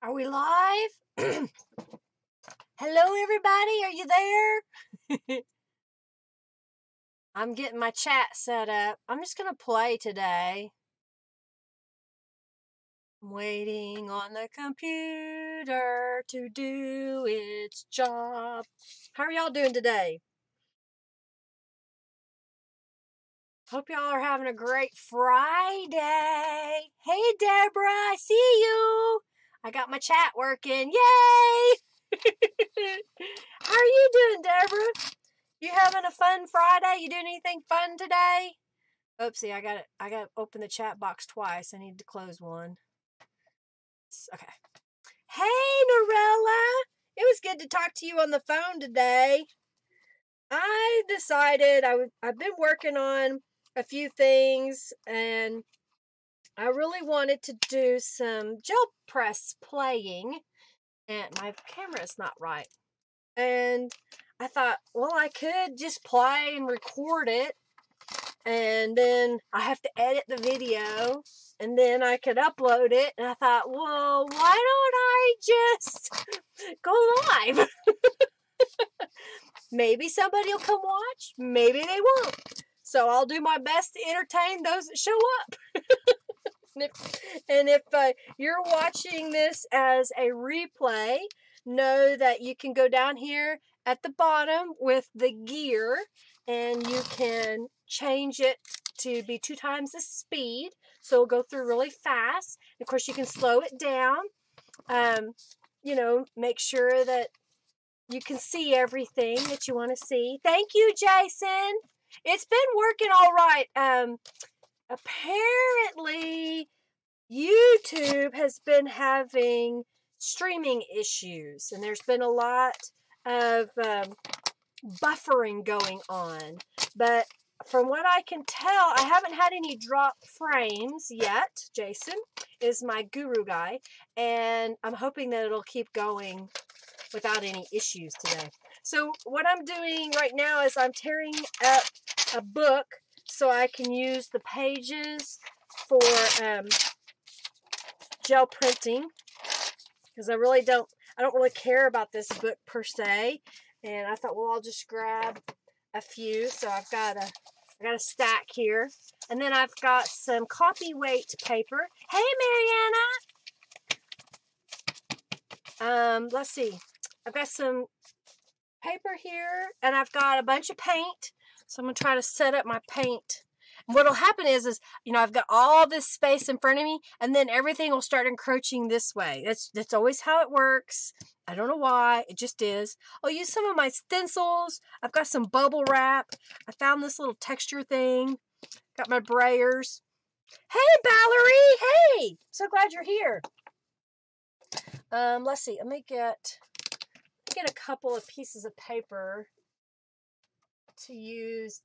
Are we live? Hello, everybody. Are you there? I'm getting my chat set up. I'm just going to play today. I'm waiting on the computer to do its job. How are y'all doing today? Hope y'all are having a great Friday. Hey, Deborah, I see you. I got my chat working. Yay! How are you doing, Deborah? You having a fun Friday? You doing anything fun today? Oopsie, I got to open the chat box twice. I need to close one. Okay. Hey, Norella. It was good to talk to you on the phone today. I decided I've been working on a few things, and I really wanted to do some gel press playing, and my camera's not right. And I thought, well, I could just play and record it, and then I have to edit the video, and then I could upload it. And I thought, well, why don't I just go live? Maybe somebody will come watch. Maybe they won't. So I'll do my best to entertain those that show up. And if you're watching this as a replay, know that you can go down here at the bottom with the gear, and you can change it to be 2 times the speed, so it'll go through really fast. Of course, you can slow it down. Make sure that you can see everything that you want to see. Thank you, Jason. It's been working all right. Apparently, YouTube has been having streaming issues, and there's been a lot of buffering going on. But from what I can tell, I haven't had any drop frames yet. Jason is my guru guy, and I'm hoping that it'll keep going without any issues today. So what I'm doing right now is I'm tearing up a book so I can use the pages for gel printing, because I don't really care about this book per se. And I thought, well, I'll just grab a few. So I got a stack here, and then I've got some copy weight paper. Hey, Mariana. Let's see. I've got some paper here, and I've got a bunch of paint. So I'm going to try to set up my paint. And what'll happen is I've got all this space in front of me, and then everything will start encroaching this way. That's always how it works. I don't know why. It just is. I'll use some of my stencils. I've got some bubble wrap. I found this little texture thing. Got my brayers. Hey, Valerie. Hey. So glad you're here. Let's see. Let me get a couple of pieces of paper to use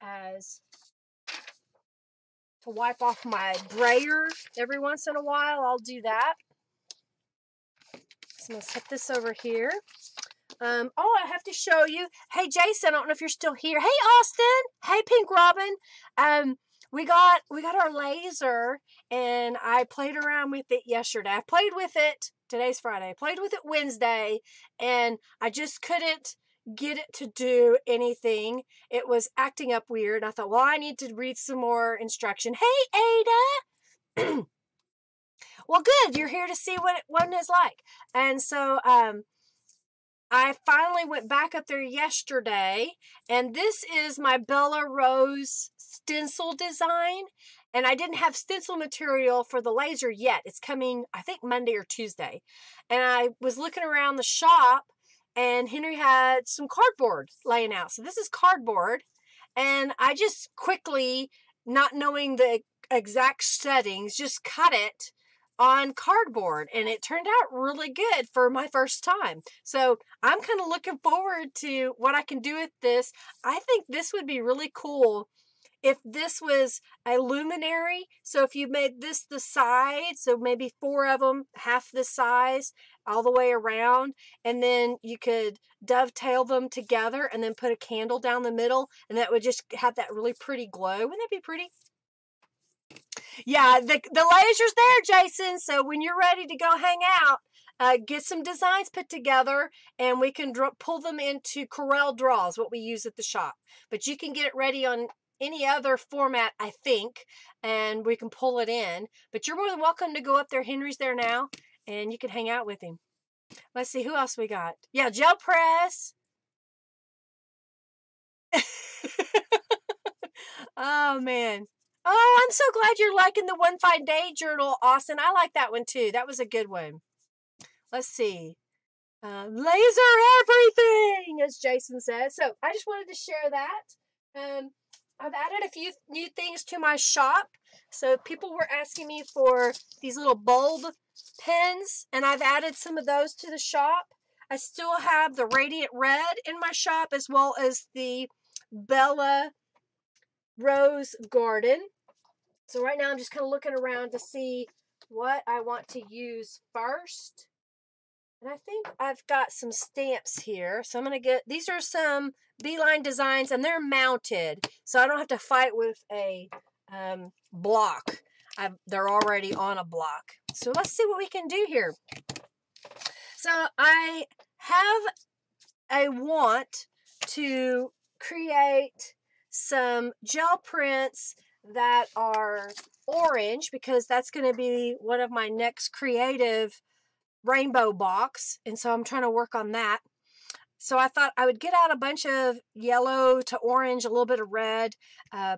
to wipe off my brayer every once in a while. I'll do that. So I'm going to set this over here. I have to show you. Hey, Jason, I don't know if you're still here. Hey, Austin. Hey, Pink Robin. We got our laser, and I played around with it yesterday. I played with it. Today's Friday. I played with it Wednesday, and I just couldn't get it to do anything. It was acting up weird. I thought, well, I need to read some more instruction. Hey, Ada. Well, good. You're here to see what one is like. And so I finally went back up there yesterday, and this is my Bella Rose stencil design. And I didn't have stencil material for the laser yet. It's coming, I think, Monday or Tuesday. And I was looking around the shop, and Henry had some cardboard laying out. So this is cardboard. And I just quickly, not knowing the exact settings, just cut it on cardboard. And it turned out really good for my first time. So I'm kind of looking forward to what I can do with this. I think this would be really cool if this was a luminary. So if you made this the side, so maybe 4 of them, half the size, all the way around, and then you could dovetail them together and then put a candle down the middle, and that would just have that really pretty glow. Wouldn't that be pretty? Yeah, the laser's there, Jason. So when you're ready to go hang out, get some designs put together, and we can pull them into Corel Draws, what we use at the shop. But you can get it ready on any other format, I think, and we can pull it in. But you're more than welcome to go up there. Henry's there now, and you can hang out with him. Let's see, who else we got? Yeah, gel press. Oh, man. Oh, I'm so glad you're liking the One Fine Day journal, Austin. I like that one, too. That was a good one. Let's see. Laser everything, as Jason says. So I just wanted to share that. I've added a few new things to my shop. So people were asking me for these little bulb pens, and I've added some of those to the shop. I still have the Radiant Red in my shop, as well as the Bella Rose Garden. So right now I'm just kind of looking around to see what I want to use first. And I think I've got some stamps here. So I'm going to get, these are some Beeline designs, and they're mounted. So I don't have to fight with a block. They're already on a block. So let's see what we can do here. So I have a want to create some gel prints that are orange, because that's going to be one of my next creative rainbow box, and so I'm trying to work on that. So I thought I would get out a bunch of yellow to orange, a little bit of red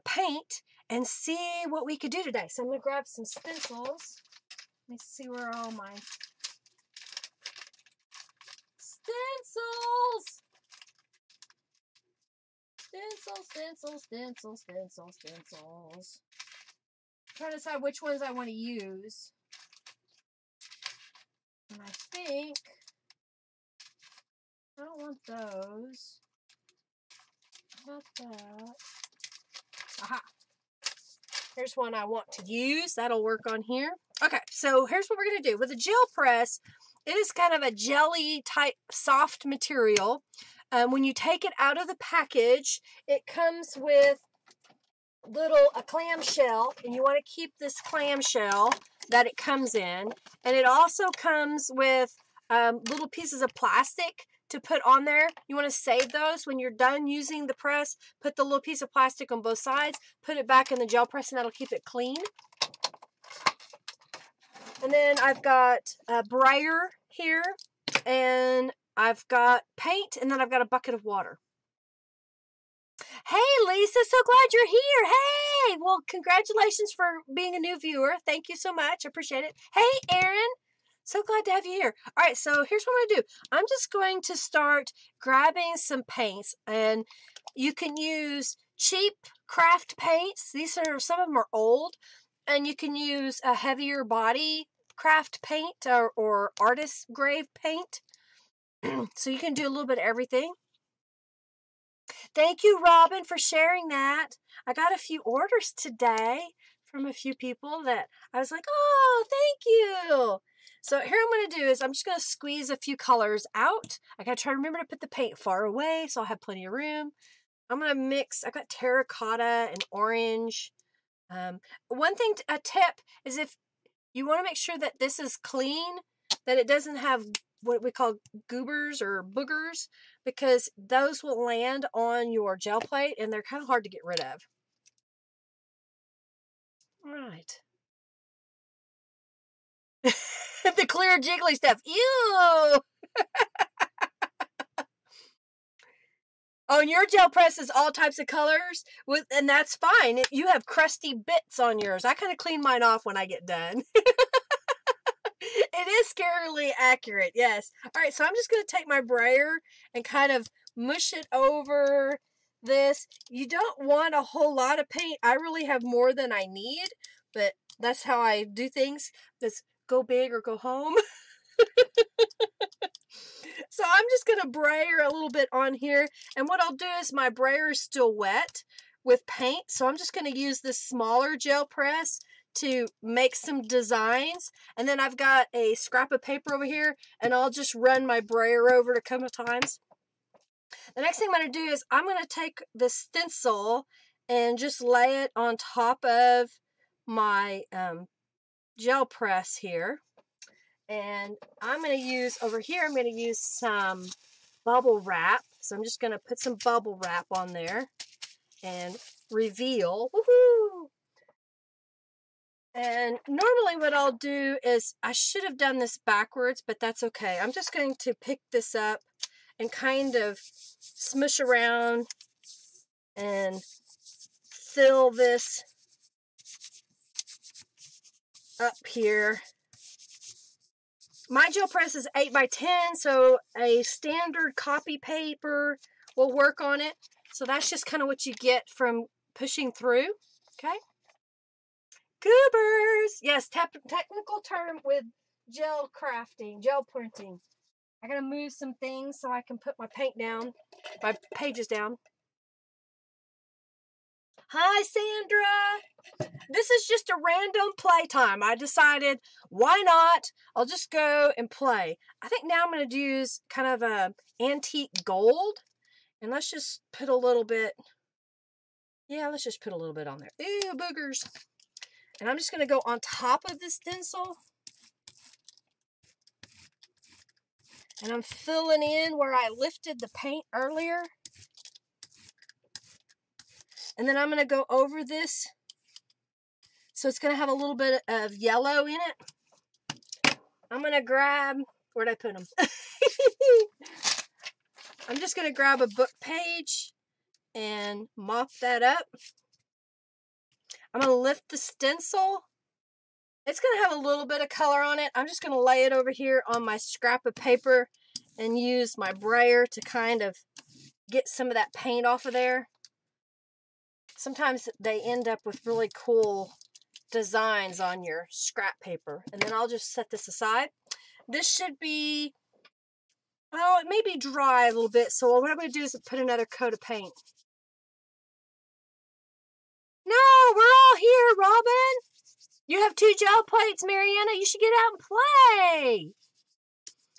paint, and see what we could do today. So I'm going to grab some stencils. Let me see where are all my stencils. Stencils. I'm trying to decide which ones I want to use. And I think I don't want those. How about that? Aha. Here's one I want to use. That'll work on here. Okay, so here's what we're going to do. With a gel press, it is kind of a jelly type soft material. When you take it out of the package, it comes with a clamshell, and you want to keep this clamshell that it comes in. And it also comes with little pieces of plastic to put on there. You want to save those when you're done using the press. Put the little piece of plastic on both sides, put it back in the gel press, and that'll keep it clean. And then I've got a brayer here, and I've got paint, and then I've got a bucket of water. Hey, Lisa, so glad you're here. Hey, well, congratulations for being a new viewer. Thank you so much. I appreciate it. Hey, Erin, so glad to have you here. All right, so here's what I'm going to do. I'm just going to start grabbing some paints, and you can use cheap craft paints. Some of them are old, and you can use a heavier body craft paint or artist grave paint. So you can do a little bit of everything. Thank you, Robin, for sharing that. I got a few orders today from a few people that I was like, oh, thank you. So here I'm going to do is I'm just going to squeeze a few colors out. I got to try to remember to put the paint far away so I'll have plenty of room. I'm going to mix. I've got terracotta and orange. One thing, a tip is if you want to make sure that this is clean, that it doesn't have what we call goobers or boogers, because those will land on your gel plate and they're kind of hard to get rid of. All right. The clear jiggly stuff. Ew! Oh, and your gel press is all types of colors, and that's fine. You have crusty bits on yours. I kind of clean mine off when I get done. It is scarily accurate, yes. All right, so I'm just going to take my brayer and kind of mush it over this. You don't want a whole lot of paint. I really have more than I need, but that's how I do things. Just go big or go home. So I'm just going to brayer a little bit on here. And what I'll do is my brayer is still wet with paint. So I'm just going to use this smaller gel press to make some designs. And then I've got a scrap of paper over here, and I'll just run my brayer over it a couple of times. The next thing I'm going to do is I'm going to take the stencil and just lay it on top of my gel press here. And I'm going to use, over here, I'm going to use some bubble wrap. So I'm just going to put some bubble wrap on there and reveal. Woohoo! And normally what I'll do is, I should have done this backwards, but that's okay. I'm just going to pick this up and kind of smush around and fill this up here. My gel press is 8 by 10, so a standard copy paper will work on it. So that's just kind of what you get from pushing through, okay? Goobers! Yes, technical term with gel crafting, gel printing. I gotta move some things so I can put my paint down, my pages down. Hi, Sandra! This is just a random playtime. I decided, why not? I'll just go and play. I think now I'm going to use kind of a antique gold. And let's just put a little bit. Yeah, let's just put a little bit on there. Ew, boogers. And I'm just going to go on top of this stencil. And I'm filling in where I lifted the paint earlier. And then I'm going to go over this. So it's going to have a little bit of yellow in it. I'm going to grab, where'd I put them? I'm just going to grab a book page and mop that up. I'm going to lift the stencil. It's going to have a little bit of color on it. I'm just going to lay it over here on my scrap of paper and use my brayer to kind of get some of that paint off of there. Sometimes they end up with really cool designs on your scrap paper. And then I'll just set this aside. This should be, well, it may be dry a little bit. So what I'm going to do is put another coat of paint. No, we're all here, Robin. You have 2 gel plates, Mariana. You should get out and play.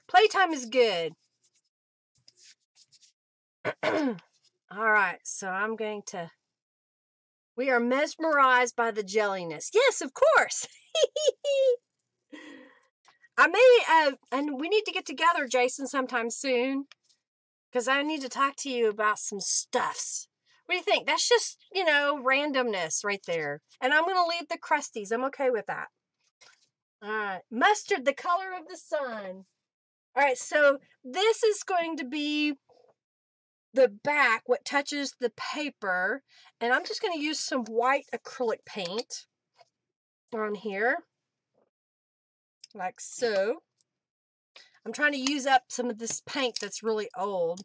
Playtime is good. All right, so I'm going to... We are mesmerized by the jelliness. Yes, of course. I may, and we need to get together, Jason, sometime soon. Because I need to talk to you about some stuffs. What do you think? That's just, you know, randomness right there. And I'm going to leave the crusties. I'm okay with that. All right. Mustard, the color of the sun. All right. So this is going to be the back, what touches the paper. And I'm just going to use some white acrylic paint on here. Like so. I'm trying to use up some of this paint that's really old.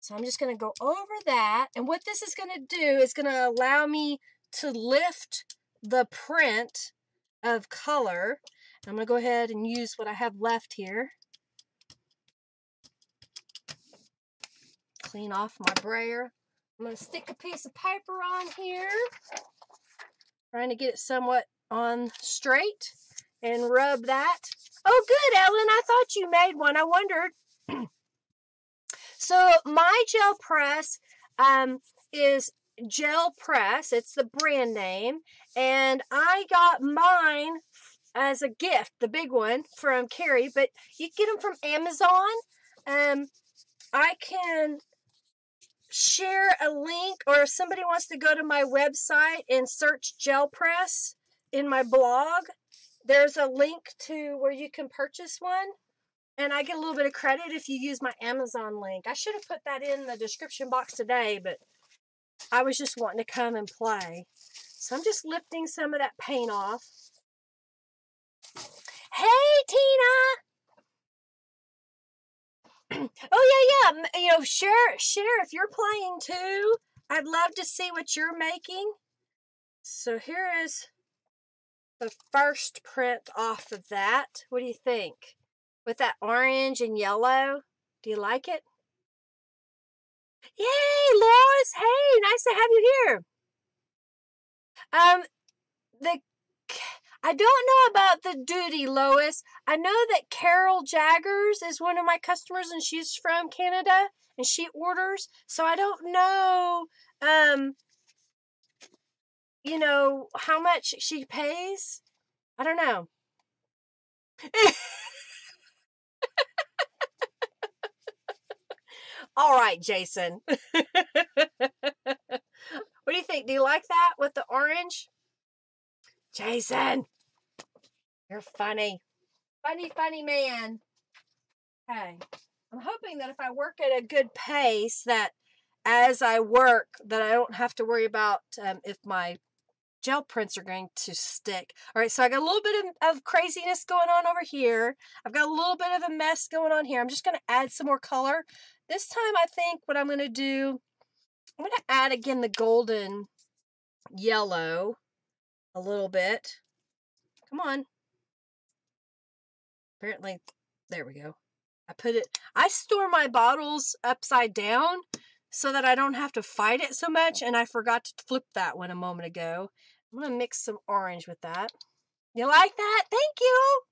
So I'm just going to go over that. And what this is going to do is going to allow me to lift the print of color. I'm going to go ahead and use what I have left here. Clean off my brayer. I'm going to stick a piece of paper on here. Trying to get it somewhat on straight. And rub that. Oh, good, Ellen. I thought you made one. I wondered. So my gel press is Gel Press. It's the brand name. And I got mine as a gift, the big one, from Carrie. But you get them from Amazon. I can share a link, or if somebody wants to go to my website and search Gel Press in my blog, there's a link to where you can purchase one. And I get a little bit of credit if you use my Amazon link. I should have put that in the description box today, but I was just wanting to come and play. So I'm just lifting some of that paint off. Hey, Tina! Oh, yeah. You know, share if you're playing too. I'd love to see what you're making. So here is the first print off of that. What do you think? With that orange and yellow. Do you like it? Yay, Lois! Hey, nice to have you here. I don't know about the duty, Lois. I know that Carol Jaggers is one of my customers, and she's from Canada, and she orders. So I don't know, you know, how much she pays. I don't know. All right, Jason. What do you think? Do you like that with the orange? Jason, you're funny. Funny, funny man. Okay. I'm hoping that if I work at a good pace, that as I work, that I don't have to worry about if my gel prints are going to stick. All right, so I got a little bit of craziness going on over here. I've got a little bit of a mess going on here. I'm just going to add some more color. This time I think what I'm going to do, I'm going to add again the golden yellow a little bit. Come on. Apparently, there we go. I store my bottles upside down so that I don't have to fight it so much, and I forgot to flip that one a moment ago. I'm going to mix some orange with that. You like that? Thank you.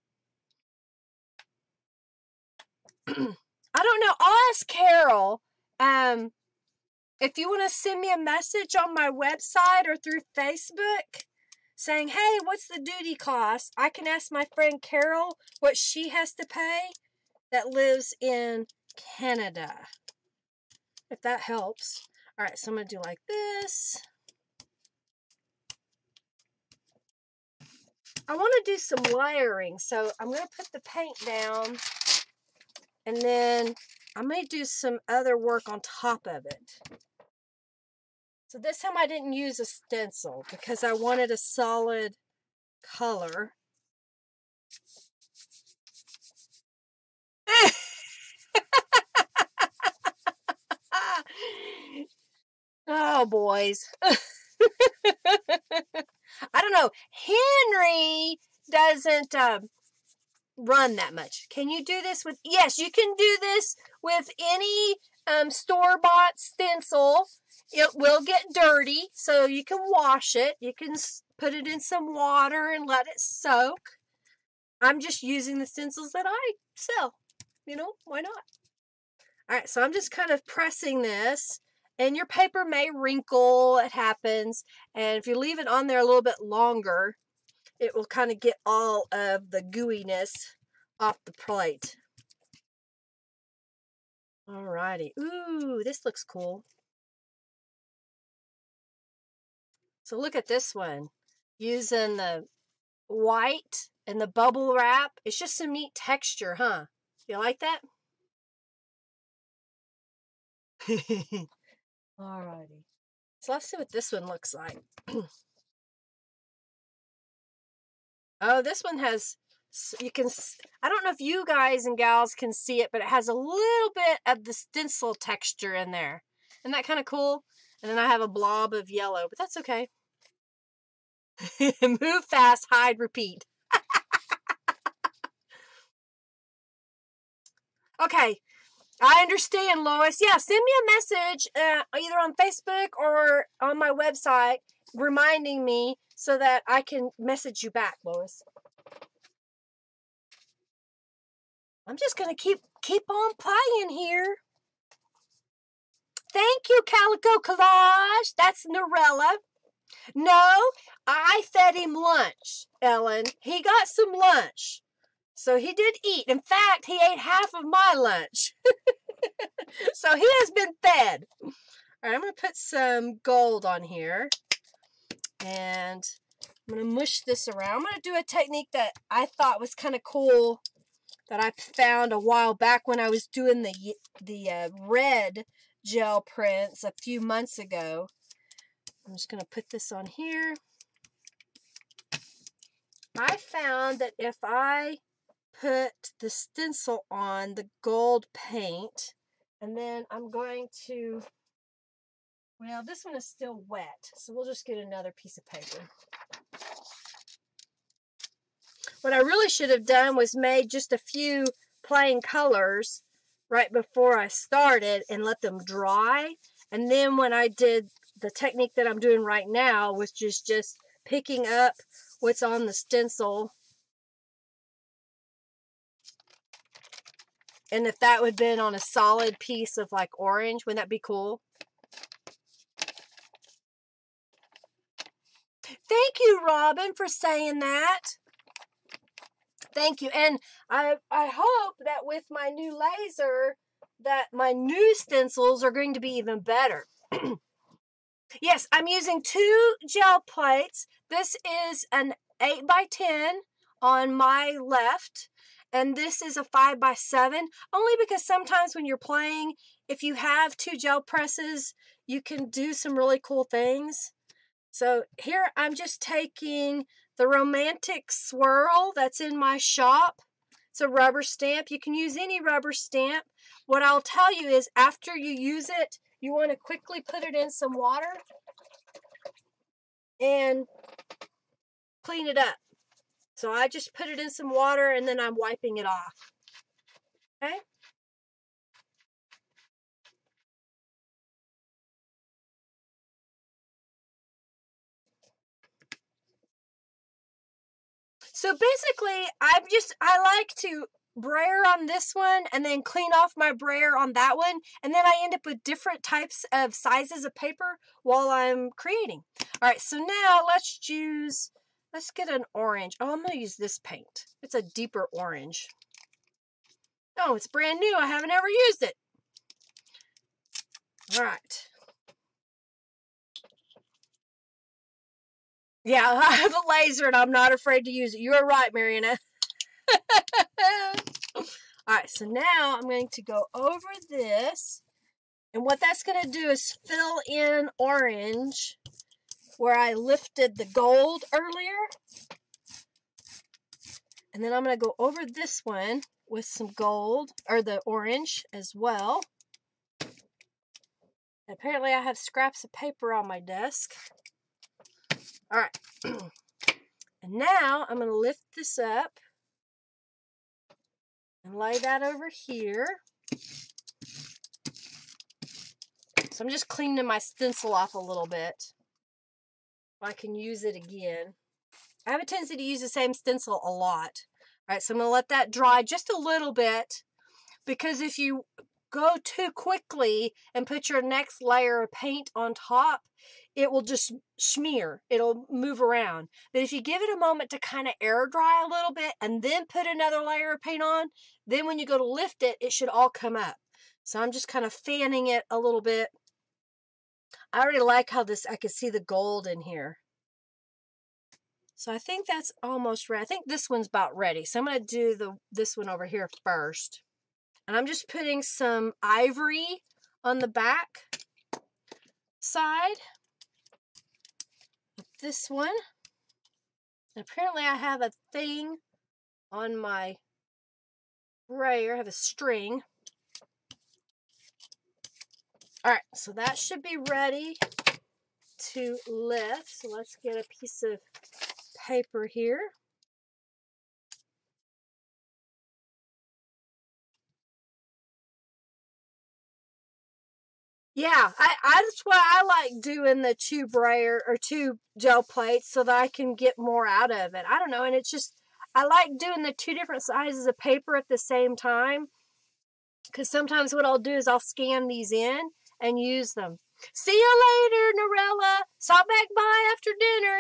I don't know. I'll ask Carol if you want to send me a message on my website or through Facebook saying, hey, what's the duty cost? I can ask my friend Carol what she has to pay that lives in Canada, if that helps. All right, so I'm going to do like this. I want to do some layering, so I'm going to put the paint down, and then I may do some other work on top of it. So this time I didn't use a stencil because I wanted a solid color. Oh, boys. I don't know. Henry doesn't run that much. Can you do this with... Yes, you can do this with any store-bought stencil. It will get dirty, so you can wash it. You can put it in some water and let it soak. I'm just using the stencils that I sell. You know, why not? All right, so I'm just kind of pressing this. And your paper may wrinkle, it happens. And if you leave it on there a little bit longer, it will kind of get all of the gooiness off the plate. Alrighty. Ooh, this looks cool. So look at this one. Using the white and the bubble wrap. It's just some neat texture, huh? You like that? Alrighty. So let's see what this one looks like. Oh, this one has, you can, I don't know if you guys and gals can see it, but it has a little bit of the stencil texture in there. Isn't that kind of cool? And then I have a blob of yellow, but that's okay. Move fast, hide, repeat. Okay. I understand, Lois. Yeah, send me a message either on Facebook or on my website reminding me so that I can message you back, Lois. I'm just going to keep on playing here. Thank you, Calico Collage. That's Norella. No, I fed him lunch, Ellen. He got some lunch. So he did eat. In fact, he ate half of my lunch. So he has been fed. All right, I'm going to put some gold on here. And I'm going to mush this around. I'm going to do a technique that I thought was kind of cool that I found a while back when I was doing the red gel prints a few months ago. I'm just going to put this on here. I found that if I put the stencil on the gold paint, and then I'm going to, well, this one is still wet, so we'll just get another piece of paper. What I really should have done was made just a few plain colors right before I started and let them dry. And then when I did the technique that I'm doing right now, which is just picking up what's on the stencil. And if that would have been on a solid piece of like orange, wouldn't that be cool? Thank you, Robin, for saying that. Thank you. And I hope that with my new laser that my new stencils are going to be even better. Yes, I'm using 2 gel plates. This is an 8x10 on my left, and this is a 5x7, only because sometimes when you're playing, if you have 2 gel presses, you can do some really cool things. So here I'm just taking the Romantic Swirl that's in my shop. It's a rubber stamp. You can use any rubber stamp. What I'll tell you is after you use it, you want to quickly put it in some water and clean it up. So I just put it in some water and then I'm wiping it off. Okay? So basically, I like to brayer on this one and then clean off my brayer on that one, and then I end up with different types of sizes of paper while I'm creating. All right, so now let's get an orange. Oh, I'm going to use this paint. It's a deeper orange. Oh, it's brand new. I haven't ever used it. All right. Yeah, I have a laser and I'm not afraid to use it. You're right, Mariana. Alright, so now I'm going to go over this. And what that's going to do is fill in orange where I lifted the gold earlier. And then I'm going to go over this one with some gold, or the orange as well. Apparently I have scraps of paper on my desk. Alright. And now I'm going to lift this up and lay that over here. So I'm just cleaning my stencil off a little bit so I can use it again. I have a tendency to use the same stencil a lot. All right, so I'm going to let that dry just a little bit, because if you go too quickly and put your next layer of paint on top, it will just smear. It'll move around. But if you give it a moment to kind of air dry a little bit and then put another layer of paint on, then when you go to lift it, it should all come up. So I'm just kind of fanning it a little bit. I already like how I can see the gold in here. So I think that's almost ready. I think this one's about ready. So I'm going to do this one over here first. And I'm just putting some ivory on the back side of this one. And apparently I have a thing on my brayer. I have a string. All right, so that should be ready to lift. So let's get a piece of paper here. Yeah, that's why I like doing the 2 brayer or 2 gel plates, so that I can get more out of it. I don't know, and it's just, I like doing the 2 different sizes of paper at the same time, because sometimes what I'll do is I'll scan these in and use them. See you later, Norella. Stop back by after dinner.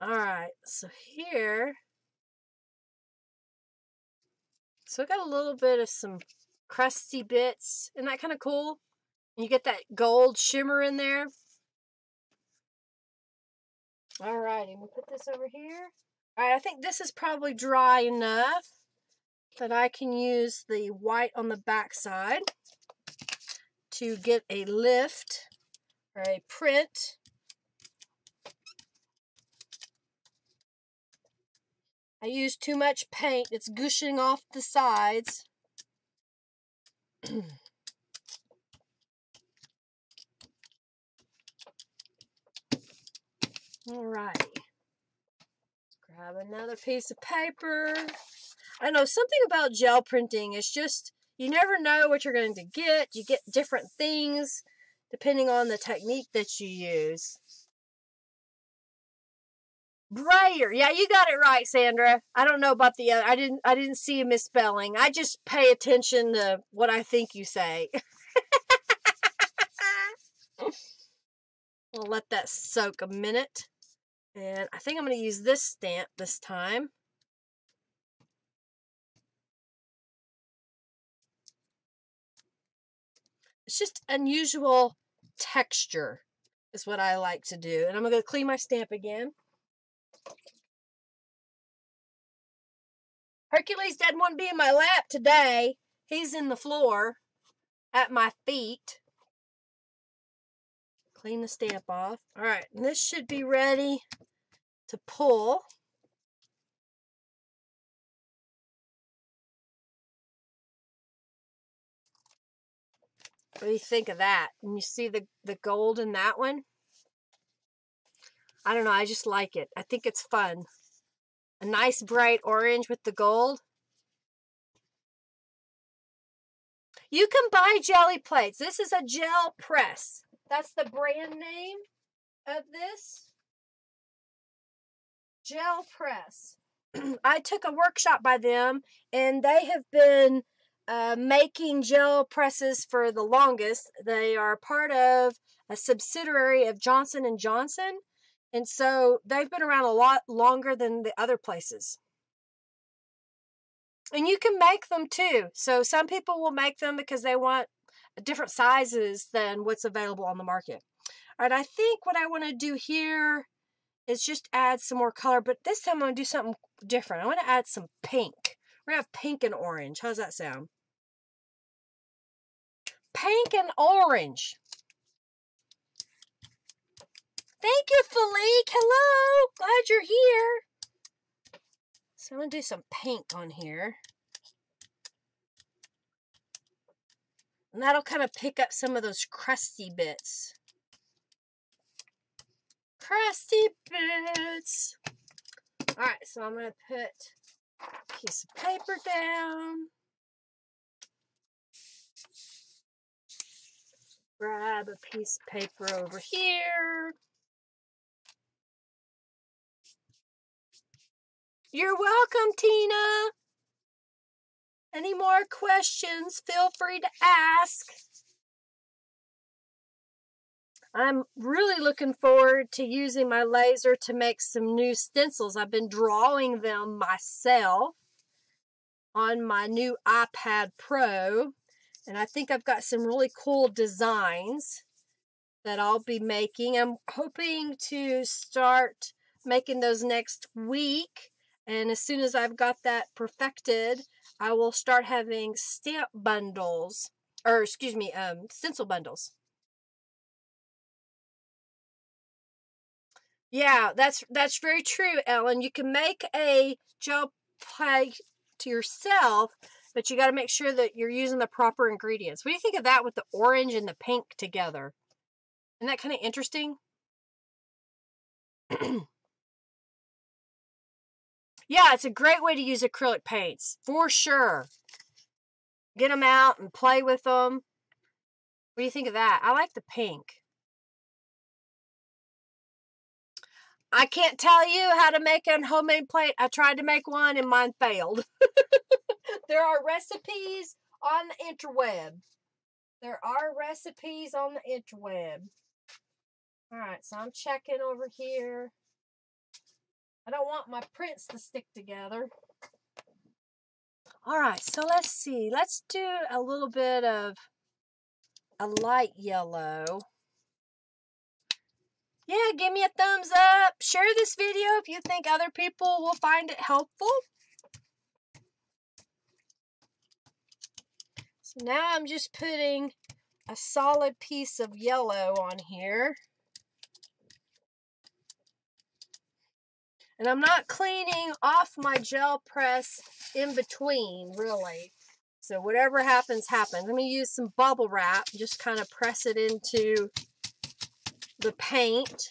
All right, so here, so I got a little bit of some crusty bits. Isn't that kind of cool? And you get that gold shimmer in there. All righty, we'll put this over here. All right, I think this is probably dry enough that I can use the white on the back side to get a lift or a print. I used too much paint. It's gushing off the sides. Alrighty. Grab another piece of paper. I know something about gel printing is just, you never know what you're going to get. You get different things depending on the technique that you use. Brayer. Yeah, you got it right, Sandra. I don't know about the other. I didn't see a misspelling. I just pay attention to what I think you say. We'll let that soak a minute. And I think I'm going to use this stamp this time. It's just unusual texture is what I like to do. And I'm going to clean my stamp again. Hercules doesn't want to be in my lap today. He's in the floor at my feet. Clean the stamp off. All right, and this should be ready to pull. What do you think of that? And you see the gold in that one? I don't know, I just like it. I think it's fun. A nice bright orange with the gold. You can buy jelly plates. This is a gel press. That's the brand name of this. Gel press. I took a workshop by them, and they have been making gel presses for the longest. They are part of a subsidiary of Johnson & Johnson, and so they've been around a lot longer than the other places. And you can make them too. So some people will make them because they want different sizes than what's available on the market. All right, I think what I want to do here is just add some more color, but this time I'm going to do something different. I want to add some pink. We're going to have pink and orange. How's that sound? Pink and orange. Thank you, Felique. Hello. Glad you're here. So I'm going to do some pink on here. And that'll kind of pick up some of those crusty bits. Crusty bits. All right, so I'm going to put a piece of paper down. Grab a piece of paper over here. You're welcome, Tina. Any more questions, feel free to ask. I'm really looking forward to using my laser to make some new stencils. I've been drawing them myself on my new iPad Pro. And I think I've got some really cool designs that I'll be making. I'm hoping to start making those next week. And as soon as I've got that perfected, I will start having stamp bundles, or excuse me, stencil bundles. Yeah, that's very true, Ellen. You can make a gel plate to yourself, but you got to make sure that you're using the proper ingredients. What do you think of that with the orange and the pink together? Isn't that kind of interesting? Yeah, it's a great way to use acrylic paints, for sure. Get them out and play with them. What do you think of that? I like the pink. I can't tell you how to make a homemade plate. I tried to make one and mine failed. There are recipes on the interweb. There are recipes on the interweb. All right, so I'm checking over here. I don't want my prints to stick together. All right, so let's see. Let's do a little bit of a light yellow. Yeah, give me a thumbs up. Share this video if you think other people will find it helpful. So now I'm just putting a solid piece of yellow on here. And I'm not cleaning off my gel press in between, really. So whatever happens, happens. I'm going to use some bubble wrap, just kind of press it into the paint.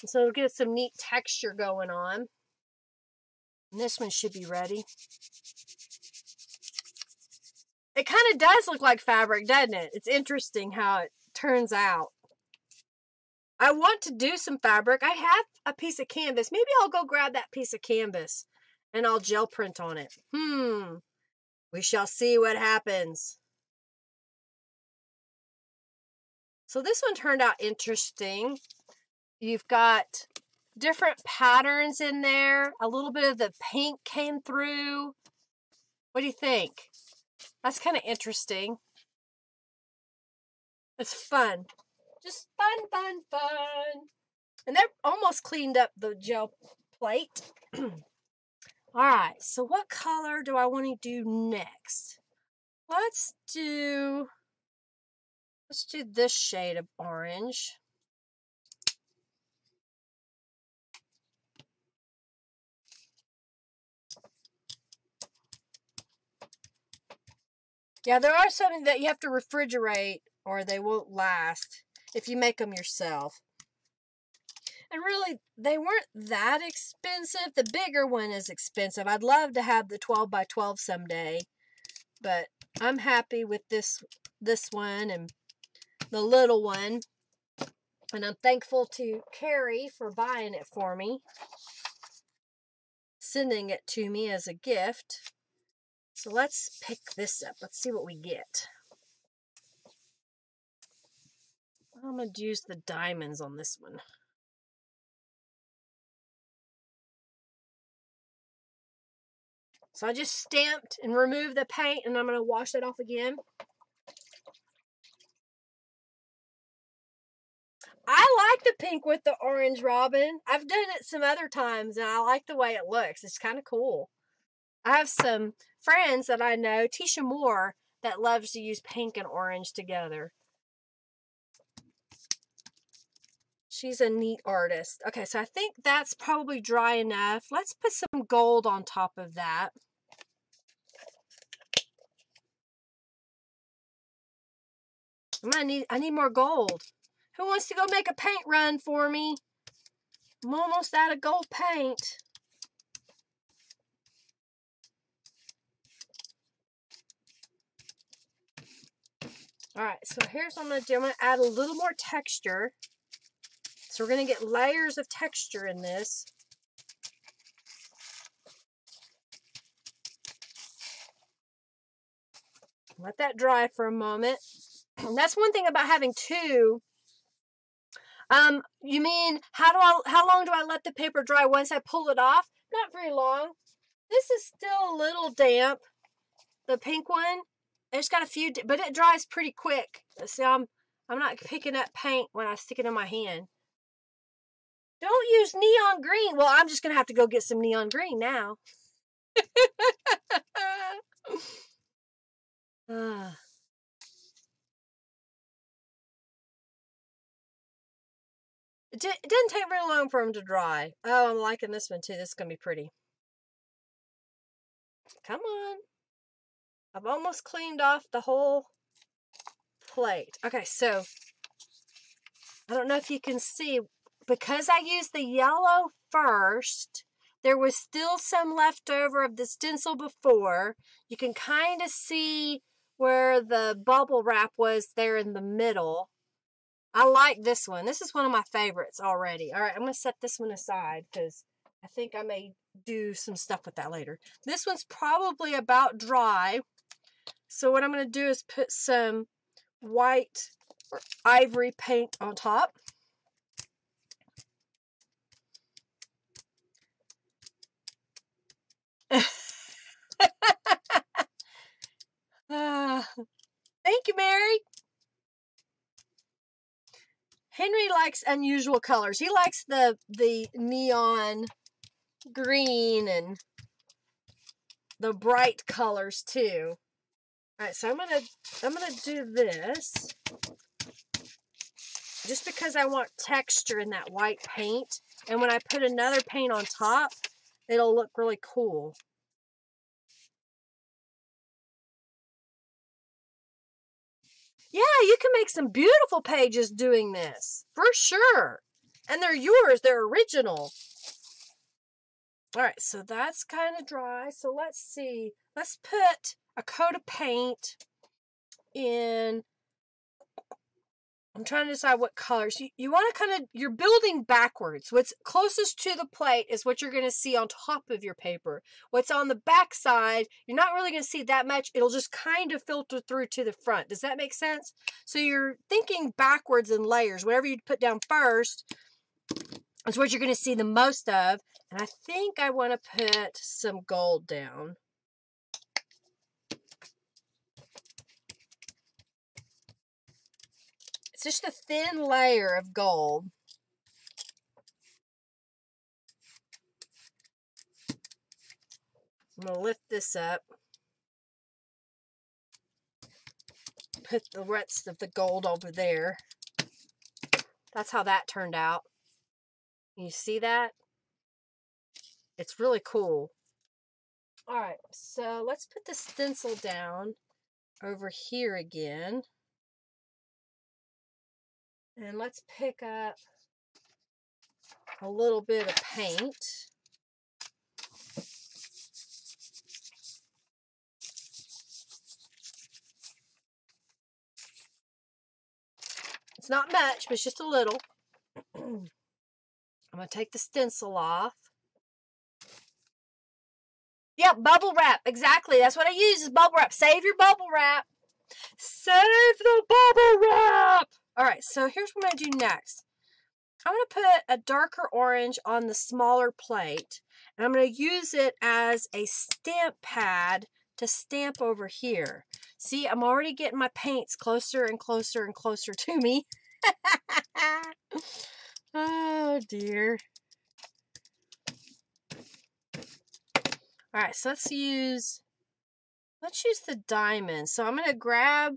So it'll get some neat texture going on. And this one should be ready. It kind of does look like fabric, doesn't it? It's interesting how it turns out. I want to do some fabric. I have a piece of canvas. Maybe I'll go grab that piece of canvas and I'll gel print on it. We shall see what happens. So this one turned out interesting. You've got different patterns in there. A little bit of the pink came through. What do you think? That's kind of interesting. It's fun. Just fun, fun, fun. And they're almost cleaned up the gel plate. Alright, so what color do I want to do next? Let's do this shade of orange. Yeah, there are some that you have to refrigerate or they won't last if you make them yourself. And really, they weren't that expensive. The bigger one is expensive. I'd love to have the 12 by 12 someday, but I'm happy with this one and the little one. And I'm thankful to Carrie for buying it for me, sending it to me as a gift. So let's pick this up. Let's see what we get. I'm going to use the diamonds on this one. So I just stamped and removed the paint, and I'm going to wash it off again. I like the pink with the orange, Robin. I've done it some other times, and I like the way it looks. It's kind of cool. I have some friends that I know, Tisha Moore, that loves to use pink and orange together. She's a neat artist. Okay, so I think that's probably dry enough. Let's put some gold on top of that. I need more gold. Who wants to go make a paint run for me? I'm almost out of gold paint. Alright, so here's what I'm going to do. I'm going to add a little more texture. So we're going to get layers of texture in this. Let that dry for a moment. And that's one thing about having two. You mean, how long do I let the paper dry once I pull it off? Not very long. This is still a little damp. The pink one, it's got a few, but it dries pretty quick. See, I'm not picking up paint when I stick it in my hand. Don't use neon green. Well, I'm just going to have to go get some neon green now. It didn't take very long for them to dry. Oh, I'm liking this one too. This is going to be pretty. Come on. I've almost cleaned off the whole plate. Okay, so I don't know if you can see, because I used the yellow first, there was still some left over of the stencil before. You can kind of see where the bubble wrap was there in the middle. I like this one. This is one of my favorites already. All right, I'm going to set this one aside because I think I may do some stuff with that later. This one's probably about dry. So what I'm going to do is put some white or ivory paint on top. Thank you, Mary. Henry likes unusual colors. He likes the neon green and the bright colors too. All right, so I'm gonna do this just because I want texture in that white paint, and when I put another paint on top, it'll look really cool. Yeah, you can make some beautiful pages doing this, for sure. And they're yours, they're original. All right, so that's kind of dry. So let's see. Let's put a coat of paint in. I'm trying to decide what colors. You want to kind of, you're building backwards. What's closest to the plate is what you're going to see on top of your paper. What's on the back side, you're not really going to see that much. It'll just kind of filter through to the front. Does that make sense? So you're thinking backwards in layers. Whatever you put down first, It's what you're going to see the most of. And I think I want to put some gold down. It's just a thin layer of gold. I'm going to lift this up. Put the rest of the gold over there. That's how that turned out. You see that? It's really cool. All right, so let's put the stencil down over here again. And let's pick up a little bit of paint. It's not much, but it's just a little. I'm going to take the stencil off. Yep, bubble wrap. Exactly. That's what I use is bubble wrap. Save your bubble wrap. Save the bubble wrap. All right, so here's what I'm going to do next. I'm going to put a darker orange on the smaller plate. And I'm going to use it as a stamp pad to stamp over here. See, I'm already getting my paints closer and closer and closer to me. Oh, dear. All right, so let's use the diamond. So I'm going to grab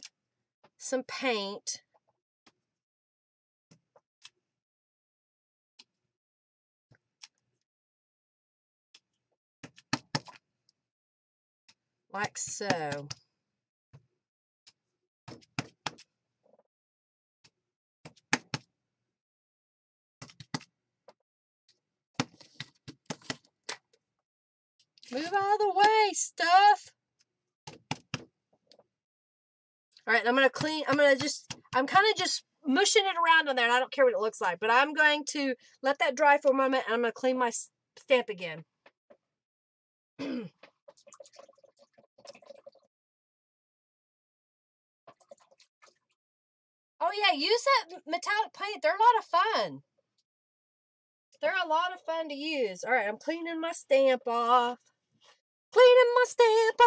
some paint. Like so. Move out of the way, stuff. All right, I'm kind of just mushing it around on there, and I don't care what it looks like, but I'm going to let that dry for a moment, and I'm going to clean my stamp again. Oh yeah, use that metallic paint. They're a lot of fun. They're a lot of fun to use. All right, I'm cleaning my stamp off. Cleaning my stamp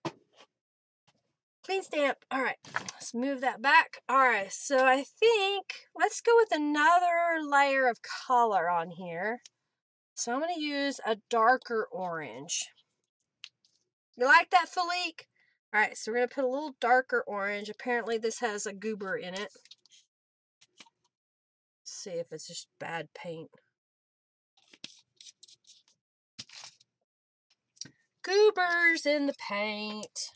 off. Clean stamp. All right, let's move that back. All right, so I think let's go with another layer of color on here. So I'm going to use a darker orange. You like that, Philique? All right, so we're going to put a little darker orange. Apparently this has a goober in it. Let's see if it's just bad paint. Goobers in the paint.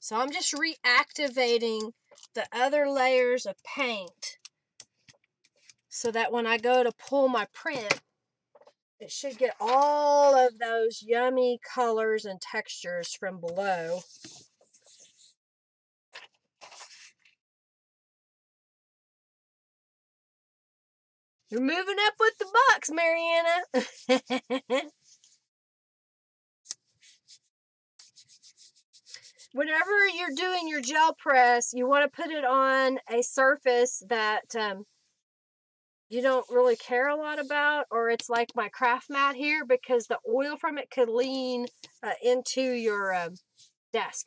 So I'm just reactivating the other layers of paint so that when I go to pull my print, it should get all of those yummy colors and textures from below. You're moving up with the bucks, Mariana. Whenever you're doing your gel press, you want to put it on a surface that you don't really care a lot about, or it's like my craft mat here, because the oil from it could lean into your desk.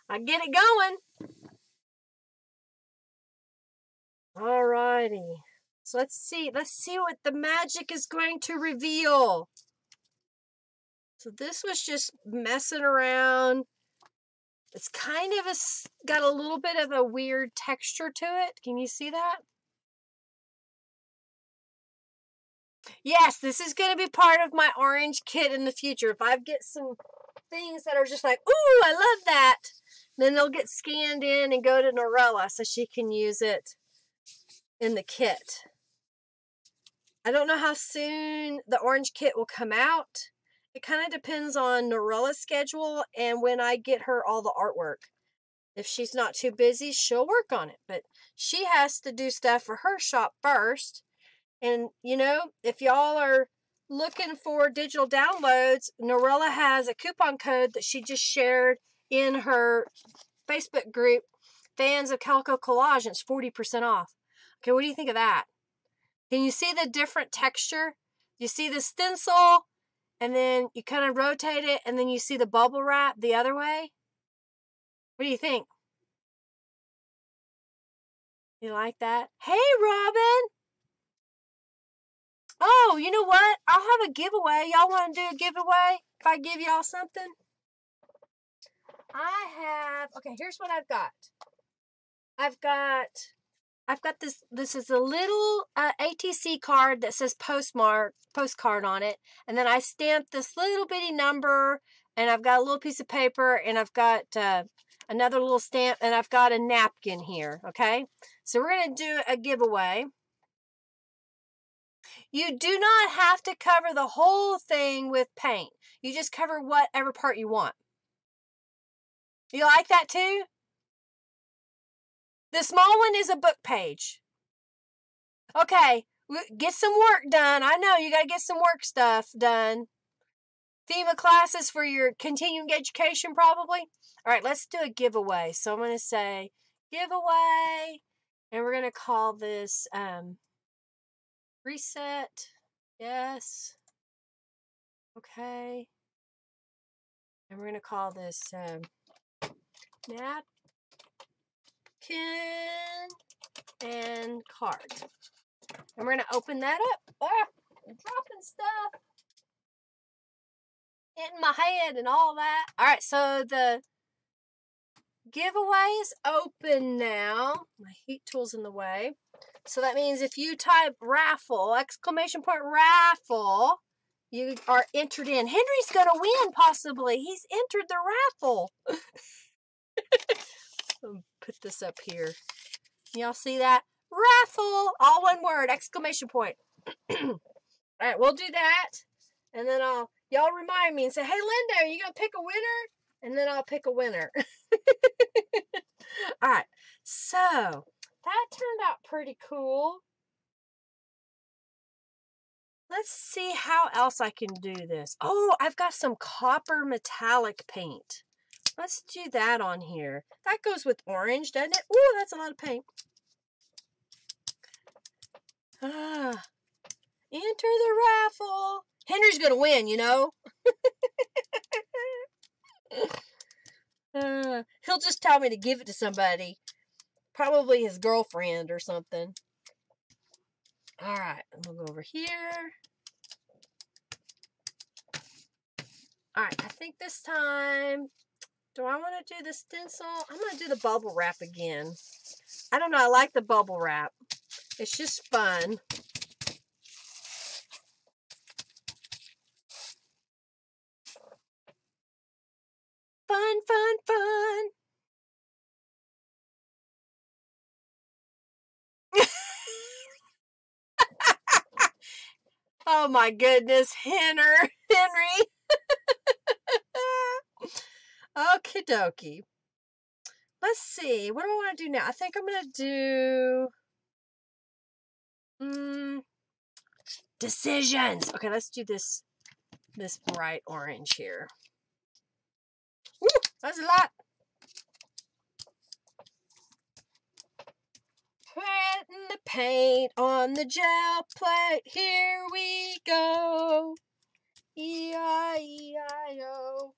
I get it going. Alrighty. So let's see what the magic is going to reveal. So this was just messing around. It's kind of got a little bit of a weird texture to it. Can you see that? Yes, this is going to be part of my orange kit in the future. If I get some things that are just like, ooh, I love that, then they'll get scanned in and go to Norella so she can use it in the kit. I don't know how soon the orange kit will come out. It kind of depends on Norella's schedule and when I get her all the artwork. If she's not too busy, she'll work on it. But she has to do stuff for her shop first. And, you know, if y'all are looking for digital downloads, Norella has a coupon code that she just shared in her Facebook group, Fans of Calico Collage, and it's 40% off. Okay, what do you think of that? Can you see the different texture? You see the stencil, and then you kind of rotate it, and then you see the bubble wrap the other way? What do you think? You like that? Hey, Robin! Oh, you know what? I'll have a giveaway. Y'all want to do a giveaway? If I give y'all something? Okay, here's what I've got. I've got this is a little ATC card that says postcard on it. And then I stamped this little bitty number, and I've got a little piece of paper, and I've got another little stamp, and I've got a napkin here, okay? So we're going to do a giveaway. You do not have to cover the whole thing with paint. You just cover whatever part you want. You like that too? The small one is a book page. Okay, get some work done. I know you got to get some work stuff done. FEMA classes for your continuing education probably. All right, let's do a giveaway. So I'm going to say giveaway, and we're going to call this reset. Yes. Okay. And we're going to call this napkin and card. And we're going to open that up. Ah, I'm dropping stuff in my head and all that. All right, so the giveaway is open now. My heat tool's in the way. So that means if you type raffle, exclamation point raffle, you are entered in. Henry's going to win, possibly. He's entered the raffle. Put this up here. Y'all see that? Raffle! All one word, exclamation point. All right, we'll do that. And then y'all remind me and say, hey, Linda, are you going to pick a winner? And then I'll pick a winner. All right, so that turned out pretty cool. Let's see how else I can do this. Oh, I've got some copper metallic paint. Let's do that on here. That goes with orange, doesn't it? Ooh, that's a lot of paint. Enter the raffle. Henry's going to win, you know. He'll just tell me to give it to somebody. Probably his girlfriend or something. All right, we'll go over here. All right, I think this time, do I want to do the stencil? I'm going to do the bubble wrap again. I don't know, I like the bubble wrap. It's just fun. Fun, fun, fun. Oh my goodness, Henry. Okie dokie. Let's see. What do I want to do now? I think I'm going to do decisions. Okay, let's do this bright orange here. Woo, that's a lot. Putting the paint on the gel plate. Here we go. E-I-E-I-O.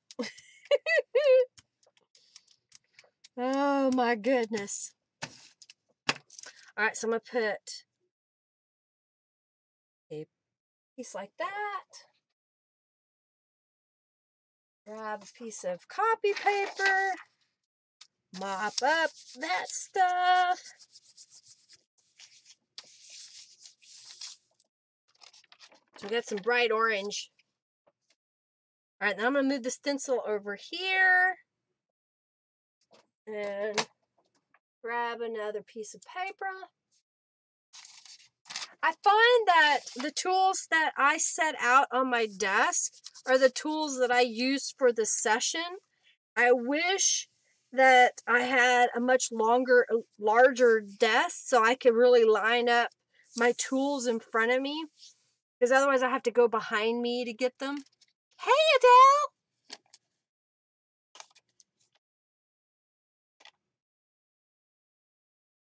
Oh my goodness. All right, so I'm going to put a piece like that. Grab a piece of copy paper. Mop up that stuff. So we got some bright orange. All right, now I'm going to move the stencil over here. And grab another piece of paper. I find that the tools that I set out on my desk are the tools that I used for the session. I wish that I had a much larger desk so I could really line up my tools in front of me. because otherwise I have to go behind me to get them. Hey,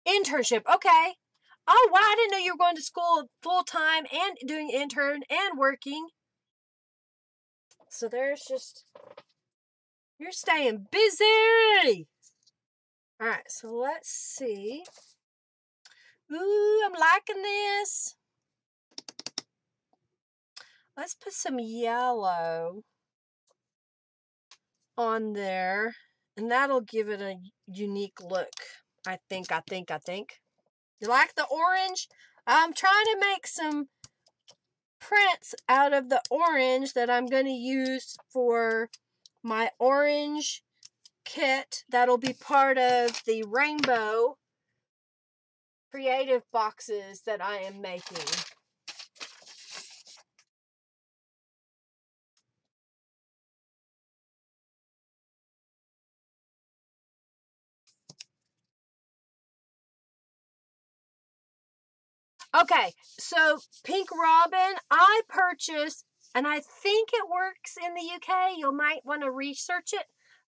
Adele! Internship, okay. Oh, wow, I didn't know you were going to school full-time and doing intern and working. So there's just, you're staying busy. All right, so let's see. Ooh, I'm liking this. Let's put some yellow on there, and that'll give it a unique look. I think. You like the orange? I'm trying to make some prints out of the orange that I'm going to use for my orange kit. That'll be part of the rainbow creative boxes that I am making. Okay, so Pink Robin, I purchased, and I think it works in the UK. You might want to research it.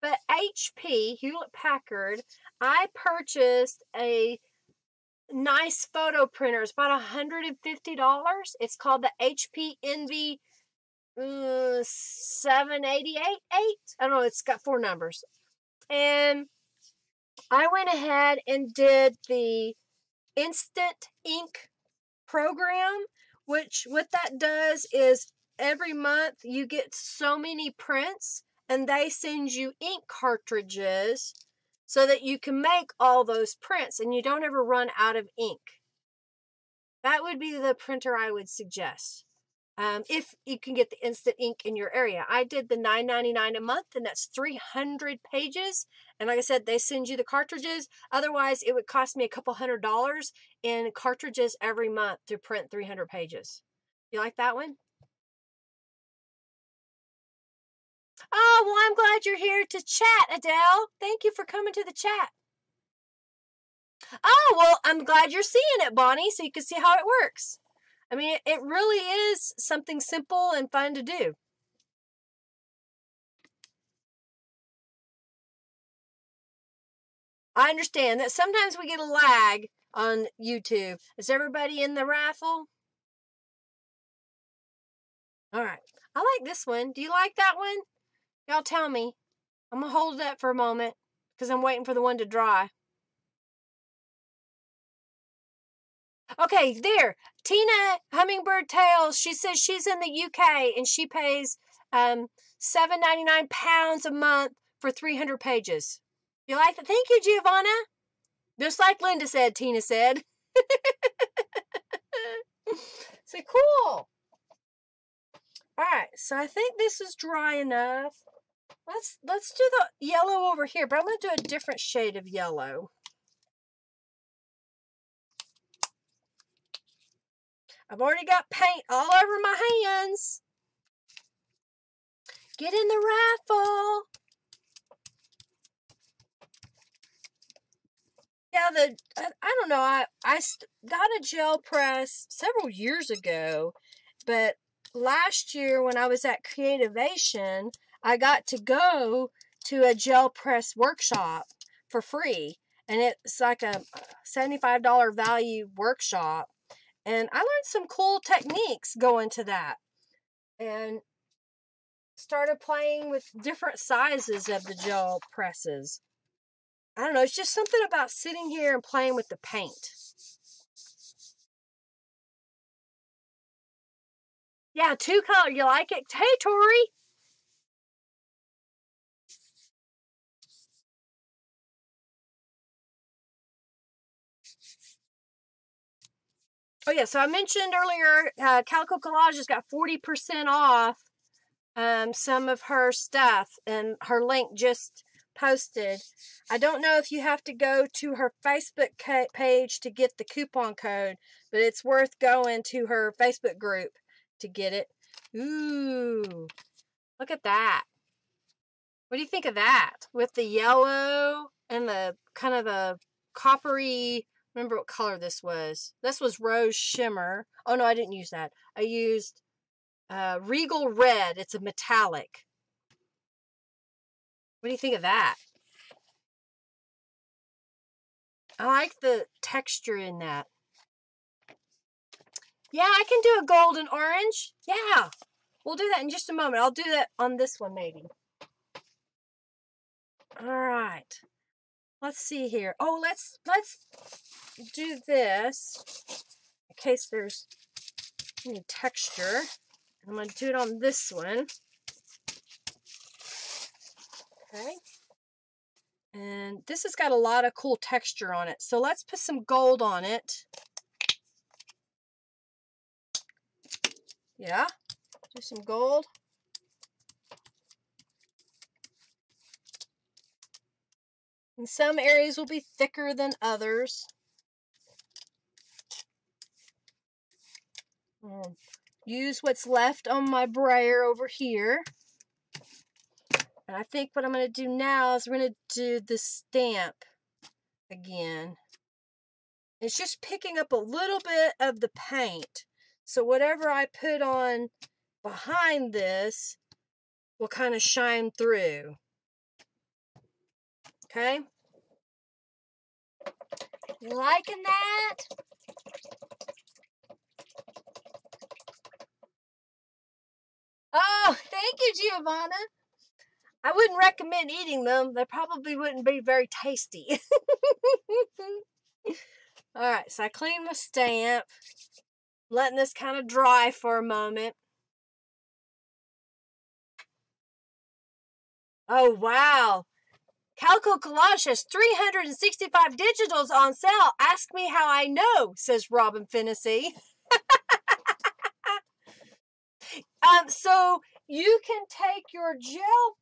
But HP, Hewlett Packard, I purchased a nice photo printer. It's about $150. It's called the HP Envy 7888. I don't know, it's got 4 numbers. And I went ahead and did the instant ink program, which what that does is every month you get so many prints and they send you ink cartridges so that you can make all those prints and you don't ever run out of ink. That would be the printer I would suggest. If you can get the instant ink in your area. I did the $9.99 a month, and that's 300 pages. And like I said, they send you the cartridges. Otherwise, it would cost me a couple $100 in cartridges every month to print 300 pages. You like that one? Oh, well, I'm glad you're here to chat, Adele. Thank you for coming to the chat. Oh, well, I'm glad you're seeing it, Bonnie, so you can see how it works. I mean, it really is something simple and fun to do. I understand that sometimes we get a lag on YouTube. Is everybody in the raffle? All right. I like this one. Do you like that one? Y'all tell me. I'm going to hold it up for a moment because I'm waiting for the one to dry. Okay, there. Tina Hummingbird Tales, she says she's in the UK and she pays £7.99 a month for 300 pages. You like that? Thank you, Giovanna. Just like Linda said, Tina said. So cool. All right, so I think this is dry enough. Let's do the yellow over here, but I'm going to do a different shade of yellow. I've already got paint all over my hands. Get in the raffle. Yeah, I don't know. I got a gel press several years ago, but last year when I was at Creativation, I got to go to a gel press workshop for free, and it's like a $75 value workshop. And I learned some cool techniques going to that and started playing with different sizes of the gel presses. I don't know, it's just something about sitting here and playing with the paint. Yeah, 2-color, you like it? Hey, Tori! Oh yeah, so I mentioned earlier, Calico Collage has got 40% off some of her stuff, and her link just posted. I don't know if you have to go to her Facebook page to get the coupon code, but it's worth going to her Facebook group to get it. Ooh, look at that. What do you think of that? With the yellow and the kind of a coppery remember what color this was. This was Rose Shimmer. Oh, no, I didn't use that. I used Regal Red. It's a metallic. What do you think of that? I like the texture in that. Yeah, I can do a golden orange. Yeah, we'll do that in just a moment. I'll do that on this one maybe. All right. Let's see here. Oh, let's do this in case there's any texture. I'm going to do it on this one. Okay. And this has got a lot of cool texture on it. So let's put some gold on it. Yeah, do some gold. And some areas will be thicker than others. I'll use what's left on my brayer over here. And I think what I'm going to do now is we're going to do the stamp again. It's just picking up a little bit of the paint. So whatever I put on behind this will kind of shine through. Okay? You liking that? Oh, thank you, Giovanna. I wouldn't recommend eating them. They probably wouldn't be very tasty. Alright, so I cleaned my stamp. Letting this kind of dry for a moment. Oh, wow. Calico Collage has 365 digitals on sale. Ask me how I know, says Robin Finnessy. So you can take your gel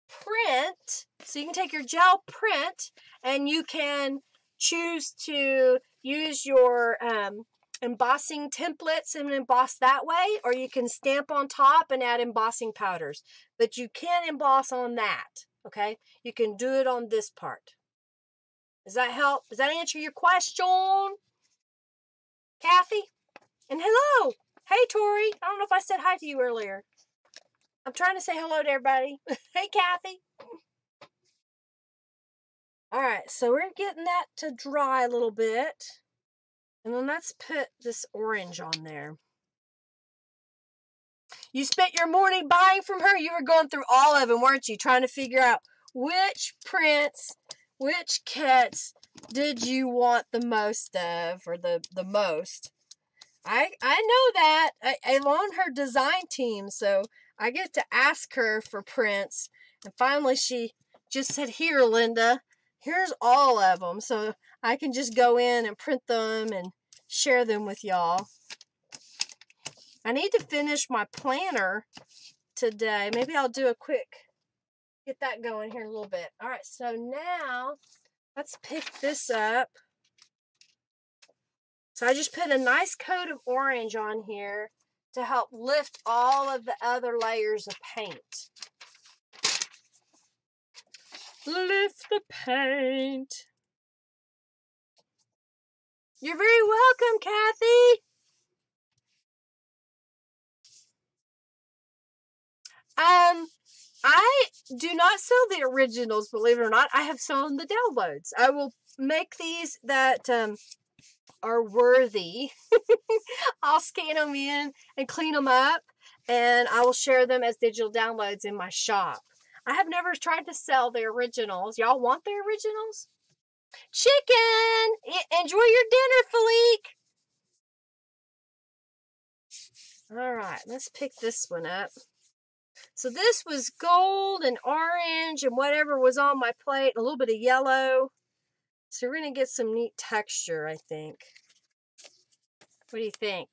print. So you can take your gel print and you can choose to use your embossing templates and emboss that way, or you can stamp on top and add embossing powders. But you can't emboss on that, okay? You can do it on this part. Does that help? Does that answer your question, Kathy? And hello! Hey, Tori. I don't know if I said hi to you earlier. I'm trying to say hello to everybody. Hey, Kathy. All right, so we're getting that to dry a little bit. And then let's put this orange on there. You spent your morning buying from her. You were going through all of them, weren't you? Trying to figure out which prints, which kits did you want the most of, or the most. I know that. I'm on her design team, so I get to ask her for prints. And finally she just said, here, Linda, here's all of them. So I can just go in and print them and share them with y'all. I need to finish my planner today. Maybe I'll do a quick, get that going here in a little bit. All right, so now let's pick this up. So I just put a nice coat of orange on here to help lift all of the other layers of paint. Lift the paint. You're very welcome, Kathy. I do not sell the originals, believe it or not. I have sold the downloads. I will make these that are worthy. I'll scan them in and clean them up, and I will share them as digital downloads in my shop. I have never tried to sell the originals. Y'all want the originals? Chicken! Enjoy your dinner, Philique! Alright, let's pick this one up. So this was gold and orange and whatever was on my plate, a little bit of yellow. So we're going to get some neat texture, I think. What do you think?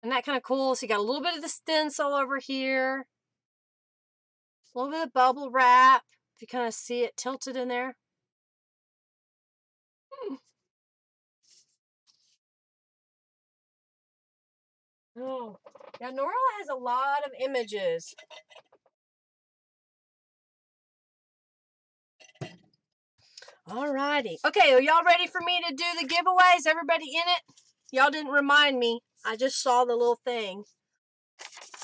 Isn't that kind of cool? So you got a little bit of the stencil over here. A little bit of bubble wrap. If you kind of see it tilted in there. Oh, now Norla has a lot of images. Alrighty. Okay, are y'all ready for me to do the giveaways? Everybody in it? Y'all didn't remind me. I just saw the little thing.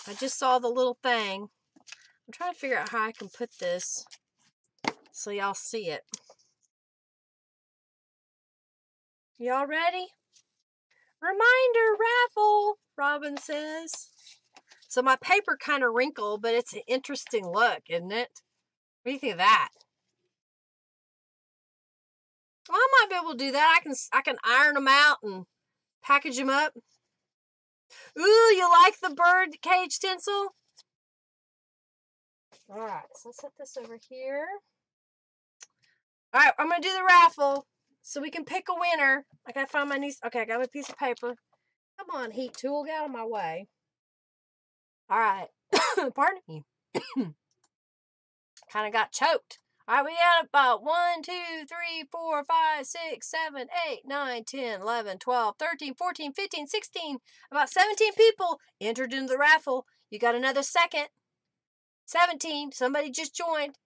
I'm trying to figure out how I can put this so y'all see it. Y'all ready? Reminder raffle, Robin says. So my paper kind of wrinkled, but it's an interesting look, isn't it? What do you think of that? Well, I might be able to do that. I can iron them out and package them up. Ooh, you like the bird cage stencil? Alright, so let's set this over here. Alright, I'm going to do the raffle so we can pick a winner. I got to find my niece. Okay, I got my piece of paper. Come on, heat tool, get out of my way. Alright, pardon me. Kind of got choked. Alright, we got about 1, 2, 3, 4, 5, 6, 7, 8, 9, 10, 11, 12, 13, 14, 15, 16. About 17 people entered into the raffle. You got another second. 17. Somebody just joined.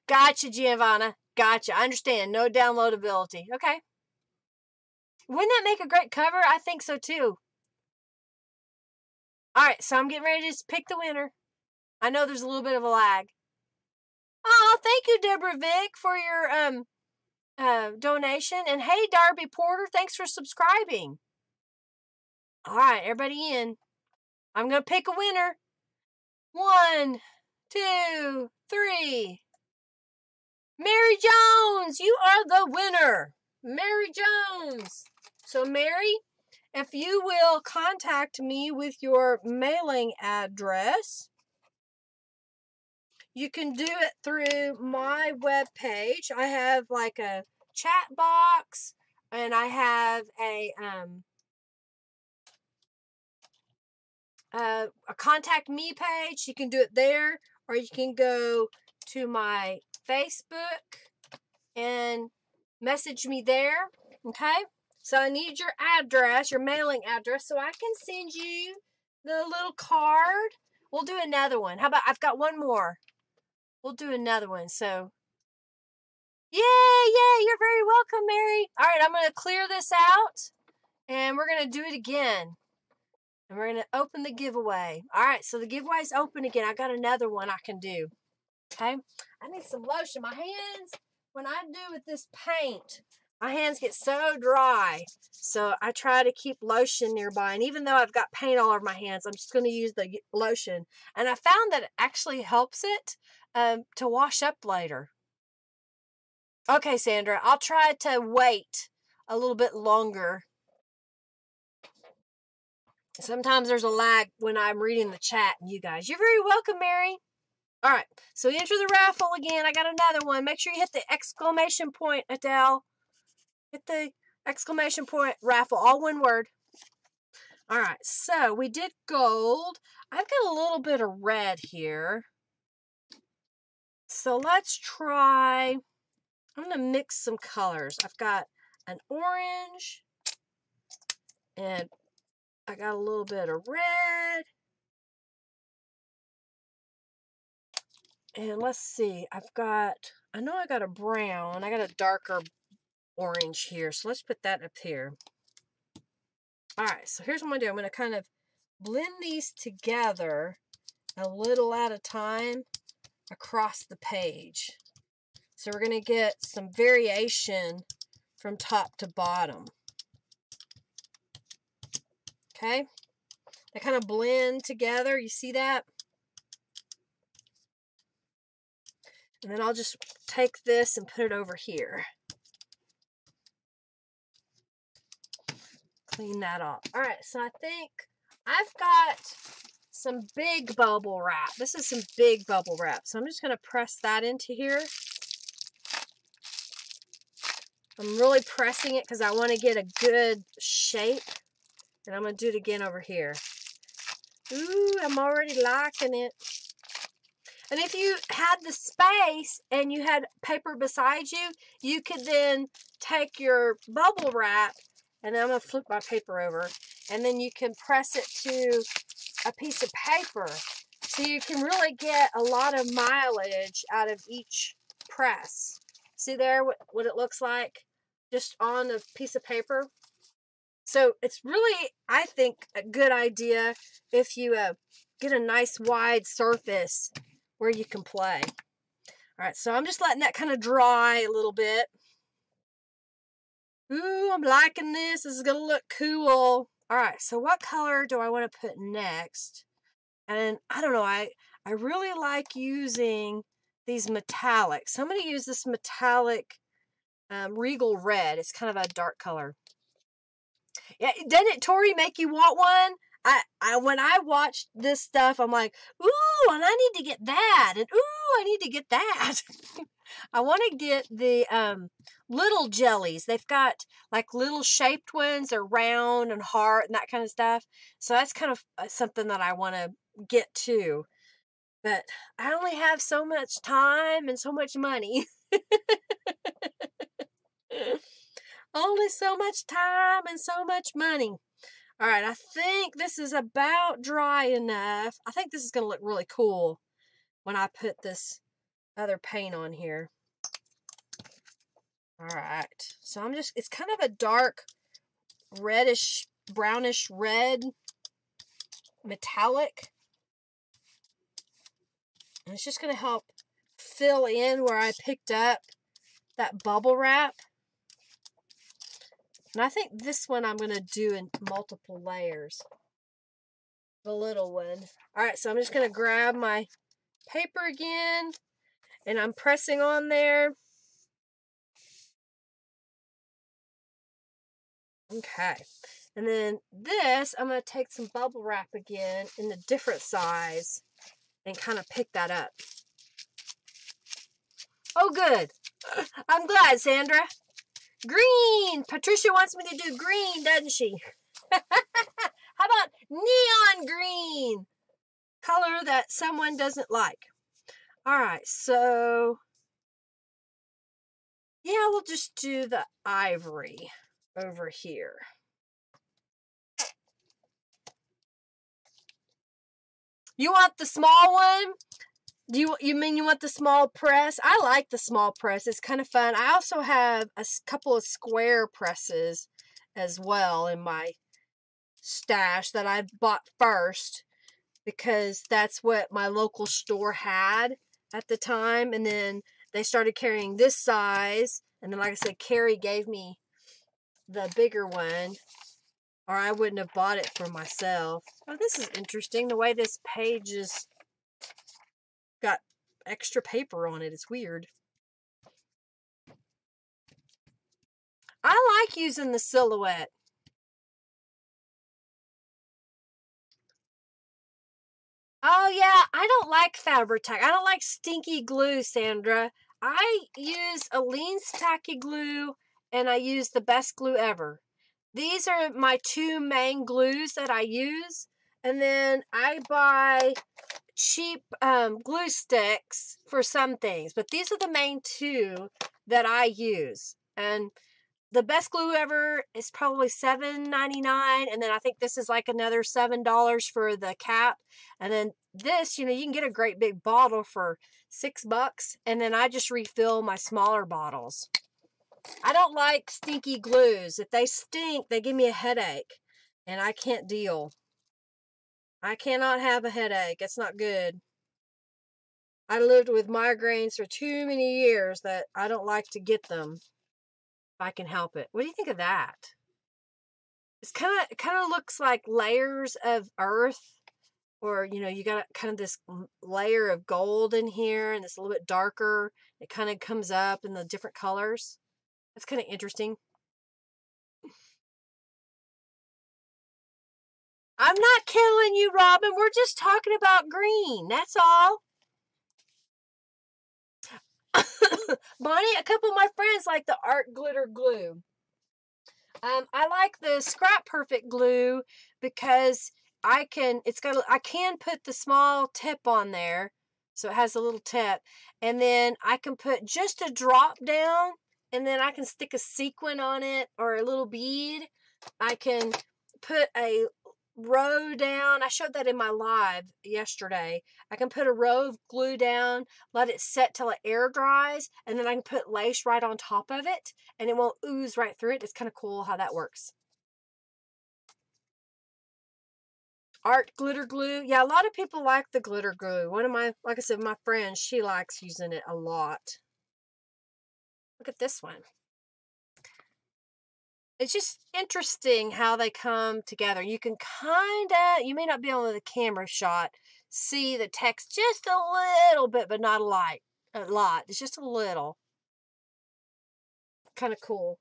Gotcha, Giovanna. Gotcha. I understand. No downloadability. Okay. Wouldn't that make a great cover? I think so too. Alright, so I'm getting ready to pick the winner. I know there's a little bit of a lag. Oh, thank you, Deborah Vick, for your donation. And hey, Darby Porter, thanks for subscribing. Alright, everybody in. I'm going to pick a winner. 1, 2, 3. Mary Jones, you are the winner. Mary Jones. So, Mary, if you will contact me with your mailing address, you can do it through my webpage. I have like a chat box, and I have a contact me page. You can do it there, or you can go to my Facebook and message me there. Okay, so I need your address, your mailing address, so I can send you the little card. We'll do another one. How about, I've got one more. We'll do another one. So yay, you're very welcome, Mary. All right, I'm going to clear this out, and we're going to do it again. And we're going to open the giveaway. All right, so the giveaway's open again. I got another one I can do. Okay, I need some lotion. My hands, when I do with this paint, my hands get so dry. So I try to keep lotion nearby. And even though I've got paint all over my hands, I'm just going to use the lotion. And I found that it actually helps it to wash up later. Okay, Sandra, I'll try to wait a little bit longer. Sometimes there's a lag when I'm reading the chat, you guys. You're very welcome, Mary. All right, so enter the raffle again. I got another one. Make sure you hit the exclamation point, Adele. Hit the exclamation point raffle, all one word. All right, so we did gold. I've got a little bit of red here. So let's try, I'm going to mix some colors. I've got an orange, and I got a little bit of red. And let's see, I know I got a brown. I got a darker orange here. So let's put that up here. All right, so here's what I'm going to do. I'm going to kind of blend these together a little at a time across the page. So we're going to get some variation from top to bottom. Okay? They kind of blend together. You see that? And then I'll just take this and put it over here. Clean that off. All right, so I think I've got some big bubble wrap. This is some big bubble wrap. So I'm just going to press that into here. I'm really pressing it because I want to get a good shape. And I'm going to do it again over here. Ooh, I'm already liking it. And if you had the space and you had paper beside you, you could then take your bubble wrap, and I'm going to flip my paper over, and then you can press it to a piece of paper So you can really get a lot of mileage out of each press. See there what it looks like just on a piece of paper? So it's really, I think, a good idea if you get a nice wide surface where you can play. All right, so I'm just letting that kind of dry a little bit. Ooh, I'm liking this. This is going to look cool. All right, so what color do I want to put next? And I don't know, I really like using these metallics. I'm going to use this metallic Regal Red. It's kind of a dark color. Yeah, doesn't it, Tori, make you want one? When I watched this stuff, I'm like, ooh, and I need to get that, and ooh, I need to get that. I want to get the little jellies. They've got like little shaped ones. They're round and hard and that kind of stuff. So that's kind of something that I want to get too. But I only have so much time and so much money. Only so much time and so much money. All right, I think this is about dry enough. I think this is going to look really cool when I put this other paint on here. All right, so I'm just, it's kind of a dark reddish, brownish red metallic. And it's just going to help fill in where I picked up that bubble wrap. And I think this one I'm going to do in multiple layers. The little one. All right, so I'm just going to grab my paper again. And I'm pressing on there. Okay. And then this, I'm going to take some bubble wrap again in a different size. And kind of pick that up. Oh, good. I'm glad, Sandra. Green. Patricia wants me to do green, doesn't she? How about neon green? Color that someone doesn't like. All right, so yeah, we'll just do the ivory over here. You want the small one? You mean you want the small press? I like the small press. It's kind of fun. I also have a couple of square presses as well in my stash that I bought first because that's what my local store had at the time. And then they started carrying this size. And then, like I said, Carrie gave me the bigger one, or I wouldn't have bought it for myself. Oh, this is interesting. The way this page is got extra paper on it. It's weird. I like using the silhouette. Oh, yeah, I don't like Fabri-Tac. I don't like stinky glue, Sandra. I use Aleene's Tacky Glue, and I use the best glue ever. These are my two main glues that I use. And then I buy cheap glue sticks for some things. But these are the main two that I use. And the best glue ever is probably $7.99, and then I think this is like another $7 for the cap. And then this, you know, you can get a great big bottle for $6, and then I just refill my smaller bottles. I don't like stinky glues. If they stink, they give me a headache, and I can't deal. I cannot have a headache. It's not good. I lived with migraines for too many years that I don't like to get them. If I can help it. What do you think of that? It kind of looks like layers of earth, or you know, you got kind of this layer of gold in here, and it's a little bit darker. It kind of comes up in the different colors. That's kind of interesting. I'm not killing you, Robin. We're just talking about green. That's all. Bonnie, a couple of my friends like the art glitter glue. I like the Scrap Perfect glue because I can put the small tip on there, so it has a little tip, and then I can put just a drop down, and then I can stick a sequin on it or a little bead. I can put a row down. I showed that in my live yesterday. I can put a row of glue down, let it set till it air dries, and then I can put lace right on top of it, and it won't ooze right through it. It's kind of cool how that works. Art glitter glue. Yeah, a lot of people like the glitter glue. One of my, like I said, my friend, she likes using it a lot. Look at this one. It's just interesting how they come together. You can kind of, you may not be able to the camera shot, see the text just a little bit, but not a lot. It's just a little. Kind of cool.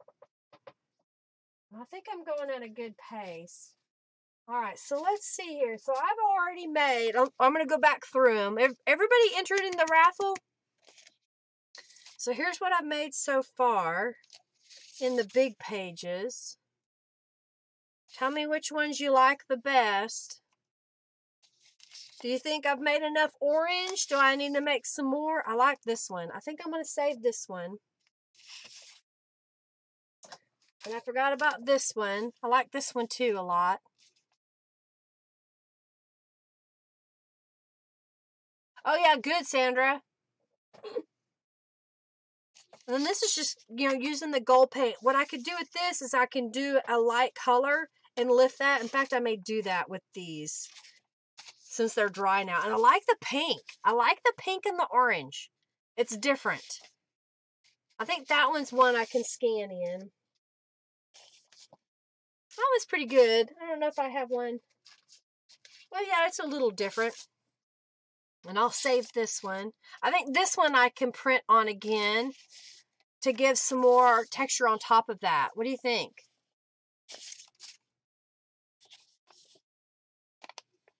I think I'm going at a good pace. All right, so let's see here. So I've already made, I'm going to go back through them. Everybody entered in the raffle? So here's what I've made so far in the big pages. Tell me which ones you like the best. Do you think I've made enough orange? Do I need to make some more? I like this one. I think I'm going to save this one. And I forgot about this one. I like this one too a lot. Oh yeah, good, Sandra. And this is just, you know, using the gold paint. What I could do with this is I can do a light color and lift that. In fact, I may do that with these since they're dry now. And I like the pink. I like the pink and the orange. It's different. I think that one's one I can scan in. That was pretty good. I don't know if I have one. Well, yeah, it's a little different. And I'll save this one. I think this one I can print on again to give some more texture on top of that. What do you think?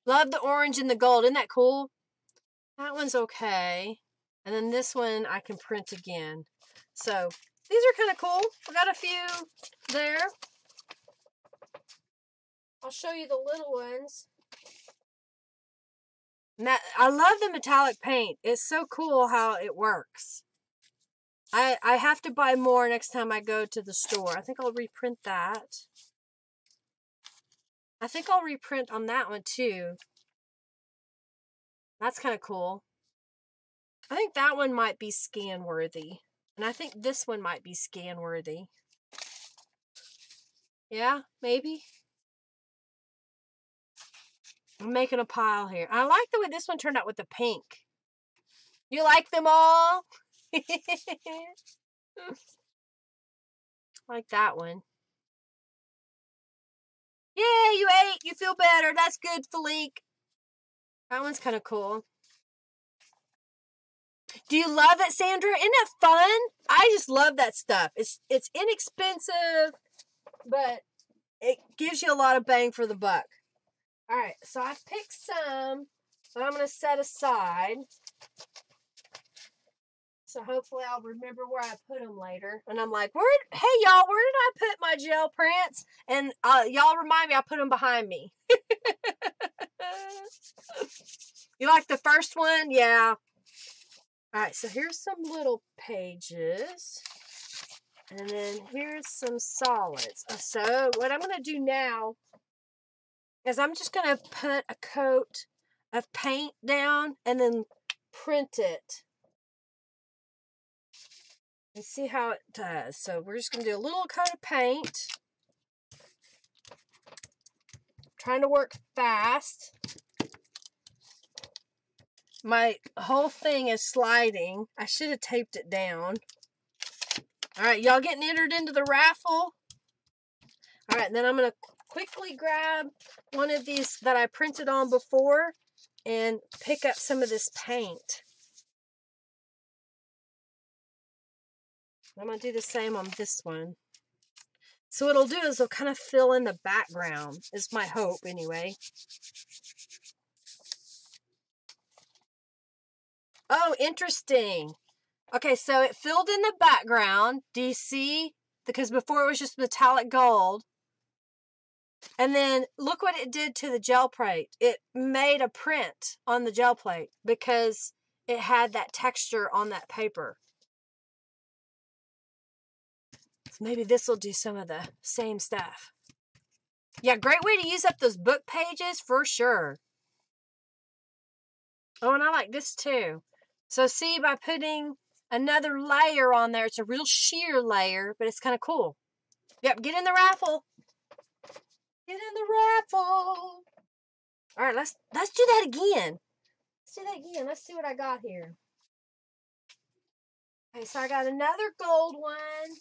Love the orange and the gold. Isn't that cool? That one's okay. And then this one I can print again. So these are kind of cool. We got a few there. I'll show you the little ones. Now, I love the metallic paint. It's so cool how it works. I have to buy more next time I go to the store. I think I'll reprint that. I think I'll reprint on that one too. That's kind of cool. I think that one might be scan worthy. And I think this one might be scan worthy. Yeah, maybe. I'm making a pile here. I like the way this one turned out with the pink. You like them all? Like that one. Yeah, you ate. You feel better. That's good, Felique. That one's kind of cool. Do you love it, Sandra? Isn't it fun? I just love that stuff. It's inexpensive, but it gives you a lot of bang for the buck. All right, so I picked some that I'm going to set aside. So hopefully I'll remember where I put them later. And I'm like, hey y'all, where did I put my gel prints? And y'all remind me, I put them behind me. You like the first one? Yeah. All right, so here's some little pages. And then here's some solids. So what I'm going to do now is I'm just going to put a coat of paint down and then print it. And see how it does. So we're just going to do a little coat of paint. Trying to work fast. My whole thing is sliding. I should have taped it down. All right, y'all getting entered into the raffle? All right, and then I'm going to quickly grab one of these that I printed on before and pick up some of this paint. I'm going to do the same on this one. So what it'll do is it'll kind of fill in the background, is my hope anyway. Oh, interesting. Okay, so it filled in the background. Do you see? Because before it was just metallic gold. And then look what it did to the gel plate. It made a print on the gel plate because it had that texture on that paper. So maybe this will do some of the same stuff. Yeah, great way to use up those book pages for sure. Oh, and I like this too. So see, by putting another layer on there, it's a real sheer layer, but it's kind of cool. Yep, get in the raffle. Get in the raffle. All right, let's do that again. Let's do that again. Let's see what I got here. Okay, so I got another gold one.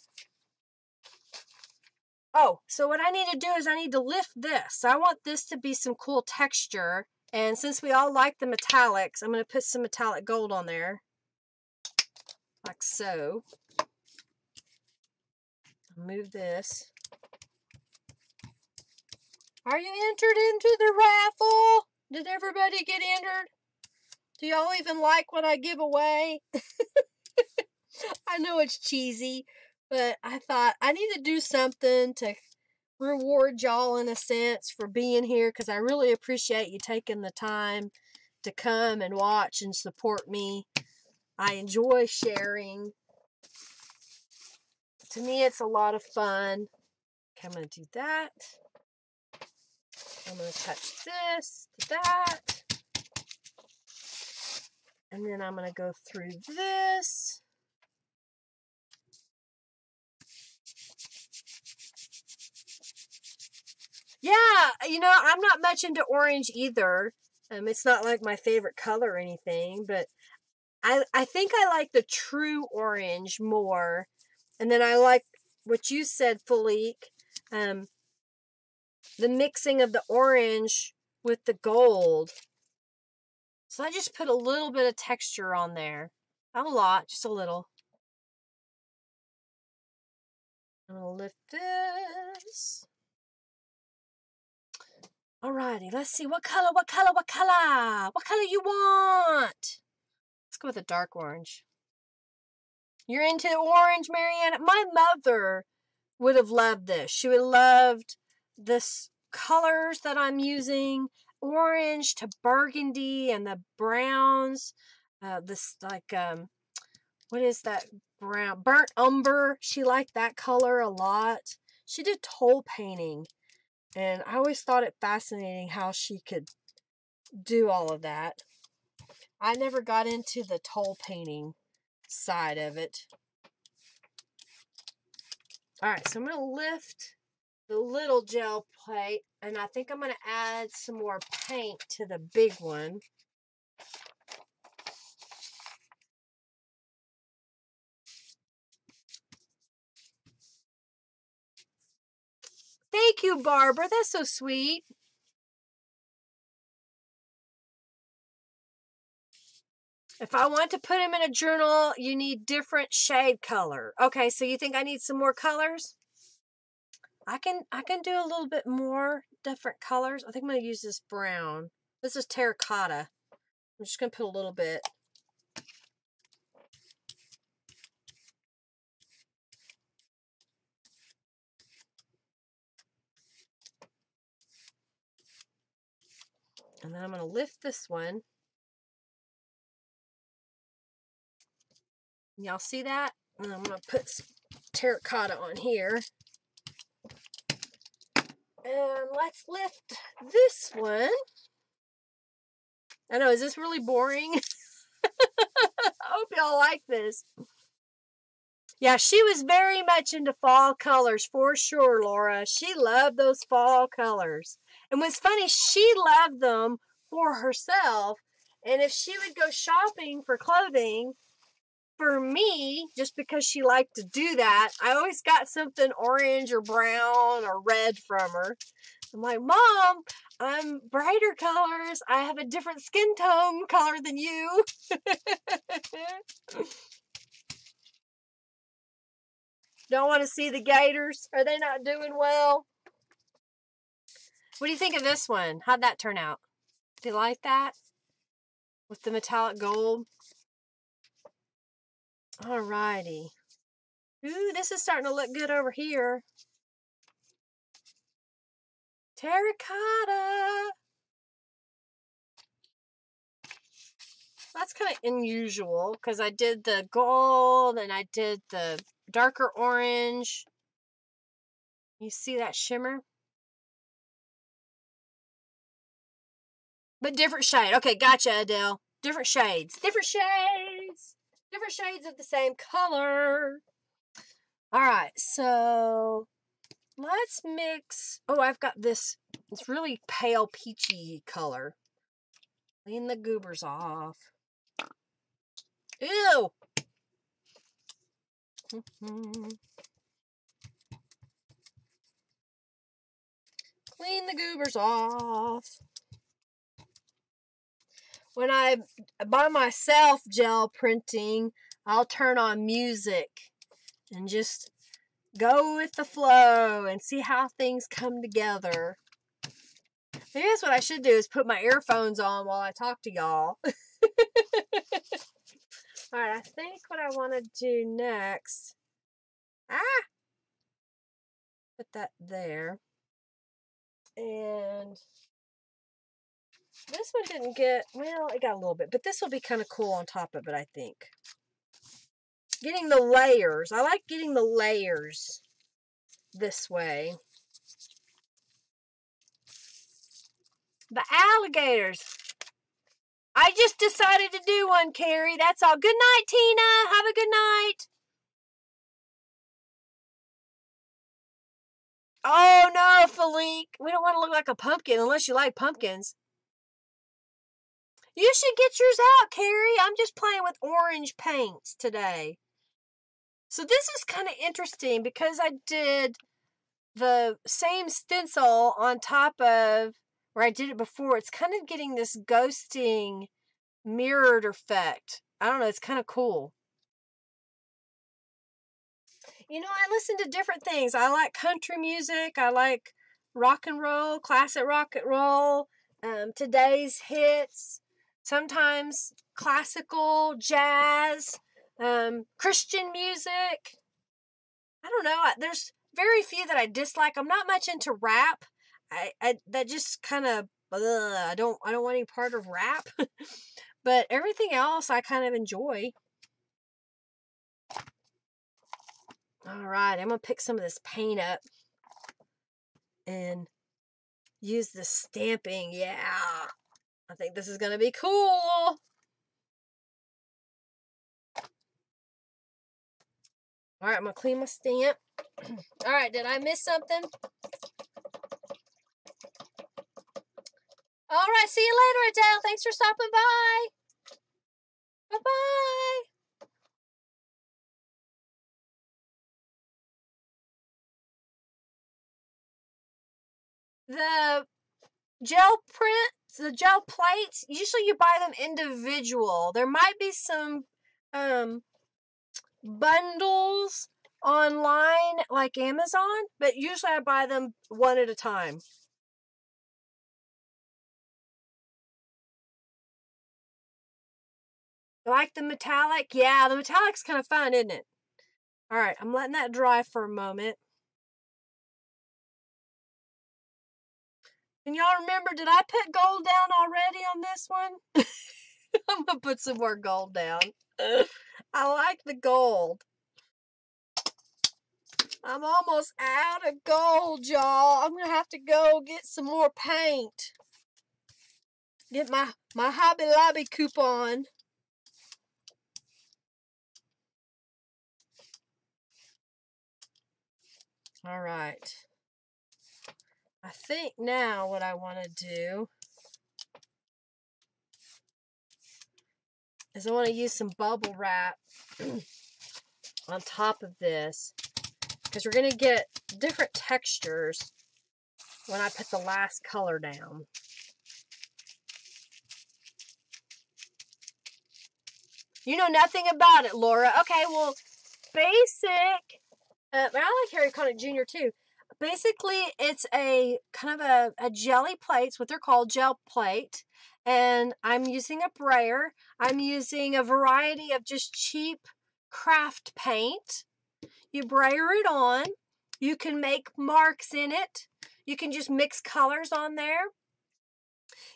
Oh, so what I need to do is I need to lift this. So I want this to be some cool texture. And since we all like the metallics, I'm going to put some metallic gold on there. Like so. Move this. Are you entered into the raffle? Did everybody get entered? Do y'all even like what I give away? I know it's cheesy, but I thought I need to do something to reward y'all in a sense for being here, because I really appreciate you taking the time to come and watch and support me. I enjoy sharing. To me, it's a lot of fun. Okay, I'm going to do that. I'm going to touch this to that. And then I'm going to go through this. Yeah, you know, I'm not much into orange either. It's not like my favorite color or anything, but I think I like the true orange more. And then I like what you said, Felique, the mixing of the orange with the gold. So I just put a little bit of texture on there. Not a lot, just a little. I'm going to lift this. Alrighty, let's see. What color? What color? What color? What color you want? Let's go with a dark orange. You're into orange, Marianne? My mother would have loved this. She would have loved this colors that I'm using. Orange to burgundy and the browns. This like, what is that brown? Burnt umber. She liked that color a lot. She did toll painting. And I always thought it fascinating how she could do all of that. I never got into the toll painting side of it. Alright, so I'm going to lift the little gel plate, and I think I'm going to add some more paint to the big one. Thank you, Barbara. That's so sweet. If I want to put them in a journal, you need different shade color. Okay, so you think I need some more colors? I can do a little bit more different colors. I think I'm going to use this brown. This is terracotta. I'm just going to put a little bit. And then I'm going to lift this one. Y'all see that? And I'm going to put some terracotta on here. And let's lift this one. I know, is this really boring? I hope y'all like this. Yeah, she was very much into fall colors for sure, Laura. She loved those fall colors. And what's funny, she loved them for herself. And if she would go shopping for clothing for me, just because she liked to do that, I always got something orange or brown or red from her. I'm like, Mom, I'm brighter colors. I have a different skin tone color than you. Don't want to see the gators? Are they not doing well? What do you think of this one? How'd that turn out? Do you like that? With the metallic gold? Alrighty. Ooh, this is starting to look good over here. Terracotta. That's kind of unusual because I did the gold and I did the darker orange. You see that shimmer? But different shade. Okay, gotcha, Adele. Different shades. Different shades. Different shades of the same color. All right, so let's mix. Oh, I've got this. It's really pale peachy color. Clean the goobers off. Ew. Clean the goobers off. When I by myself gel printing, I'll turn on music and just go with the flow and see how things come together. Maybe that's what I should do, is put my earphones on while I talk to y'all. Alright, I think what I want to do next... Put that there. And this one didn't get... Well, it got a little bit. But this will be kind of cool on top of it, I think. Getting the layers. I like getting the layers this way. The alligators. I just decided to do one, Carrie. That's all. Good night, Tina. Have a good night. Oh, no, Philippe. We don't want to look like a pumpkin unless you like pumpkins. You should get yours out, Carrie. I'm just playing with orange paints today. So this is kind of interesting because I did the same stencil on top of where I did it before. It's kind of getting this ghosting mirrored effect. I don't know. It's kind of cool. You know, I listen to different things. I like country music. I like rock and roll, classic rock and roll, today's hits, sometimes classical, jazz, Christian music. I don't know. There's very few that I dislike. I'm not much into rap. That just kind of, I don't want any part of rap. But everything else I kind of enjoy. All right, I'm going to pick some of this paint up and use the stamping. Yeah, I think this is going to be cool. All right, I'm going to clean my stamp. All right, did I miss something? All right, see you later, Adele. Thanks for stopping by. Bye-bye. The gel prints, the gel plates, usually you buy them individual. There might be some bundles online like Amazon, but usually I buy them one at a time. Like the metallic? Yeah, the metallic's kind of fun, isn't it? All right, I'm letting that dry for a moment. And y'all remember, did I put gold down already on this one? I'm going to put some more gold down. I like the gold. I'm almost out of gold, y'all. I'm going to have to go get some more paint. Get my Hobby Lobby coupon. All right. I think now what I want to do is I want to use some bubble wrap on top of this because we're going to get different textures when I put the last color down. You know nothing about it, Laura. Okay, well, basic. I like Harry Connick Jr. too. Basically, it's a kind of a jelly plate. It's what they're called, gel plate. And I'm using a brayer. I'm using a variety of just cheap craft paint. You brayer it on. You can make marks in it. You can just mix colors on there.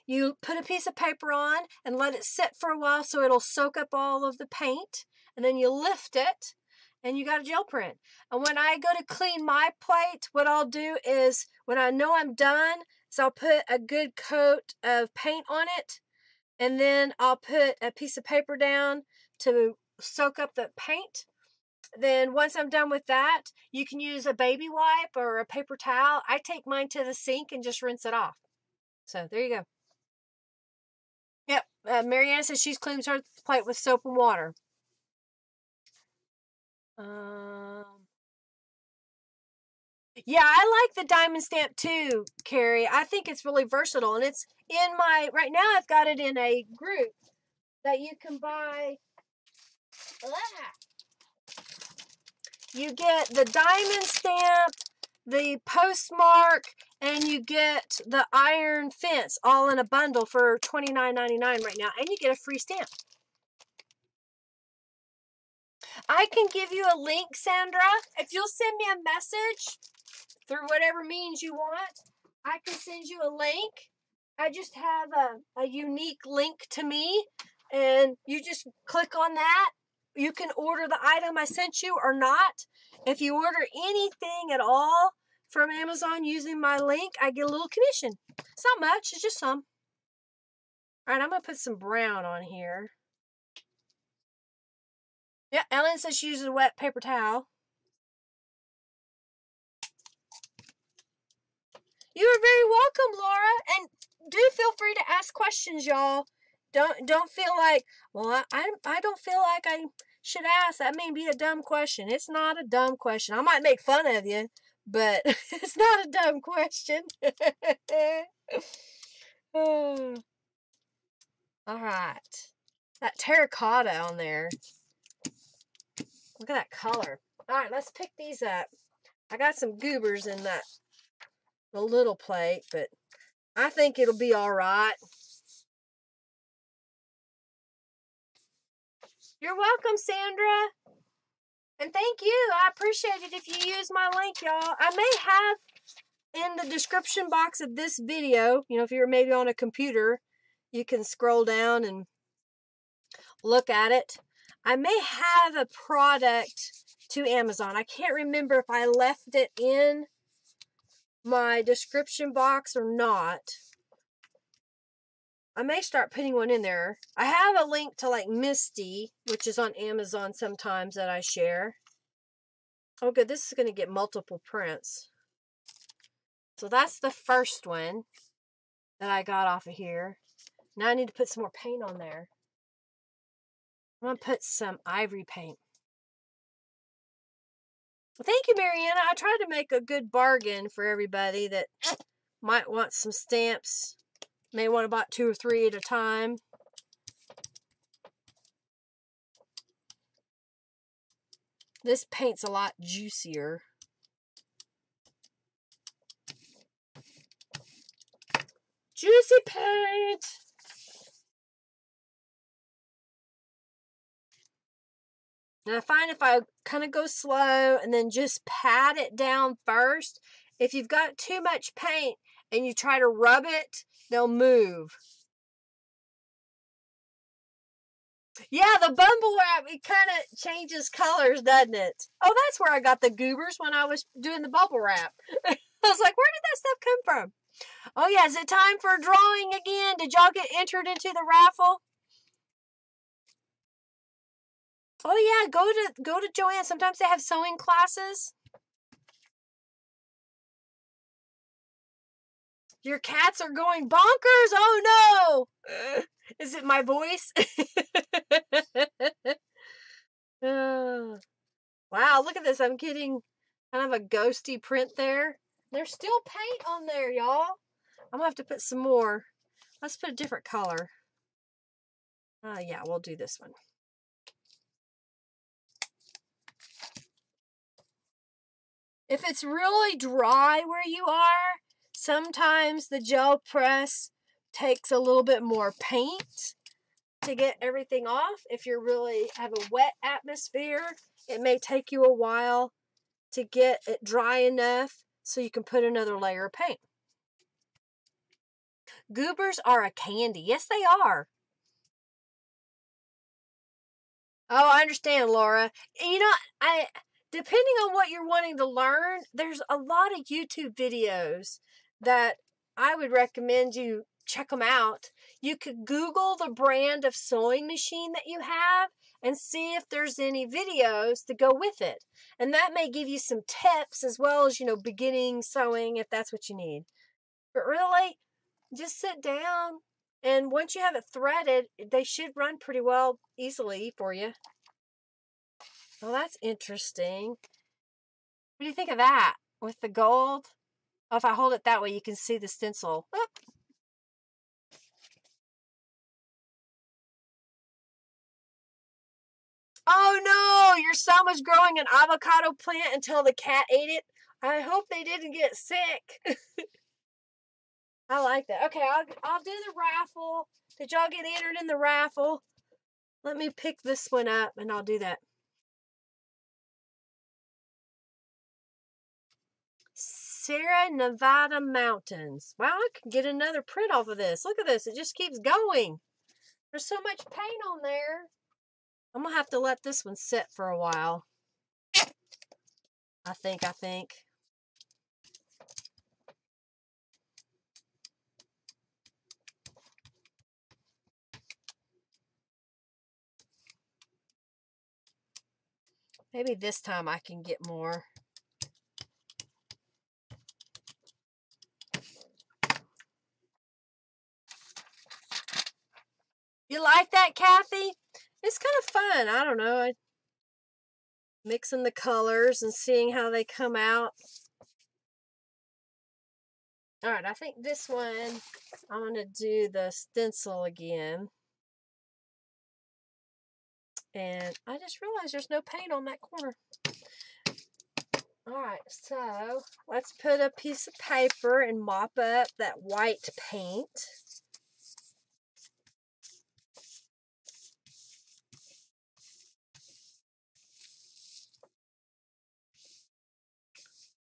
You put a piece of paper on and let it sit for a while so it'll soak up all of the paint. And then you lift it. And you got a gel print. And when I go to clean my plate, what I'll do is, when I know I'm done, So I'll put a good coat of paint on it, and then I'll put a piece of paper down to soak up the paint. Then once I'm done with that, you can use a baby wipe or a paper towel. I take mine to the sink and just rinse it off. So there you go. Yep, Marianne says she cleans her plate with soap and water. Yeah, I like the diamond stamp too, Carrie. I think it's really versatile, and it's in my, right now I've got it in a group that you can buy. You get the diamond stamp, the postmark, and you get the iron fence all in a bundle for $29.99 right now, and you get a free stamp. I can give you a link, Sandra. If you'll send me a message through whatever means you want, I can send you a link. I just have a unique link to me, and you just click on that. You can order the item I sent you or not. If you order anything at all from Amazon using my link, I get a little commission. It's not much, it's just some. All right, I'm going to put some brown on here. Yeah, Ellen says she uses a wet paper towel. You are very welcome, Laura. And do feel free to ask questions, y'all. Don't feel like, well, I don't feel like I should ask. That may be a dumb question. It's not a dumb question. I might make fun of you, but it's not a dumb question. Oh. All right. That terracotta on there. Look at that color. All right, let's pick these up. I got some goobers in the little plate, but I think it'll be all right. You're welcome, Sandra. And thank you. I appreciate it if you use my link, y'all. I may have in the description box of this video, you know, if you're maybe on a computer, you can scroll down and look at it. I may have a product to Amazon. I can't remember if I left it in my description box or not. I may start putting one in there. I have a link to like Misty, which is on Amazon sometimes that I share. Oh good, this is going to get multiple prints. So that's the first one that I got off of here. Now I need to put some more paint on there. I'm going to put some ivory paint. Well, thank you, Mariana. I tried to make a good bargain for everybody that might want some stamps. May want to buy 2 or 3 at a time. This paint's a lot juicier. Juicy paint! And I find if I kind of go slow and then just pat it down first, if you've got too much paint and you try to rub it, they'll move. Yeah, the bumble wrap, it kind of changes colors, doesn't it? Oh, that's where I got the goobers when I was doing the bubble wrap. I was like, where did that stuff come from? Oh, yeah, is it time for drawing again? Did y'all get entered into the raffle? Oh, yeah, go to Joanne. Sometimes they have sewing classes. Your cats are going bonkers. Oh, no. Is it my voice? Wow, look at this. I'm getting kind of a ghosty print there. There's still paint on there, y'all. I'm going to have to put some more. Let's put a different color. Yeah, we'll do this one. If it's really dry where you are, sometimes the gel press takes a little bit more paint to get everything off. If you really have a wet atmosphere, it may take you a while to get it dry enough so you can put another layer of paint. Goobers are a candy. Yes, they are. Oh, I understand, Laura. You know, depending on what you're wanting to learn, there's a lot of YouTube videos that I would recommend you check them out. You could Google the brand of sewing machine that you have and see if there's any videos to go with it. And that may give you some tips as well as, beginning sewing if that's what you need. But really, just sit down, and once you have it threaded, they should run pretty well easily for you. Well, that's interesting. What do you think of that with the gold? Oh, if I hold it that way, you can see the stencil. Oh. Oh no, your son was growing an avocado plant until the cat ate it. I hope they didn't get sick. I like that. Okay, I'll do the raffle. Did y'all get entered in the raffle? Let me pick this one up and I'll do that. Sierra Nevada Mountains. Wow, I can get another print off of this. Look at this. It just keeps going. There's so much paint on there. I'm going to have to let this one sit for a while. I think. Maybe this time I can get more. You like that, Kathy? It's kind of fun. I don't know. Mixing the colors and seeing how they come out. All right, I think this one, I'm going to do the stencil again. And I just realized there's no paint on that corner. All right, so let's put a piece of paper and mop up that white paint.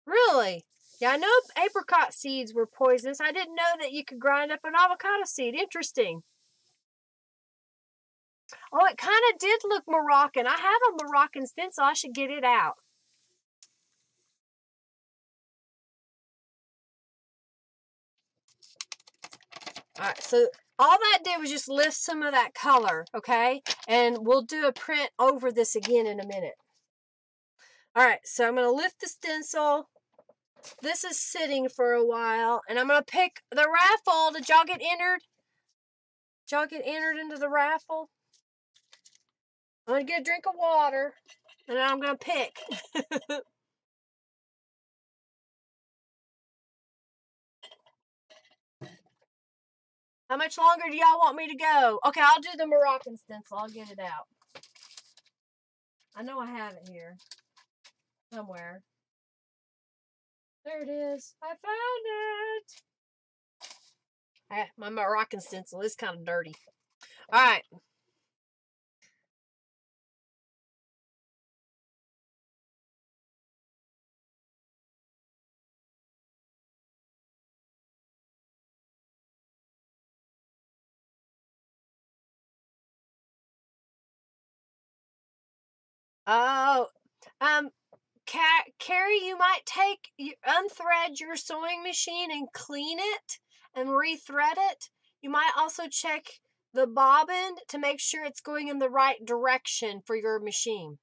Really? Yeah, I know apricot seeds were poisonous. I didn't know that you could grind up an avocado seed. Interesting. Oh, it kind of did look Moroccan. I have a Moroccan stencil. I should get it out. All right, so all that did was just lift some of that color, okay? And we'll do a print over this again in a minute. All right, so I'm going to lift the stencil. This is sitting for a while, and I'm going to pick the raffle. Did y'all get entered? Did y'all get entered into the raffle? I'm going to get a drink of water, and then I'm going to pick. How much longer do y'all want me to go? Okay, I'll do the Moroccan stencil. I'll get it out. I know I have it here somewhere. There it is. I found it. My Moroccan stencil is kind of dirty. All right. Oh, Carrie, you might unthread your sewing machine and clean it and rethread it. You might also check the bobbin to make sure it's going in the right direction for your machine.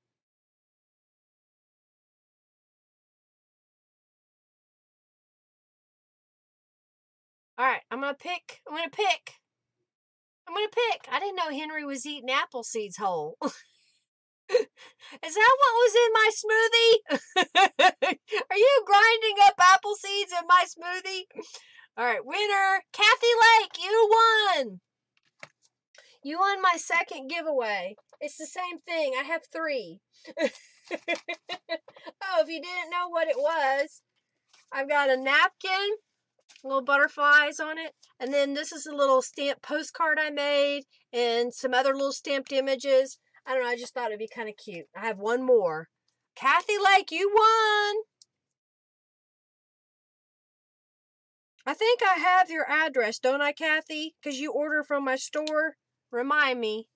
All right, I'm going to pick. I didn't know Henry was eating apple seeds whole. Is that what was in my smoothie? Are you grinding up apple seeds in my smoothie? All right, winner, Kathy Lake, you won. You won my second giveaway. It's the same thing. I have 3. Oh, if you didn't know what it was, I've got a napkin, little butterflies on it, and then this is a little stamped postcard I made and some other little stamped images. I don't know, I just thought it'd be kind of cute. I have one more. Kathy Lake, you won! I think I have your address, don't I, Kathy? Because you order from my store. Remind me.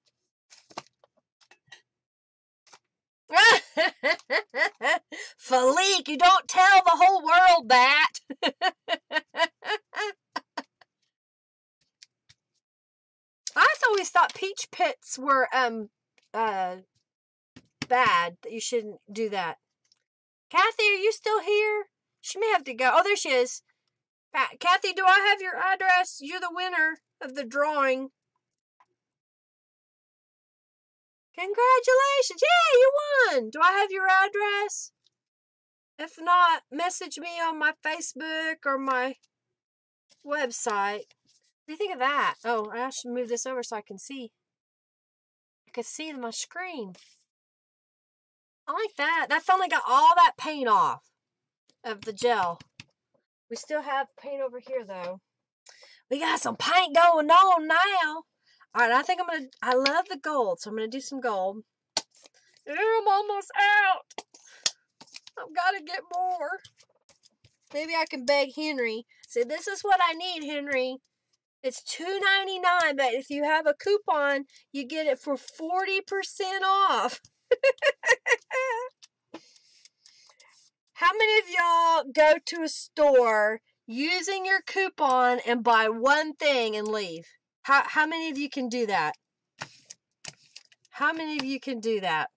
Felique, you don't tell the whole world that. always thought peach pits were bad, that you shouldn't do that. Kathy, are you still here? She may have to go. Oh, there she is. Kathy, do I have your address? You're the winner of the drawing. Congratulations. Yeah, you won. Do I have your address? If not, message me on my Facebook or my website. What do you think of that? Oh, I should move this over so I can see. I can see my screen. I like that. That finally got all that paint off of the gel. We still have paint over here, though. We got some paint going on now. All right, I think I love the gold, so I'm going to do some gold. I'm almost out. I've got to get more. Maybe I can beg Henry. Say, this is what I need, Henry. It's $2.99, but if you have a coupon, you get it for 40% off. How many of y'all go to a store using your coupon and buy one thing and leave? How many of you can do that? How many of you can do that?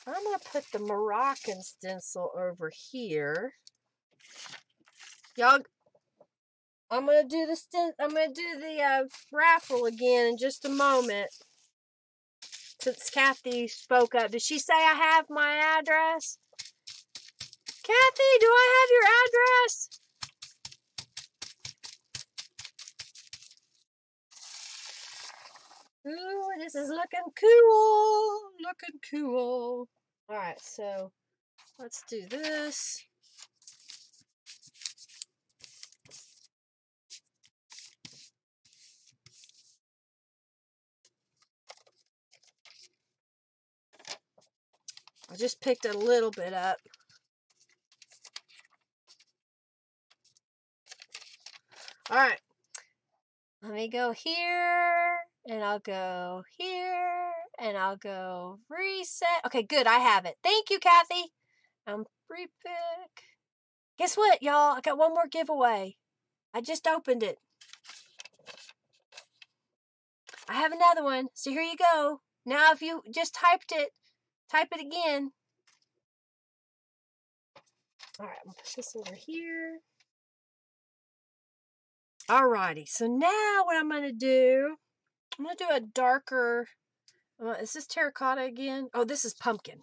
I'm going to put the Moroccan stencil over here. Y'all, I'm going to do the raffle again in just a moment. Since Kathy spoke up. Did she say I have my address? Kathy, do I have your address? Ooh, this is looking cool. Looking cool. Alright, so let's do this. I just picked a little bit up. Alright. Let me go here. And I'll go here. And I'll go reset. Okay, good. I have it. Thank you, Kathy. Repick. Guess what, y'all? I got one more giveaway. I just opened it. I have another one. So here you go. Now if you just typed it, type it again. Alright, I'm going to put this over here. Alrighty. So now what I'm going to do, I'm going to do a darker, is this terracotta again? Oh, this is pumpkin.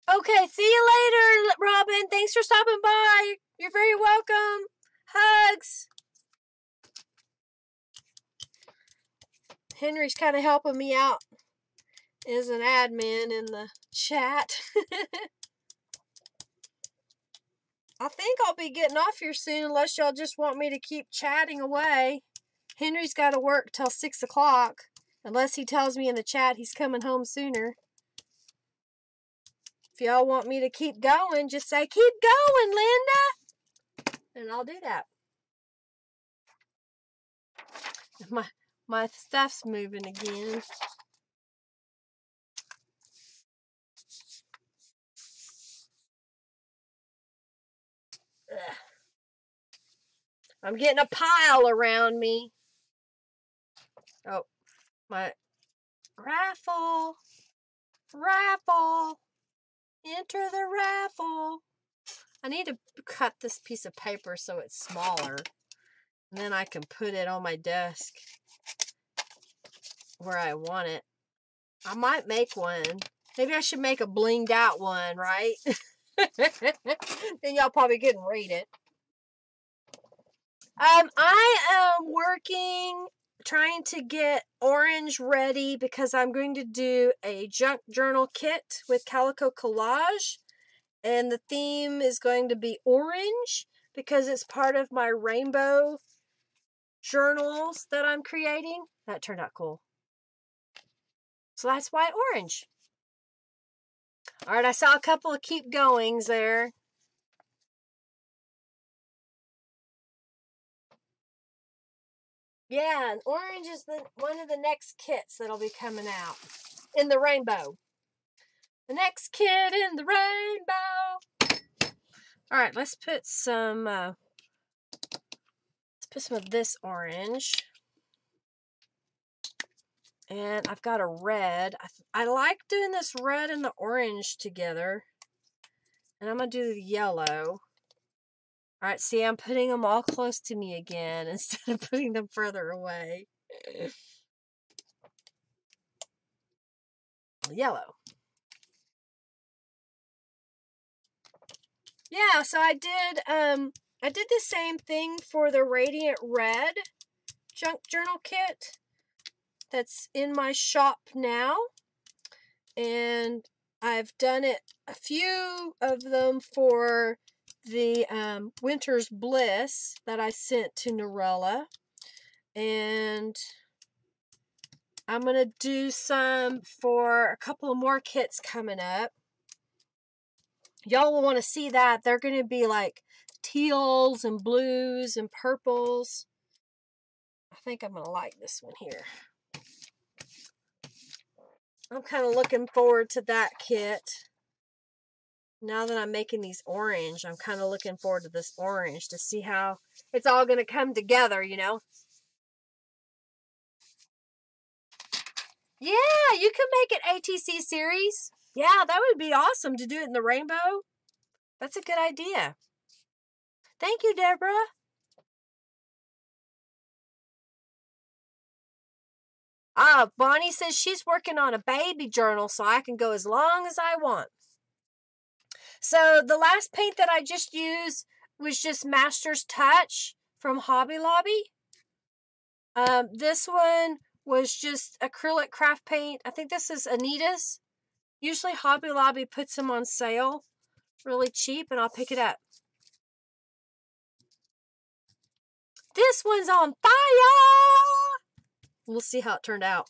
Okay, see you later, Robin. Thanks for stopping by. You're very welcome. Hugs. Henry's kind of helping me out as an admin in the chat. I think I'll be getting off here soon unless y'all just want me to keep chatting away. Henry's got to work till 6 o'clock unless he tells me in the chat he's coming home sooner. If y'all want me to keep going, just say, keep going, Linda. And I'll do that. My stuff's moving again. Ugh. I'm getting a pile around me. Oh, my raffle. Raffle. Enter the raffle. I need to cut this piece of paper so it's smaller. And then I can put it on my desk where I want it. I might make one. Maybe I should make a blinged out one, right? Then y'all probably couldn't read it. I am working, trying to get orange ready because I'm going to do a junk journal kit with Calico Collage. And the theme is going to be orange because it's part of my rainbow journals that I'm creating. That turned out cool. So that's why orange. All right, I saw a couple of keep goings there. Yeah, and orange is one of the next kits that'll be coming out in the rainbow. The next kit in the rainbow. All right, let's put some of this orange. And I've got a red. I like doing this red and the orange together. And I'm going to do the yellow. All right, see, I'm putting them all close to me again instead of putting them further away. Yellow. Yeah, so I did the same thing for the Radiant Red junk journal kit that's in my shop now. And I've done it, a few of them for the Winter's Bliss that I sent to Norella. And I'm going to do some for a couple of more kits coming up. Y'all will want to see that. They're going to be like teals and blues and purples. I think I'm going to like this one here. I'm kind of looking forward to that kit. Now that I'm making these orange, I'm kind of looking forward to this orange to see how it's all going to come together, you know. Yeah, you can make an ATC series. Yeah, that would be awesome to do it in the rainbow. That's a good idea. Thank you, Deborah. Bonnie says she's working on a baby journal so I can go as long as I want. So the last paint that I just used was just Master's Touch from Hobby Lobby. This one was just acrylic craft paint. I think this is Anita's. Usually Hobby Lobby puts them on sale really cheap, and I'll pick it up. This one's on fire! We'll see how it turned out.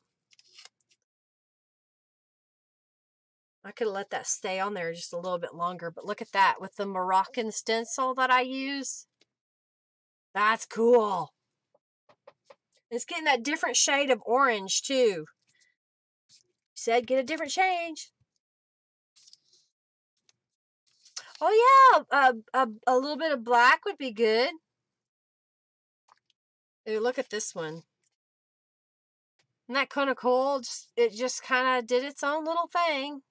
I could have let that stay on there just a little bit longer, but look at that with the Moroccan stencil that I use. That's cool. It's getting that different shade of orange too. Said get a different shade. Oh yeah, a little bit of black would be good. Ooh, look at this one. Isn't that kind of cool? It just kind of did its own little thing.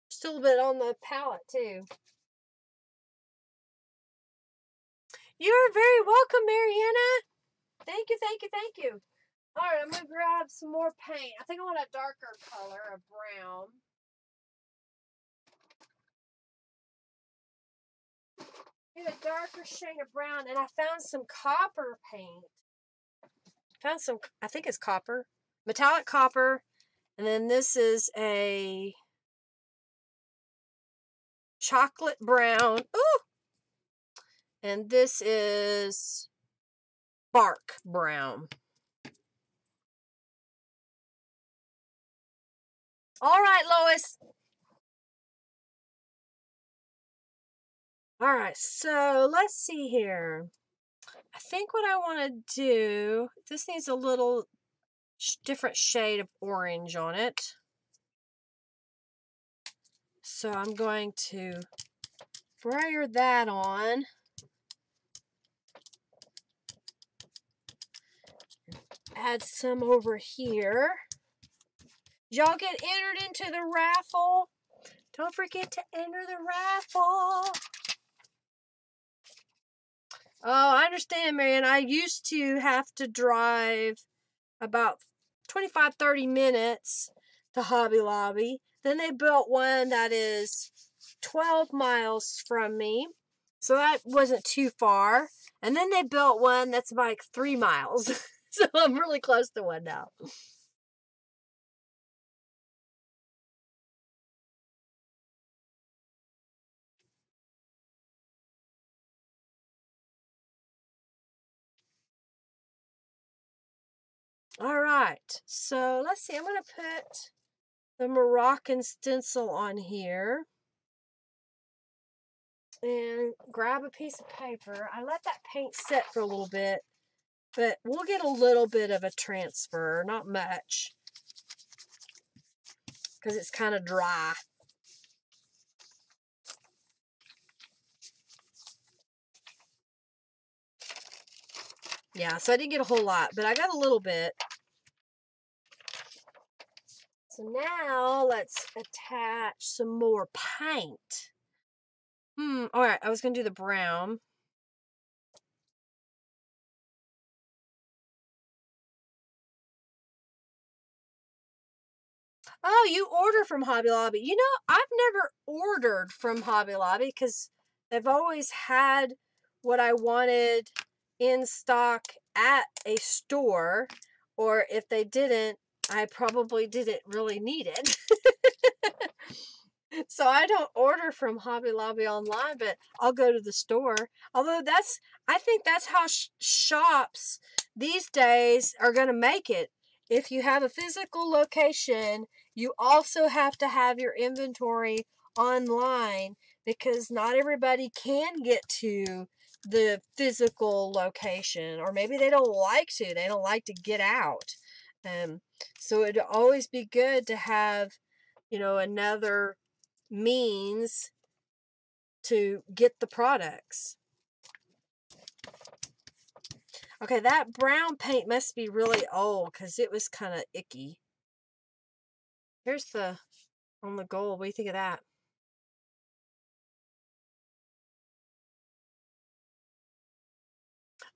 Still a bit on the palette too. You're very welcome, Mariana. Thank you, thank you, thank you. All right, I'm going to grab some more paint. I think I want a darker color, a brown. Get a darker shade of brown, and I found some copper paint. Found some, I think it's copper. Metallic copper. And then this is a chocolate brown. Ooh! And this is bark brown. All right, Lois. All right, so let's see here. I think what I want to do, this needs a little different shade of orange on it. So I'm going to brayer that on. Add some over here. Y'all get entered into the raffle. Don't forget to enter the raffle. Oh, I understand, Marian. I used to have to drive about 25-30 minutes to Hobby Lobby. Then they built one that is 12 miles from me. So that wasn't too far. And then they built one that's like 3 miles. So I'm really close to one now. All right. So let's see. I'm going to put the Moroccan stencil on here. and grab a piece of paper. I let that paint set for a little bit, but we'll get a little bit of a transfer, not much, because it's kind of dry. Yeah, so I didn't get a whole lot, but I got a little bit. So now let's attach some more paint. All right, I was going to do the brown. Oh, you order from Hobby Lobby. You know, I've never ordered from Hobby Lobby because they've always had what I wanted in stock at a store, or if they didn't, I probably didn't really need it. So I don't order from Hobby Lobby online, but I'll go to the store. Although I think that's how shops these days are going to make it. If you have a physical location, you also have to have your inventory online, because not everybody can get to the physical location, or maybe they don't like to. They don't like to get out. So it'd always be good to have, another means to get the products. Okay, that brown paint must be really old because it was kind of icky. Here's the on the gold. What do you think of that?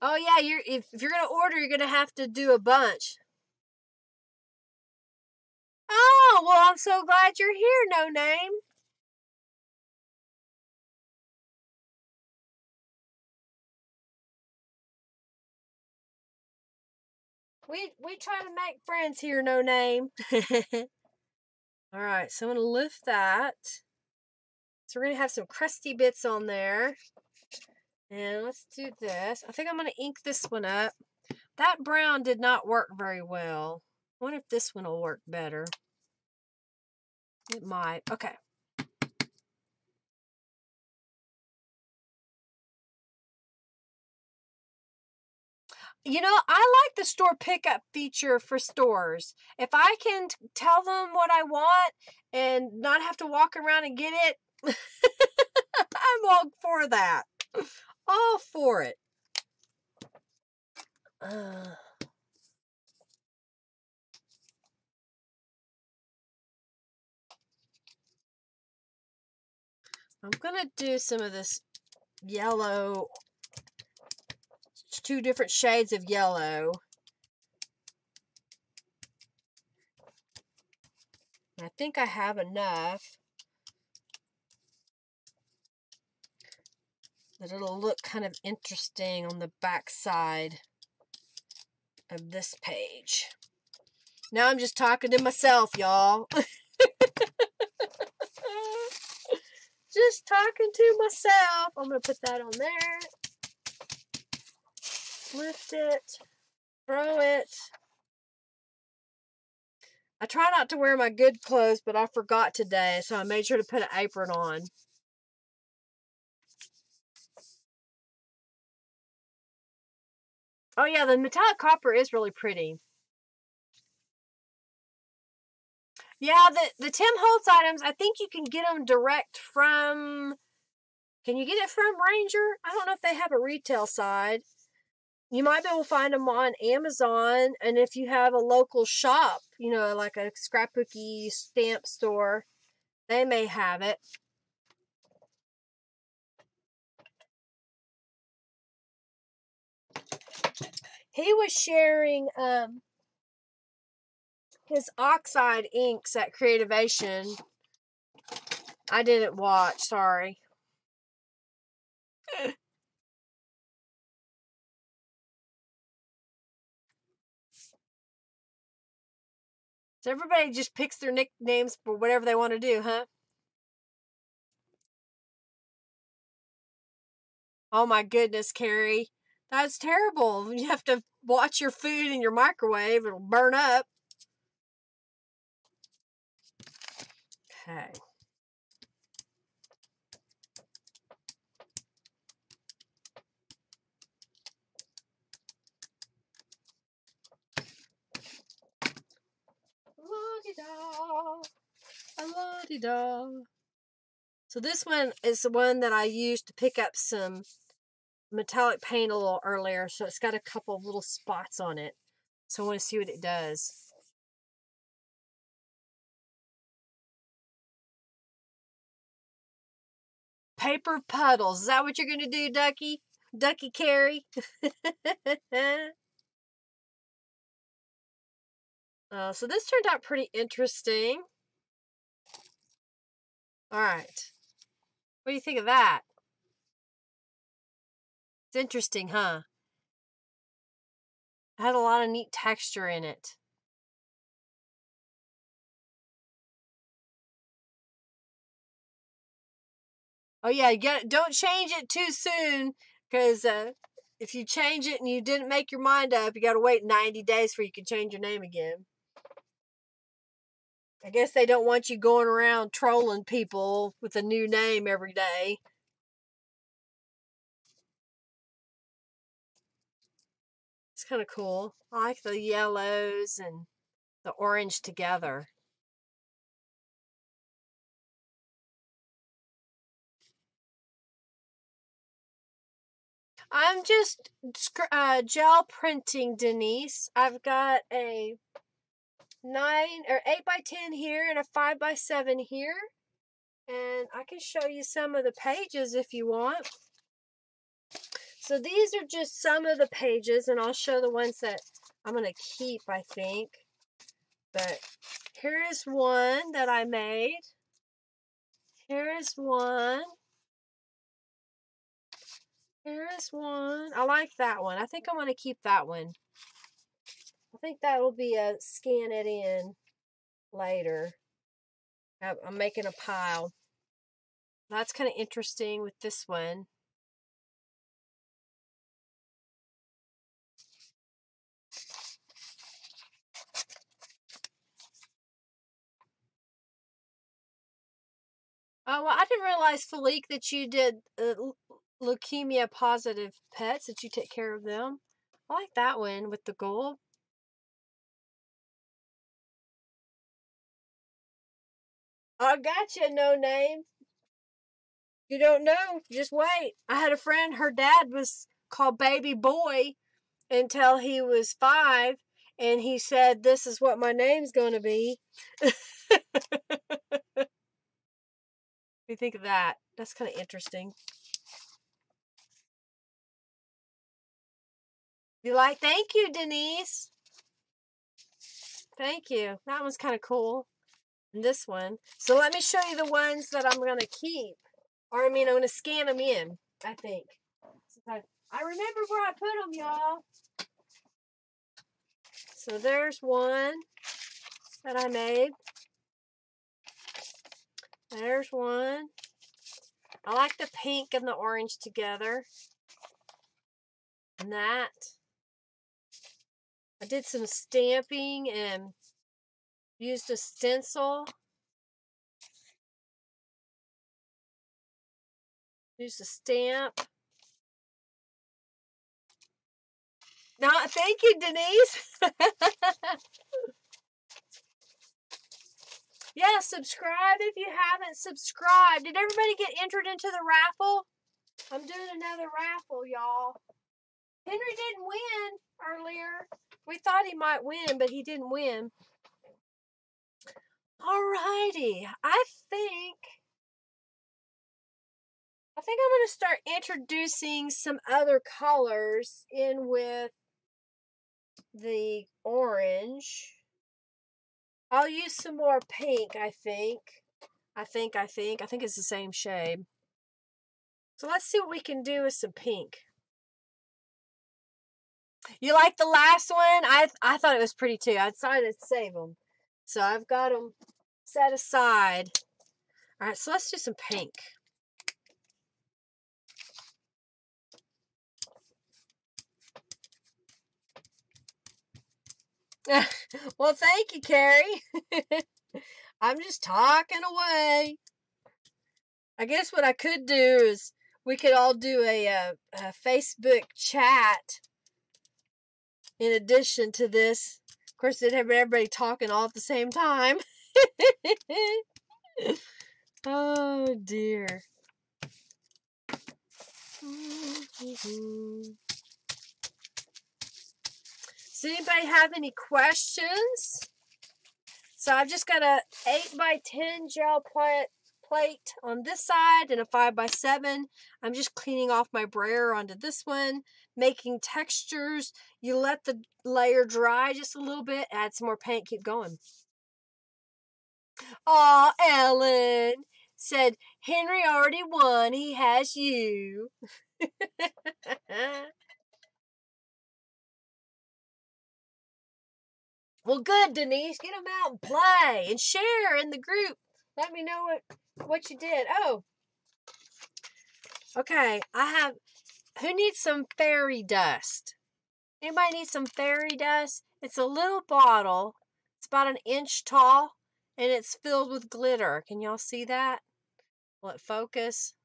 Oh yeah, if you're gonna order, you're gonna have to do a bunch. Oh well, I'm so glad you're here, No Name. We try to make friends here, No Name. All right, so I'm gonna lift that. So we're gonna have some crusty bits on there. And let's do this. I think I'm going to ink this one up. That brown did not work very well. I wonder if this one will work better. It might. Okay. You know, I like the store pickup feature for stores. If I can tell them what I want and not have to walk around and get it, I'm all for that. All for it. I'm going to do some of this yellow, 2 different shades of yellow. I think I have enough that it'll look kind of interesting on the back side of this page. Now I'm just talking to myself, y'all. Just talking to myself. I'm going to put that on there. Lift it. Throw it. I try not to wear my good clothes, but I forgot today, so I made sure to put an apron on. Oh yeah, the metallic copper is really pretty. Yeah, the Tim Holtz items, I think you can get them direct from... Can you get it from Ranger? I don't know if they have a retail side. You might be able to find them on Amazon, and if you have a local shop, like a scrapbooky stamp store, they may have it. He was sharing his oxide inks at Creativation. I didn't watch, sorry. So everybody just picks their nicknames for whatever they want to do, huh? Oh my goodness, Carrie. That's terrible. You have to watch your food in your microwave. It'll burn up. Okay. La-di-da. So this one is the one that I used to pick up some metallic paint a little earlier. So it's got a couple of little spots on it. So I want to see what it does. Paper puddles. Is that what you're going to do, Ducky? Ducky Carrie? So this turned out pretty interesting. All right. What do you think of that? It's interesting, huh? It had a lot of neat texture in it. Oh yeah, don't change it too soon, because if you change it and you didn't make your mind up, you got to wait 90 days before you can change your name again. I guess they don't want you going around trolling people with a new name every day. It's kind of cool. I like the yellows and the orange together. I'm just gel printing, Denise. I've got a 9 or 8x10 here and a 5x7 here. And I can show you some of the pages if you want. So these are just some of the pages, and I'll show the ones that I'm going to keep, I think. But here is one that I made. Here is one. Here is one. I like that one. I think I'm going to keep that one. I think that will be a scan it in later. I'm making a pile. That's kind of interesting with this one. Oh, well, I didn't realize, Felique, that you did leukemia positive pets, that you take care of them. I like that one with the gold. I gotcha, no name. You don't know, just wait. I had a friend, her dad was called Baby Boy until he was 5, and he said, this is what my name's going to be. What do you think of that? That's kind of interesting. You like? Thank you, Denise. Thank you. That one's kind of cool. And this one. So let me show you the ones that I'm going to keep. Or, I mean, I'm going to scan them in, I think. I remember where I put them, y'all. So there's one that I made. There's one. I like the pink and the orange together. And that. I did some stamping and used a stencil. Used a stamp. No, thank you, Denise. Yeah, subscribe if you haven't subscribed. Did everybody get entered into the raffle? I'm doing another raffle, y'all. Henry didn't win earlier. We thought he might win, but he didn't win. Alrighty. I think I'm going to start introducing some other colors in with the orange. I'll use some more pink, I think. I think it's the same shade. So let's see what we can do with some pink. You like the last one? I thought it was pretty too. I decided to save them. So I've got them set aside. All right, so let's do some pink. Well, thank you, Carrie. I'm just talking away. I guess what I could do is we could all do a Facebook chat in addition to this. Of course, they'd have everybody talking all at the same time. Oh, dear. Does anybody have any questions? So I've just got a 8x10 gel plate on this side and a 5x7. I'm just cleaning off my brayer onto this one, making textures. You let the layer dry just a little bit, add some more paint, keep going. Aw, Ellen said, Henry already won. He has you. Well, good, Denise. Get them out and play and share in the group. Let me know what you did. Oh, okay. Who needs some fairy dust? Anybody need some fairy dust? It's a little bottle. It's about an inch tall, and it's filled with glitter. Can y'all see that? Will it focus?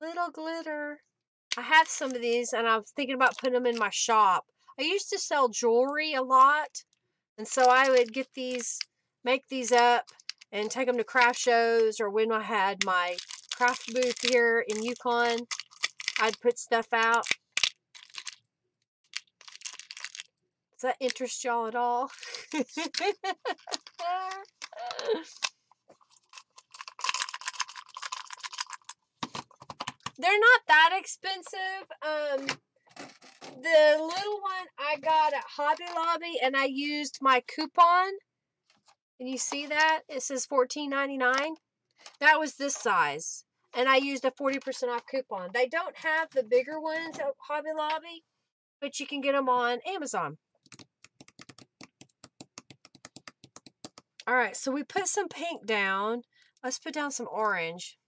Little glitter. I have some of these, and I was thinking about putting them in my shop. I used to sell jewelry a lot, and so I would get these, make these up, and take them to craft shows, or when I had my craft booth here in Yukon, I'd put stuff out. Does that interest y'all at all? They're not that expensive. The little one I got at Hobby Lobby, and I used my coupon. Can you see that? It says $14.99. That was this size. And I used a 40% off coupon. They don't have the bigger ones at Hobby Lobby, but you can get them on Amazon. All right, so we put some pink down. Let's put down some orange.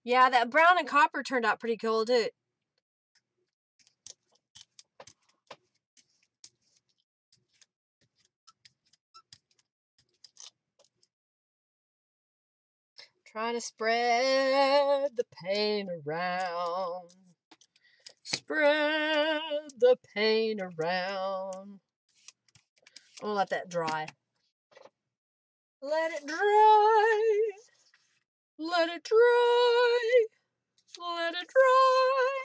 Yeah, that brown and copper turned out pretty cool, too. Trying to spread the paint around. Spread the paint around. I'm gonna let that dry. Let it dry. Let it dry. Let it dry.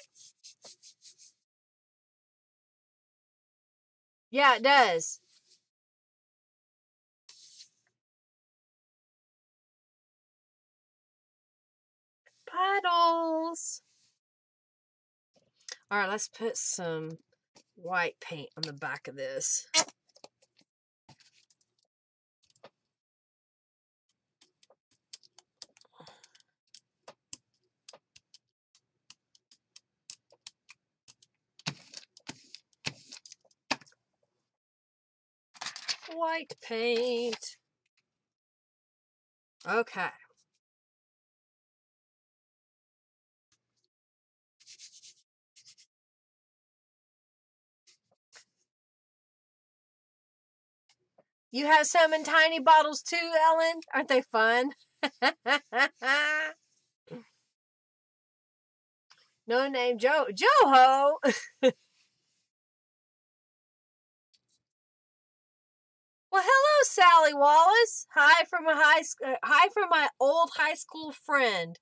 Yeah, it does. Puddles. All right, let's put some white paint on the back of this. White paint. Okay. You have some in tiny bottles too, Ellen? Aren't they fun? No name Joho. Well, hello, Sally Wallace. Hi from my old high school friend.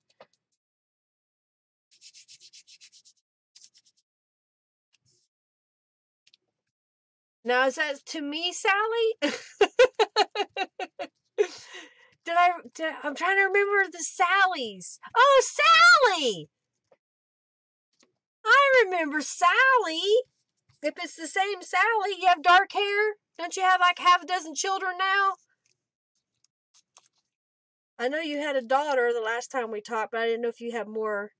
Now, is that to me, Sally? I'm trying to remember the Sallys. Oh, Sally! I remember Sally. If it's the same Sally, you have dark hair? Don't you have like half a dozen children now? I know you had a daughter the last time we talked, but I didn't know if you have more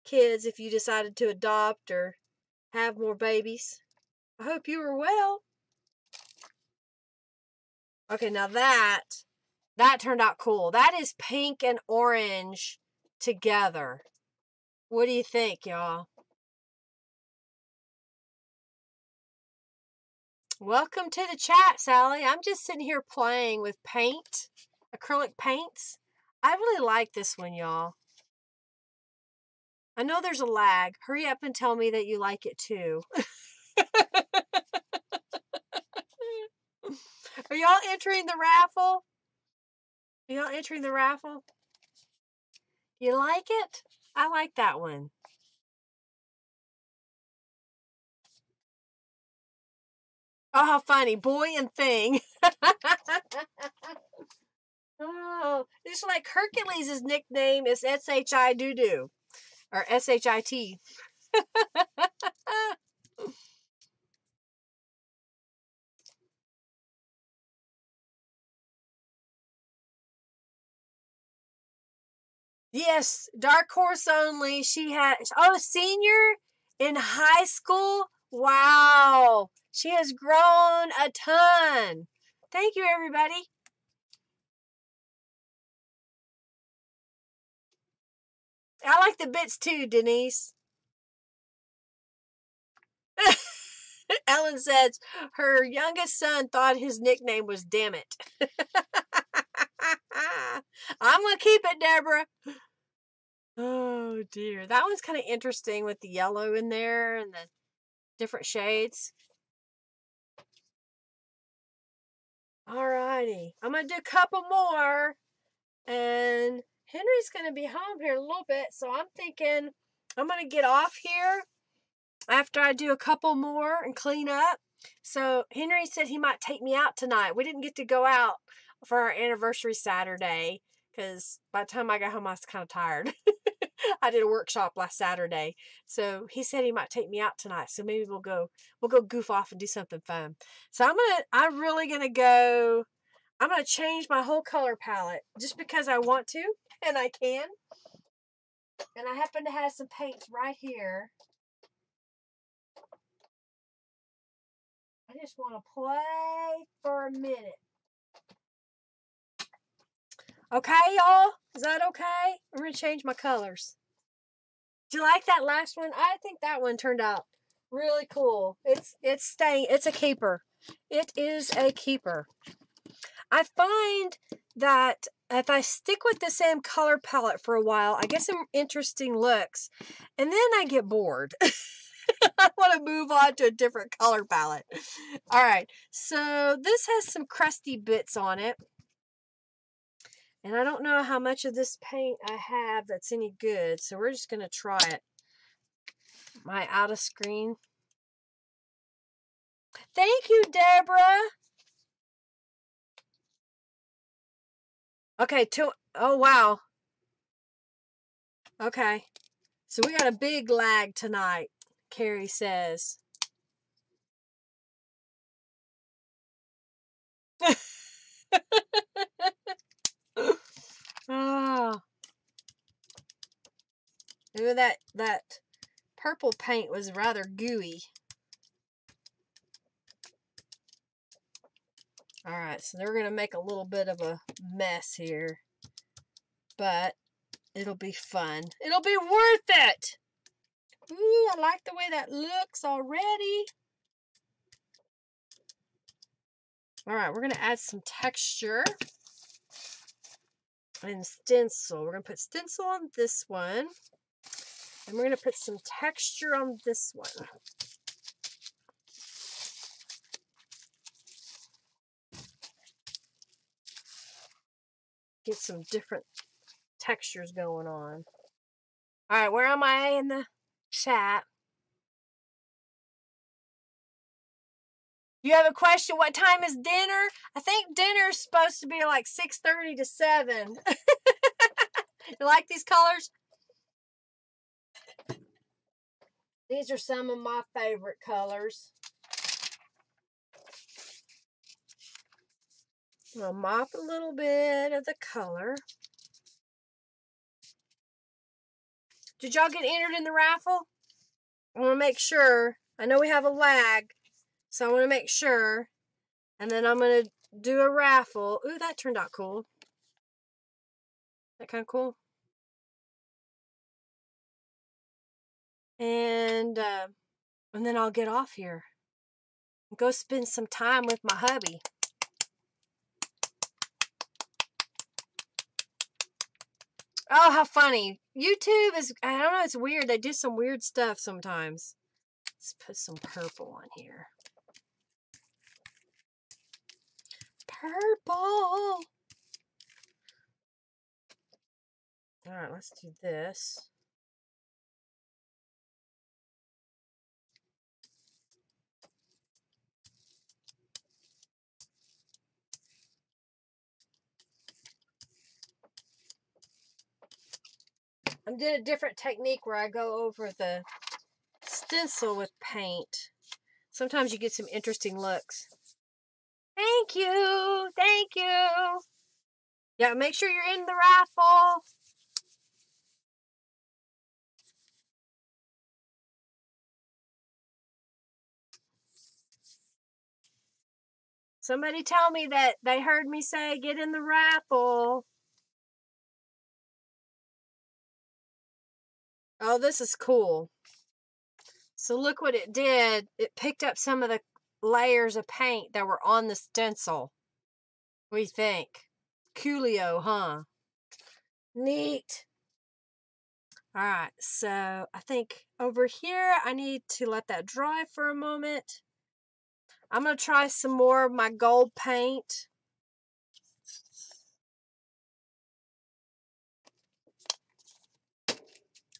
kids, if you decided to adopt or have more babies. I hope you were well. Okay, now that turned out cool. That is pink and orange together. What do you think, y'all? Welcome to the chat, Sally. I'm just sitting here playing with paint, acrylic paints. I really like this one, y'all. I know there's a lag. Hurry up and tell me that you like it too. Are y'all entering the raffle? Are y'all entering the raffle? You like it? I like that one. Oh, how funny. Boy and thing. Oh, it's like Hercules' nickname is S-H-I doo-doo. Or S-H-I-T. Yes, dark horse only. She had, oh, senior in high school. Wow. She has grown a ton. Thank you, everybody. I like the bits too, Denise. Ellen says her youngest son thought his nickname was Damn It. I'm going to keep it, Deborah. Oh, dear. That one's kind of interesting with the yellow in there and the different shades. Alrighty. I'm going to do a couple more. And Henry's going to be home here in a little bit. So I'm thinking I'm going to get off here after I do a couple more and clean up. So Henry said he might take me out tonight. We didn't get to go out for our anniversary Saturday because by the time I got home I was kind of tired. I did a workshop last Saturday. So he said he might take me out tonight. So maybe we'll go goof off and do something fun. So I'm really going to change my whole color palette just because I want to and I can. And I happen to have some paints right here. I just want to play for a minute. Okay, y'all? Is that okay? I'm going to change my colors. Do you like that last one? I think that one turned out really cool. It's staying. It's a keeper. It is a keeper. I find that if I stick with the same color palette for a while, I get some interesting looks. And then I get bored. I want to move on to a different color palette. All right. So this has some crusty bits on it. And I don't know how much of this paint I have that's any good. So we're just going to try it. Am I out of screen? Thank you, Deborah. Okay, oh, wow. Okay. So we got a big lag tonight, Carrie says. Oh. Maybe that purple paint was rather gooey. Alright, so they're going to make a little bit of a mess here. But it'll be fun. It'll be worth it! Ooh, I like the way that looks already. Alright, we're going to add some texture. And stencil. We're going to put stencil on this one. And we're going to put some texture on this one. Get some different textures going on. Alright, where am I in the chat? You have a question? What time is dinner? I think dinner's supposed to be like 6:30 to 7. You like these colors? These are some of my favorite colors. I'll mop a little bit of the color. Did y'all get entered in the raffle? I want to make sure. I know we have a lag, so I want to make sure. And then I'm going to do a raffle. Ooh, that turned out cool. That kind of cool. And then I'll get off here and go spend some time with my hubby. Oh, how funny. YouTube is, I don't know, it's weird. They do some weird stuff sometimes. Let's put some purple on here. Purple. All right, let's do this. I'm doing a different technique where I go over the stencil with paint. Sometimes you get some interesting looks. Thank you. Thank you. Yeah, make sure you're in the raffle. Somebody tell me that they heard me say get in the raffle. Oh, this is cool. So look what it did. It picked up some of the layers of paint that were on the stencil. What do you think? Coolio, huh? Neat. All right, so I think over here I need to let that dry for a moment. I'm going to try some more of my gold paint.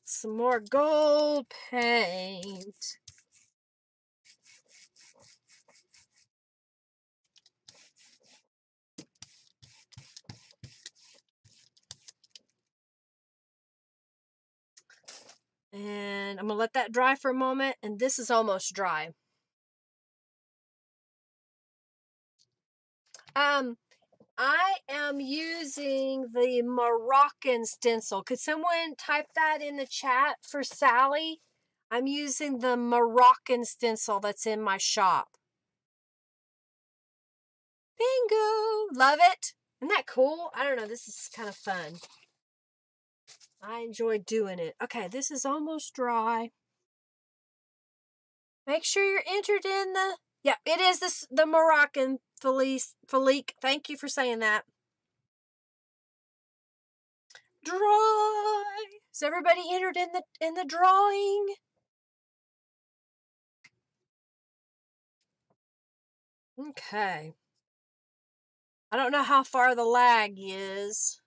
Some more gold paint. And I'm going to let that dry for a moment. And this is almost dry. I am using the Moroccan stencil. Could someone type that in the chat for Sally? I'm using the Moroccan stencil that's in my shop. Bingo! Love it. Isn't that cool? I don't know. This is kind of fun. I enjoy doing it. Okay, this is almost dry. Make sure you're entered in the... Yeah, it is the Moroccan Philique. Thank you for saying that. Dry. Is everybody entered in the drawing? Okay. I don't know how far the lag is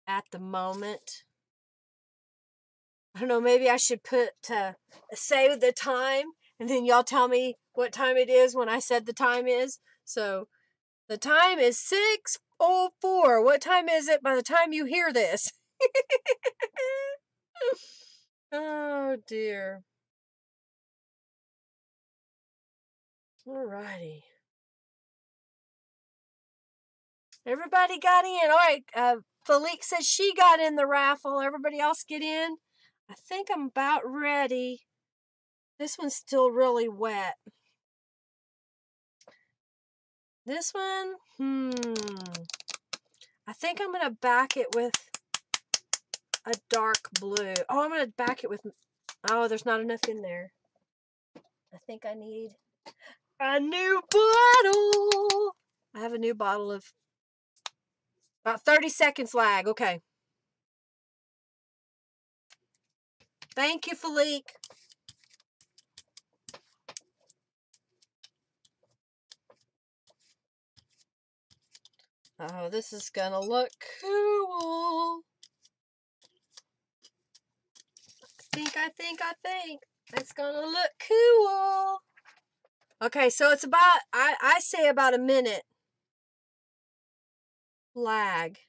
at the moment. I don't know, maybe I should put say the time and then y'all tell me what time it is when I said the time is. So the time is 6:04. What time is it by the time you hear this? Oh dear. Alrighty. Everybody got in. All right. Felique says she got in the raffle. Everybody else get in. I think I'm about ready. This one's still really wet. This one, I think I'm going to back it with a dark blue. Oh, I'm going to back it with, oh, there's not enough in there. I think I need a new bottle. I have a new bottle of about 30 seconds lag. Okay. Thank you, Felique. Oh, this is going to look cool. I think. It's going to look cool. Okay, so it's about, I say about a minute lag.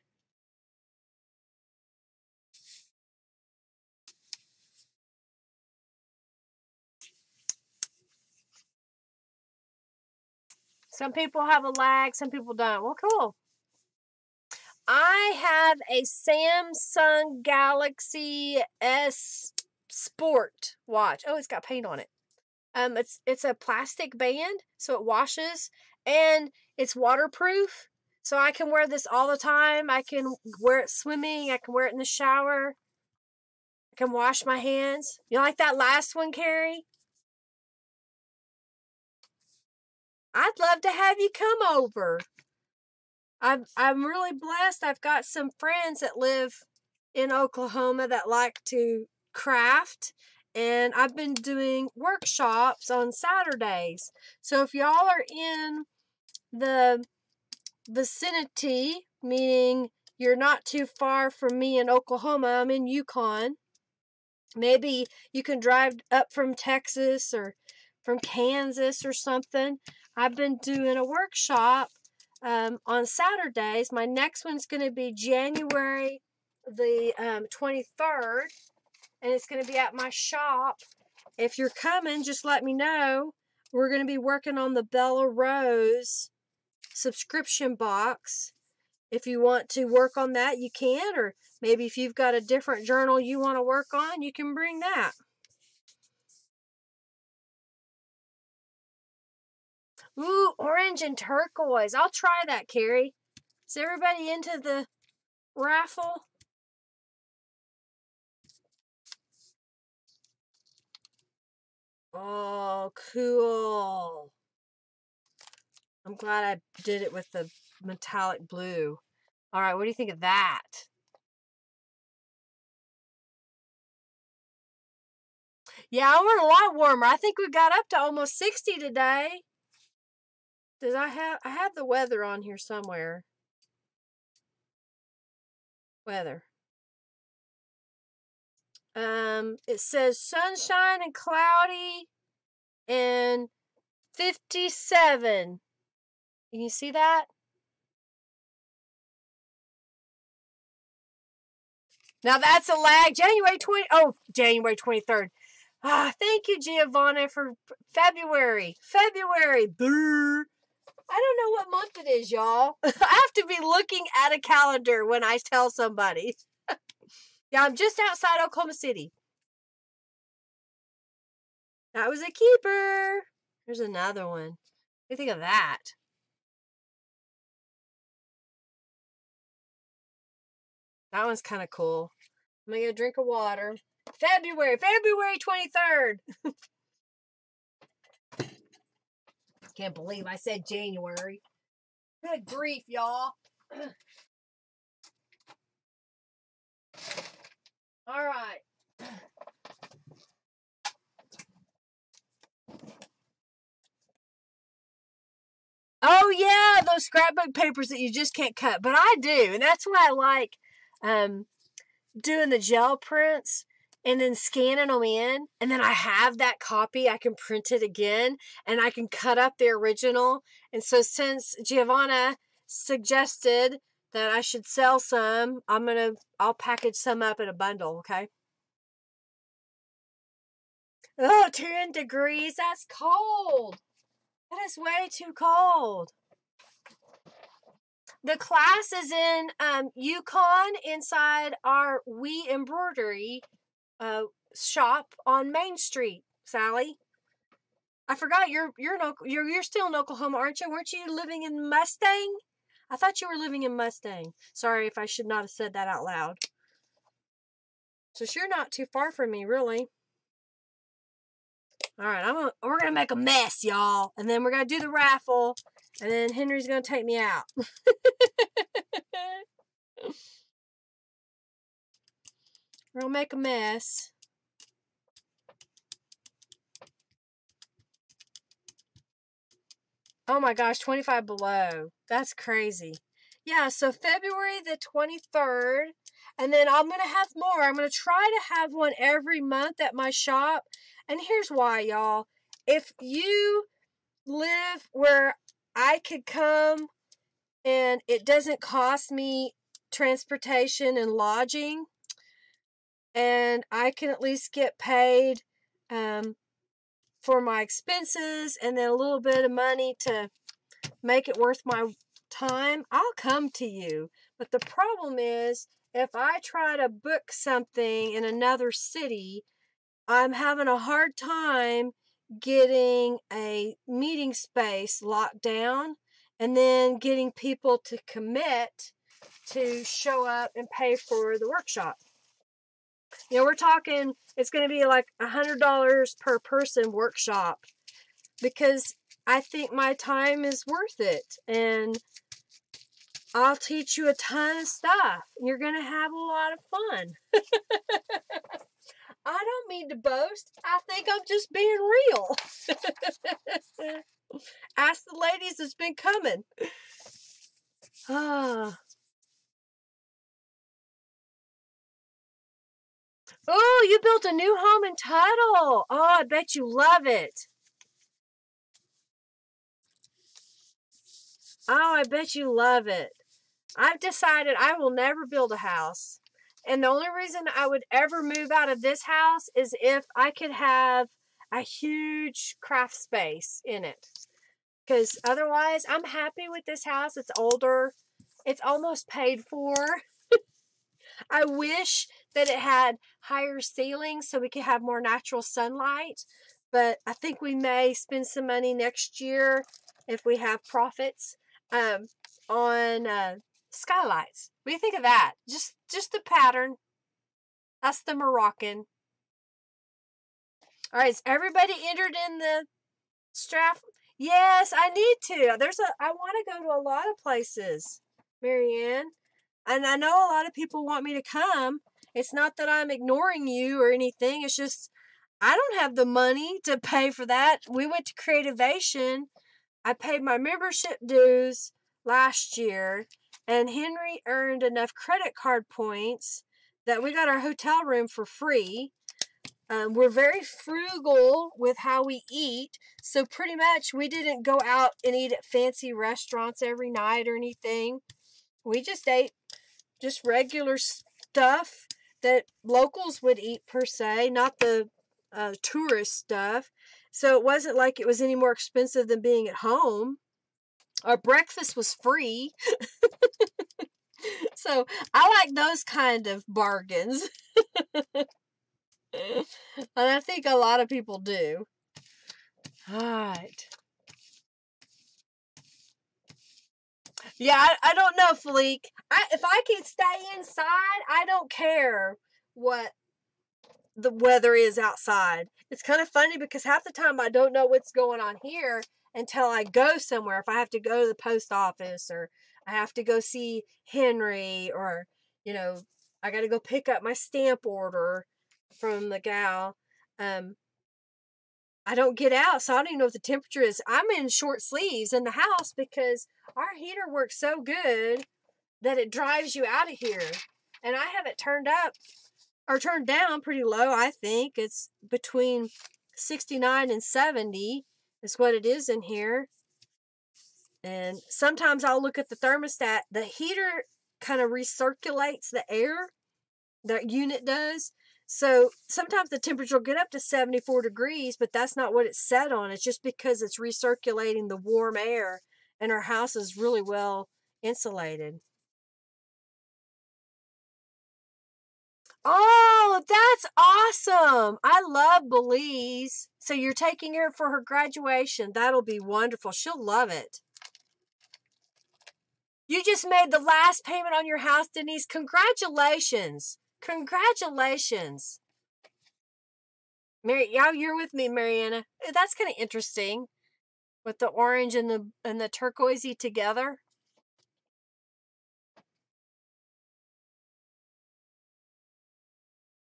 Some people have a lag, some people don't. Well, cool. I have a Samsung Galaxy S Sport watch. Oh, it's got paint on it. It's a plastic band, so it washes, and it's waterproof. So I can wear this all the time. I can wear it swimming. I can wear it in the shower. I can wash my hands. You like that last one, Carrie? I'd love to have you come over. I'm really blessed. I've got some friends that live in Oklahoma that like to craft, and I've been doing workshops on Saturdays. So if y'all are in the vicinity, meaning you're not too far from me in Oklahoma, I'm in Yukon. Maybe you can drive up from Texas or from Kansas or something. I've been doing a workshop on Saturdays. My next one's going to be January the 23rd, and it's going to be at my shop. If you're coming, just let me know. We're going to be working on the Bella Rose subscription box. If you want to work on that, you can, or maybe if you've got a different journal you want to work on, you can bring that. Ooh, orange and turquoise. I'll try that, Carrie. Is everybody into the raffle? Oh, cool. I'm glad I did it with the metallic blue. All right, what do you think of that? Yeah, we're a lot warmer. I think we got up to almost 60 today. I have the weather on here somewhere. Weather. It says sunshine and cloudy and 57. Can you see that? Now that's a lag. January 23rd. Ah, thank you, Giovanna, for February. Brr. I don't know what month it is, y'all. I have to be looking at a calendar when I tell somebody. Yeah, I'm just outside Oklahoma City. That was a keeper. There's another one. What do you think of that? That one's kind of cool. I'm going to get a drink of water. February 23rd. Can't believe I said January. Good grief, y'all. All right. Oh, yeah, those scrapbook papers that you just can't cut. But I do, and that's why I like doing the gel prints and then scanning them in. And then I have that copy. I can print it again, and I can cut up the original. And so since Giovanna suggested that I should sell some, I'll package some up in a bundle, okay? Oh, 10 degrees. That's cold. That is way too cold. The class is in Yukon inside our We Embroidery shop on Main Street, Sally. I forgot you're still in Oklahoma, aren't you? Weren't you living in Mustang? I thought you were living in Mustang. Sorry if I should not have said that out loud. So you're not too far from me, really. All right, we're gonna make a mess, y'all, and then we're gonna do the raffle, and then Henry's gonna take me out. We're gonna make a mess. Oh my gosh, 25 below. That's crazy. Yeah, so February the 23rd, and then I'm gonna have more. I'm gonna try to have one every month at my shop. And here's why, y'all. If you live where I could come and it doesn't cost me transportation and lodging, and I can at least get paid for my expenses and then a little bit of money to make it worth my time, I'll come to you. But the problem is, if I try to book something in another city, I'm having a hard time getting a meeting space locked down and then getting people to commit to show up and pay for the workshop. You know, we're talking, it's going to be like $100 per person workshop because I think my time is worth it. And I'll teach you a ton of stuff. You're going to have a lot of fun. I don't mean to boast. I think I'm just being real. Ask the ladies that's been coming. Ah. Oh, you built a new home in Tuttle. Oh, I bet you love it. Oh, I bet you love it. I've decided I will never build a house. And the only reason I would ever move out of this house is if I could have a huge craft space in it. Because otherwise, I'm happy with this house. It's older. It's almost paid for. I wish that it had higher ceilings so we could have more natural sunlight. But I think we may spend some money next year if we have profits on skylights. What do you think of that? Just the pattern. That's the Moroccan. All right, is everybody entered in the strap? Yes, I need to. I want to go to a lot of places, Marianne. And I know a lot of people want me to come. It's not that I'm ignoring you or anything. It's just I don't have the money to pay for that. We went to Creativation. I paid my membership dues last year, and Henry earned enough credit card points that we got our hotel room for free. We're very frugal with how we eat, so pretty much we didn't go out and eat at fancy restaurants every night or anything. We just ate just regular stuff that locals would eat per se, not the tourist stuff. So it wasn't like it was any more expensive than being at home. Our breakfast was free. So I like those kind of bargains. And I think a lot of people do. All right. Yeah, I don't know, Fleek. If I can stay inside, I don't care what the weather is outside. It's kind of funny because half the time I don't know what's going on here until I go somewhere. If I have to go to the post office or I have to go see Henry or, I got to go pick up my stamp order from the gal. I don't get out, so I don't even know what the temperature is. I'm in short sleeves in the house because our heater works so good that it drives you out of here. And I have it turned up or turned down pretty low, I think. It's between 69 and 70 is what it is in here. And sometimes I'll look at the thermostat. The heater kind of recirculates the air. That unit does. So sometimes the temperature will get up to 74 degrees, but that's not what it's set on. It's just because it's recirculating the warm air, and our house is really well insulated. Oh, that's awesome. I love Belize. So you're taking her for her graduation. That'll be wonderful. She'll love it. You just made the last payment on your house, Denise. Congratulations. Congratulations. You're with me, Mariana. That's kind of interesting. With the orange and the turquoisey together.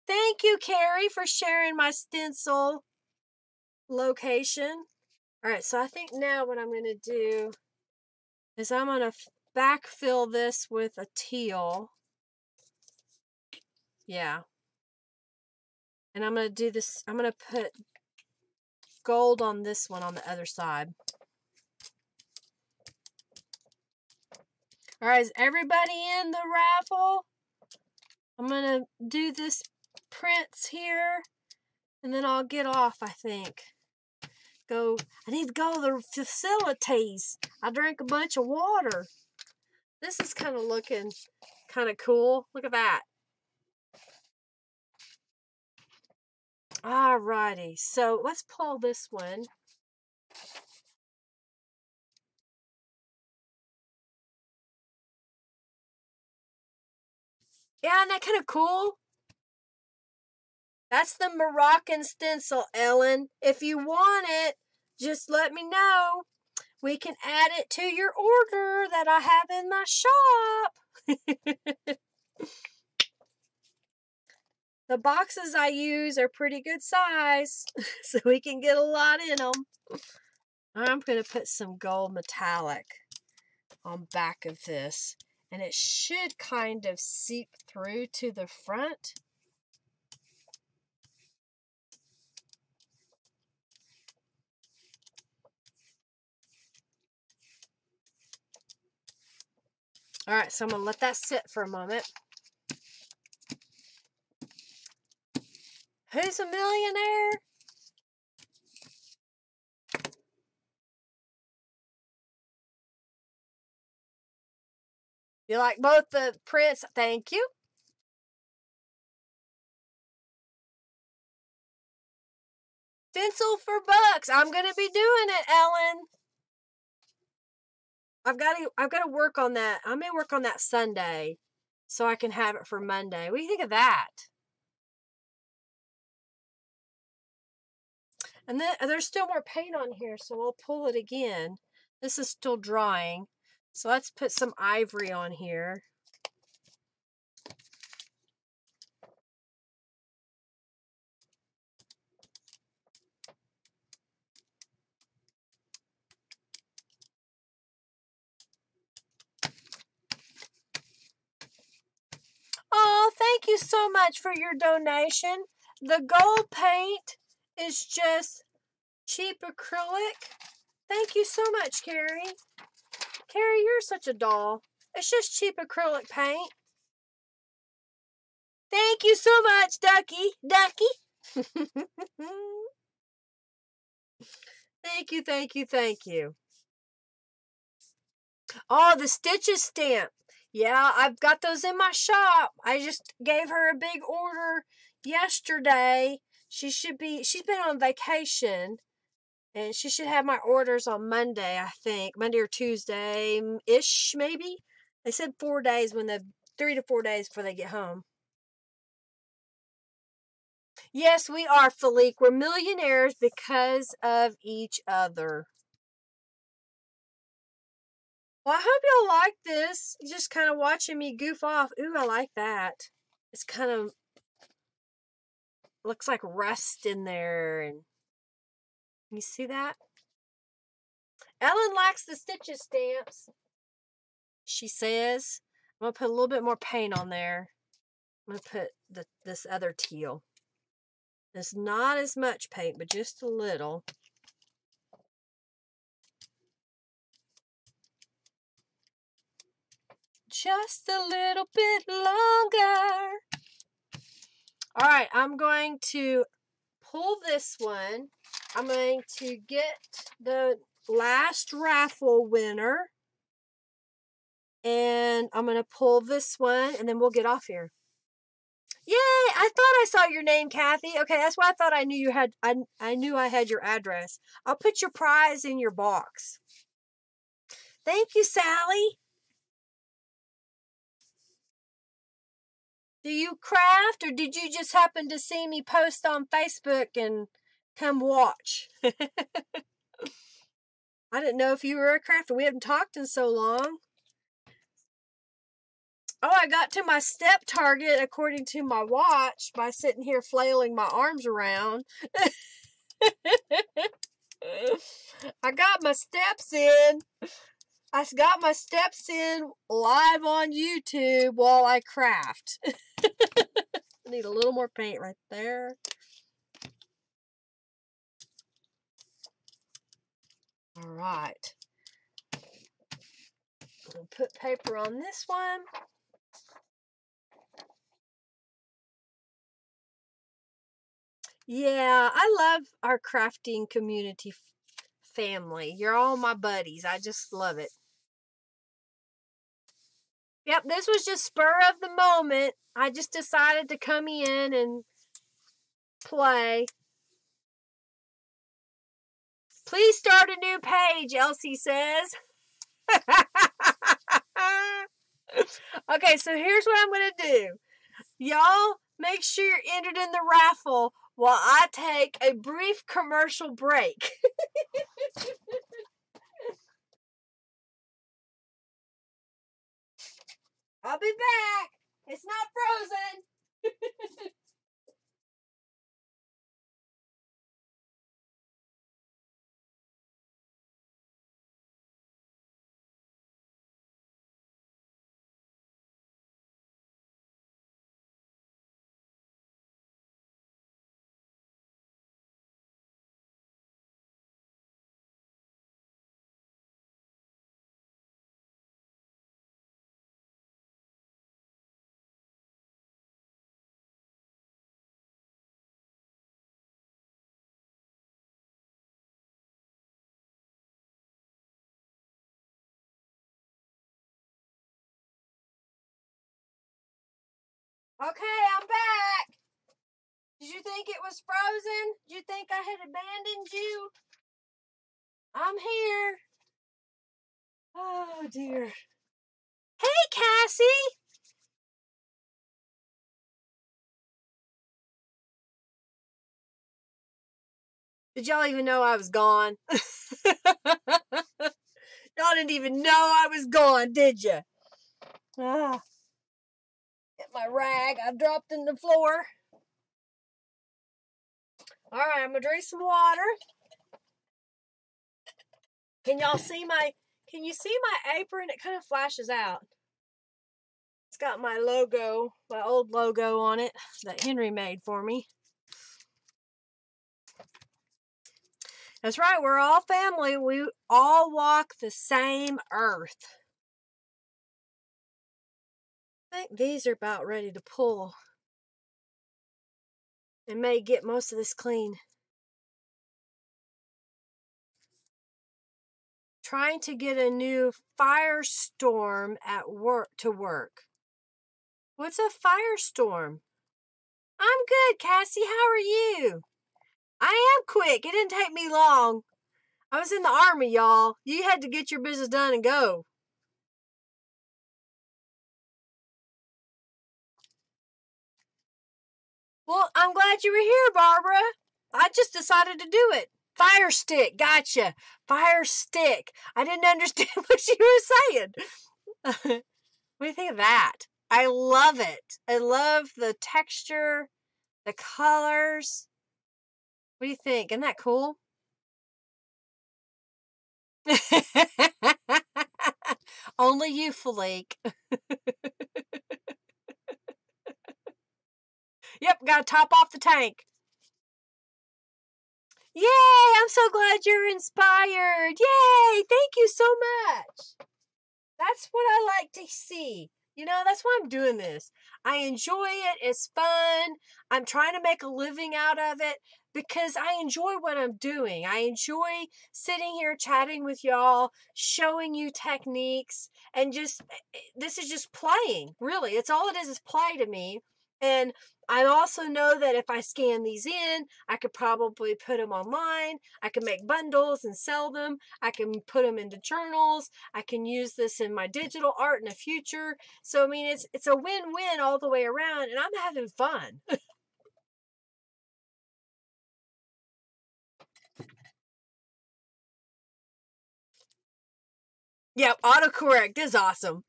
Thank you, Carrie, for sharing my stencil location. All right, so I think now what I'm going to do is I'm going to backfill this with a teal. Yeah. And I'm going to do this. I'm going to put gold on this one on the other side. All right, is everybody in the raffle? I'm going to do this prints here, and then I'll get off, I think. I need to go to the facilities. I drank a bunch of water. This is kind of looking kind of cool. Look at that. Alrighty, so let's pull this one. Yeah, isn't that kind of cool? That's the Moroccan stencil, Ellen. If you want it, just let me know. we can add it to your order that I have in my shop. The boxes I use are pretty good size, so we can get a lot in them. I'm going to put some gold metallic on back of this, and it should kind of seep through to the front. All right, so I'm going to let that sit for a moment. Who's a millionaire? You like both the prints? Thank you. Stencil for bucks. I'm going to be doing it, Ellen. I've got to work on that. I may work on that Sunday so I can have it for Monday. What do you think of that? And then there's still more paint on here, so we'll pull it again. This is still drying. So let's put some ivory on here. Oh, thank you so much for your donation. The gold paint is just cheap acrylic. Thank you so much, Carrie. Carrie, you're such a doll. It's just cheap acrylic paint. Thank you so much, Ducky. Ducky. Thank you, thank you, thank you. Oh, the stitches stamp. Yeah, I've got those in my shop. I just gave her a big order yesterday. She's been on vacation. And she should have my orders on Monday, I think. Monday or Tuesday-ish, maybe. They said 4 days 3 to 4 days before they get home. Yes, we are, Philippe. We're millionaires because of each other. Well, I hope y'all like this. Just kind of watching me goof off. Ooh, I like that. It's kind of looks like rust in there. And you see that? Ellen likes the stitches stamps. She says. I'm going to put a little bit more paint on there. I'm going to put this other teal. It's not as much paint, but just a little. Just a little bit longer. All right, I'm going to pull this one. I'm going to get the last raffle winner. And I'm going to pull this one, and then we'll get off here. Yay! I thought I saw your name, Kathy. Okay, that's why I thought I knew you had. I knew I had your address. I'll put your prize in your box. Thank you, Sally. Do you craft, or did you just happen to see me post on Facebook and come watch? I didn't know if you were a crafter. We haven't talked in so long. Oh, I got to my step target according to my watch by sitting here flailing my arms around. I got my steps in. I got my steps in live on YouTube while I craft. I need a little more paint right there. All right. I'll put paper on this one. Yeah, I love our crafting community family. You're all my buddies. I just love it. Yep, this was just spur of the moment. I just decided to come in and play. Please start a new page, Elsie says. Okay, so here's what I'm going to do. Y'all, make sure you're entered in the raffle while I take a brief commercial break. I'll be back. It's not frozen. Okay, I'm back. Did you think it was frozen? Did you think I had abandoned you? I'm here. Oh, dear. Hey, Cassie. Did y'all even know I was gone? Y'all didn't even know I was gone, did you? Ah, get my rag. I dropped in the floor. All right, I'm going to drink some water. Can y'all see can you see my apron? It kind of flashes out. It's got my logo, my old logo on it that Henry made for me. That's right, we're all family. We all walk the same earth. I think these are about ready to pull. And may get most of this clean. Trying to get a new firestorm at work to work. What's a firestorm? I'm good, Cassie. How are you? I am quick. It didn't take me long. I was in the army, y'all. You had to get your business done and go. Well, I'm glad you were here, Barbara. I just decided to do it. Fire stick. Gotcha. Fire stick. I didn't understand what you were saying. What do you think of that? I love it. I love the texture, the colors. What do you think? Isn't that cool? Only you, Felique. Yep, gotta top off the tank. Yay! I'm so glad you're inspired. Yay! Thank you so much. That's what I like to see. You know, that's why I'm doing this. I enjoy it. It's fun. I'm trying to make a living out of it because I enjoy what I'm doing. I enjoy sitting here chatting with y'all, showing you techniques, and just, this is just playing. Really, it's all it is play to me. And I also know that if I scan these in, I could probably put them online. I can make bundles and sell them. I can put them into journals. I can use this in my digital art in the future. So, I mean, it's a win-win all the way around, and I'm having fun. Yep, autocorrect is awesome.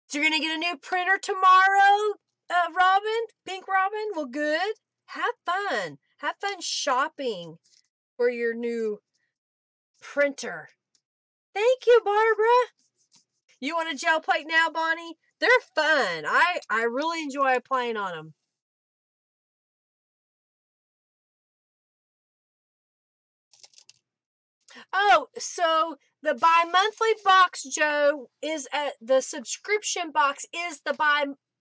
So you're going to get a new printer tomorrow, Robin? Pink Robin? Well, good. Have fun. Have fun shopping for your new printer. Thank you, Barbara. You want a gel plate now, Bonnie? They're fun. I really enjoy playing on them. Oh, so the bi-monthly box, Joe, is at the subscription box is the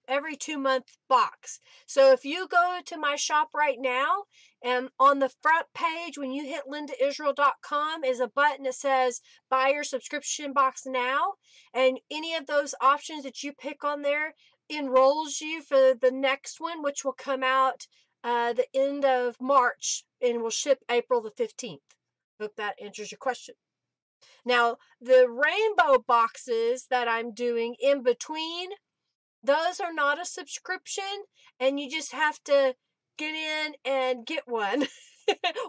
every 2-month box. So if you go to my shop right now, and on the front page, when you hit lindaisrael.com, is a button that says buy your subscription box now. And any of those options that you pick on there enrolls you for the next one, which will come out the end of March and will ship April the 15th. Hope that answers your question. Now, the rainbow boxes that I'm doing in between, those are not a subscription, and you just have to get in and get one.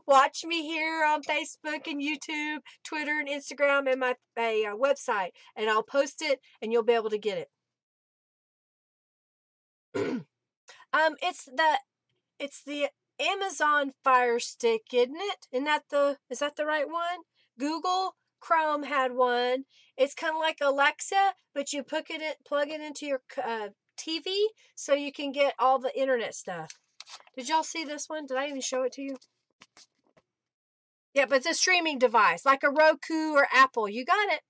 Watch me here on Facebook and YouTube, Twitter and Instagram, and my website, and I'll post it, and you'll be able to get it. It's the Amazon Fire Stick, isn't it? Is that the right one? Google Chrome had one. It's kind of like Alexa, but you plug it into your TV so you can get all the internet stuff. Did y'all see this one? Did I even show it to you? Yeah, but it's a streaming device, like a Roku or Apple. You got it.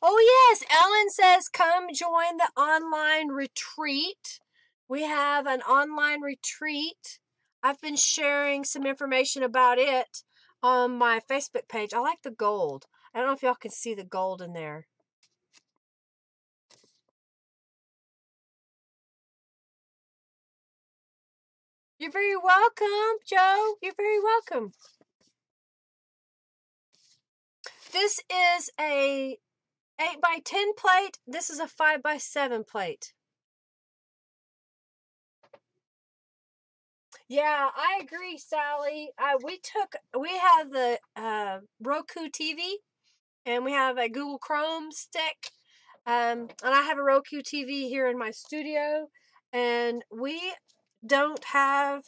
Oh, yes. Ellen says, come join the online retreat. We have an online retreat. I've been sharing some information about it on my Facebook page. I like the gold. I don't know if y'all can see the gold in there. You're very welcome, Joe. You're very welcome. This is a 8x10 plate. This is a 5x7 plate. Yeah, I agree, Sally. We have the Roku TV, and we have a Google Chrome stick, and I have a Roku TV here in my studio, and we don't have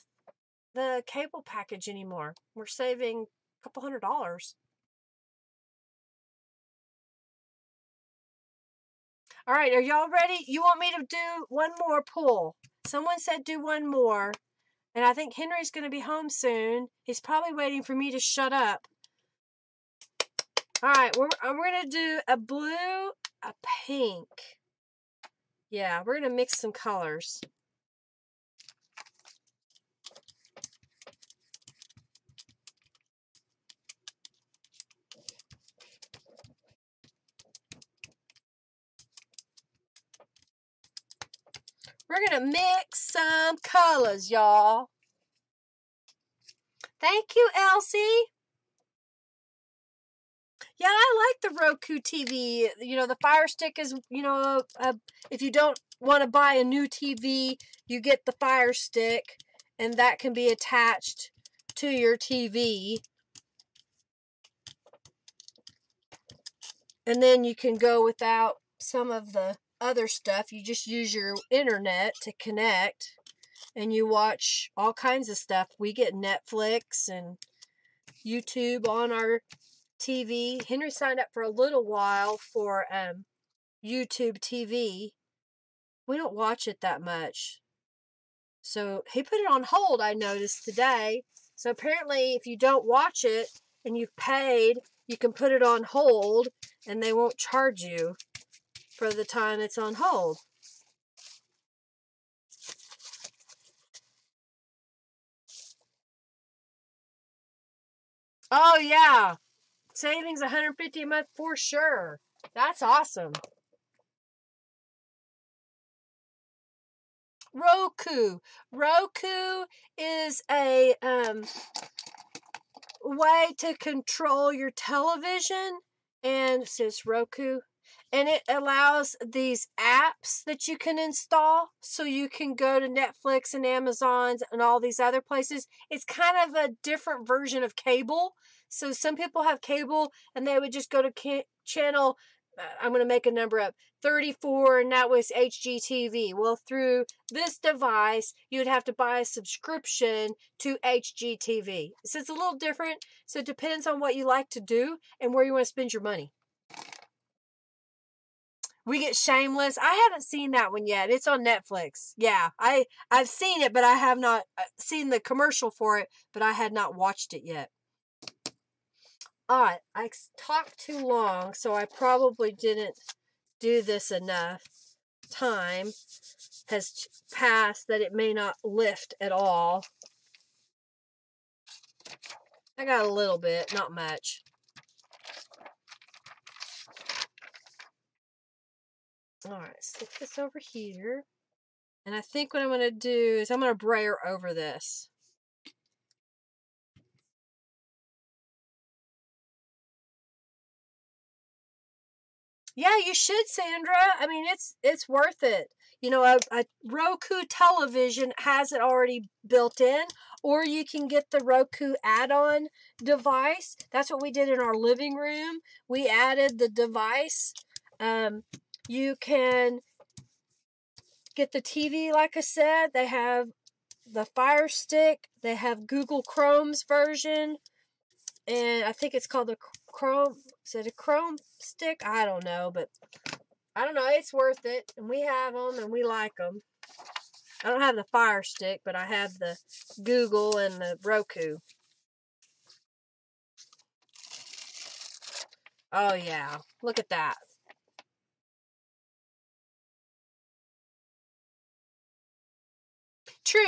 the cable package anymore. We're saving a couple $100. All right, are y'all ready? You want me to do one more pull? Someone said do one more. And I think Henry's going to be home soon. He's probably waiting for me to shut up. All right, we're going to do a blue, a pink. Yeah, we're going to mix some colors. We're going to mix some colors, y'all. Thank you, Elsie. Yeah, I like the Roku TV. You know, the Fire Stick is, you know, if you don't want to buy a new TV, you get the Fire Stick, and that can be attached to your TV. And then you can go without some of the other stuff. You just use your internet to connect, and you watch all kinds of stuff. We get Netflix and YouTube on our TV. Henry signed up for a little while for YouTube TV. We don't watch it that much. So he put it on hold, I noticed today. So apparently if you don't watch it and you've paid, you can put it on hold and they won't charge you for the time it's on hold. Oh yeah. Savings $150 a month for sure. That's awesome. Roku. Roku is a way to control your television, and it says Roku, and it allows these apps that you can install so you can go to Netflix and Amazon's and all these other places. It's kind of a different version of cable. So some people have cable and they would just go to channel, I'm going to make a number up, 34, and that was HGTV. Well, through this device, you would have to buy a subscription to HGTV. So it's a little different. So it depends on what you like to do and where you want to spend your money. We Get Shameless. I haven't seen that one yet. It's on Netflix. Yeah, I've seen it, but I have not seen the commercial for it, but I had not watched it yet. All right, I talked too long, so I probably didn't do this enough. Time has passed that it may not lift at all. I got a little bit, not much. All right, stick this over here. And I think what I'm going to do is I'm going to brayer over this. Yeah, you should, Sandra. I mean, it's worth it. You know, a Roku television has it already built in, or you can get the Roku add-on device. That's what we did in our living room. We added the device. You can get the TV, like I said. They have the Fire Stick. They have Google Chrome's version. And I think it's called the Chrome. Is it a Chrome Stick? I don't know, but I don't know. It's worth it. And we have them and we like them. I don't have the Fire Stick, but I have the Google and the Roku. Oh, yeah. Look at that. True.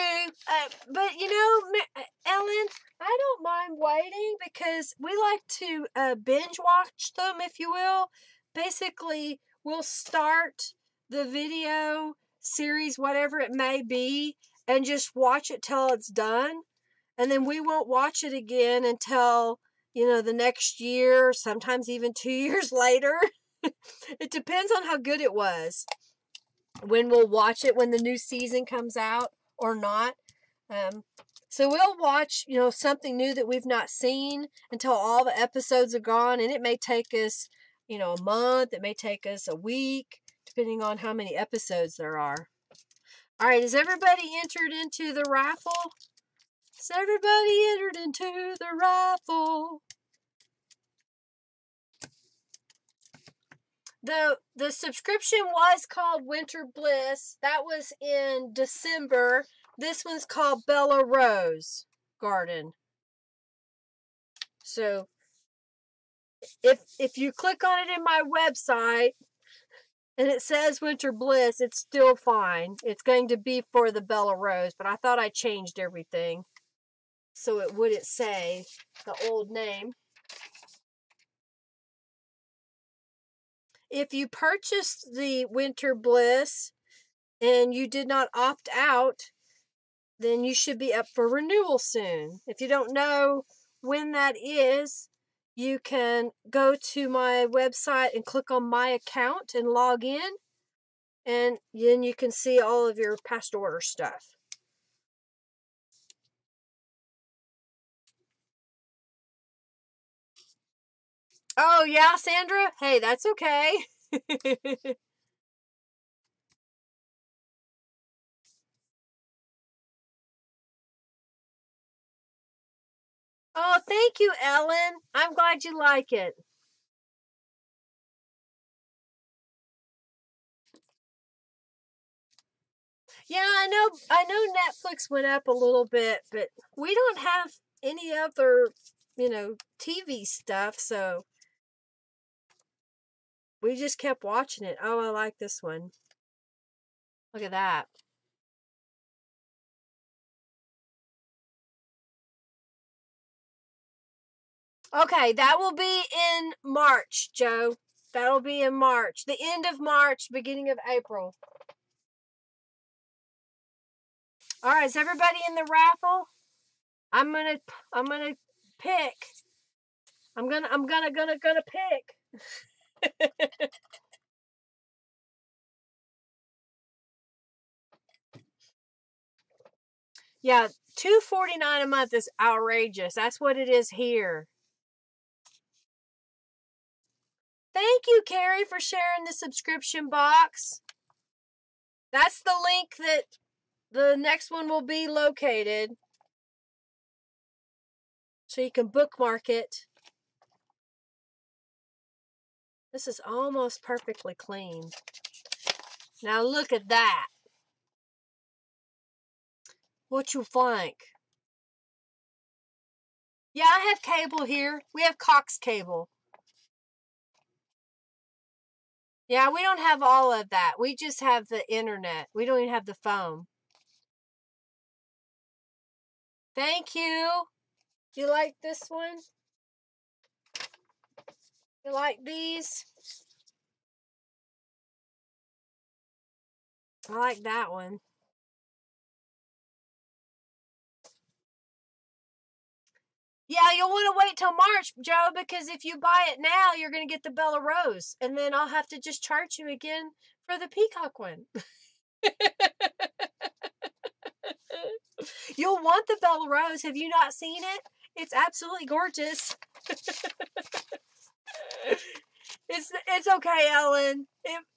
But, you know, Ellen, I don't mind waiting because we like to binge watch them, if you will. Basically, we'll start the video series, whatever it may be, and just watch it till it's done. And then we won't watch it again until, you know, the next year, sometimes even 2 years later. It depends on how good it was. When we'll watch it when the new season comes out or not. So we'll watch, you know, something new that we've not seen until all the episodes are gone. And it may take us, you know, a month. It may take us a week, depending on how many episodes there are. All right, is everybody entered into the raffle? Is everybody entered into the raffle? The subscription was called Winter Bliss. That was in December. This one's called Bella Rose Garden. So if you click on it in my website and it says Winter Bliss, it's still fine. It's going to be for the Bella Rose, but I thought I changed everything so it wouldn't say the old name. If you purchased the Winter Bliss and you did not opt out, then you should be up for renewal soon. If you don't know when that is, you can go to my website and click on my account and log in, and then you can see all of your past order stuff. Oh, yeah, Sandra? Hey, that's okay. Oh, thank you, Ellen. I'm glad you like it. Yeah, I know Netflix went up a little bit, but we don't have any other, you know, TV stuff, so we just kept watching it. Oh, I like this one. Look at that. Okay, that will be in March, Joe. That'll be in March. The end of March, beginning of April. All right, is everybody in the raffle? I'm gonna pick. I'm gonna pick. Yeah, $2.49 a month is outrageous. That's what it is here. Thank you, Carrie, for sharing the subscription box. That's the link that the next one will be located. So you can bookmark it. This is almost perfectly clean. Now look at that. What you think? Yeah, I have cable here. We have Cox cable. Yeah, we don't have all of that. We just have the internet. We don't even have the phone. Thank you. You like this one? You like these? I like that one. Yeah, you'll want to wait till March, Joe, because if you buy it now, you're going to get the Bella Rose. And then I'll have to just charge you again for the peacock one. You'll want the Bella Rose. Have you not seen it? It's absolutely gorgeous. It's okay, Ellen.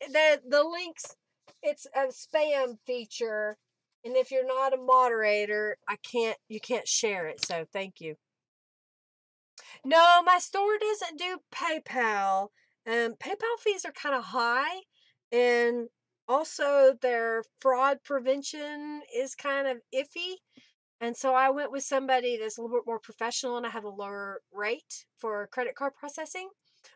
The links, it's a spam feature. And if you're not a moderator, you can't share it. So thank you. No, my store doesn't do PayPal. PayPal fees are kind of high, and also their fraud prevention is kind of iffy. And so I went with somebody that's a little bit more professional, and I have a lower rate for credit card processing.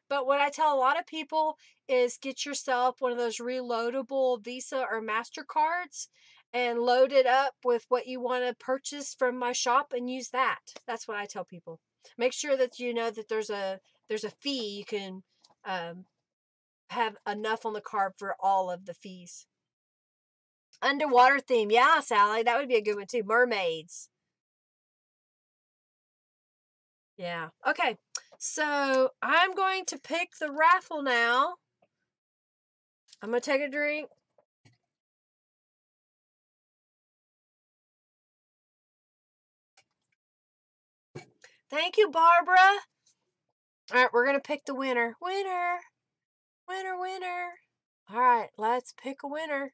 But what I tell a lot of people is get yourself one of those reloadable Visa or MasterCards and load it up with what you want to purchase from my shop and use that. That's what I tell people. Make sure that you know that there's a fee. You can have enough on the card for all of the fees. Underwater theme. Yeah, Sally, that would be a good one too. Mermaids. Yeah. Okay. So I'm going to pick the raffle now. I'm going to take a drink. Thank you, Barbara. All right, we're going to pick the winner. Winner. Winner, winner. All right, let's pick a winner.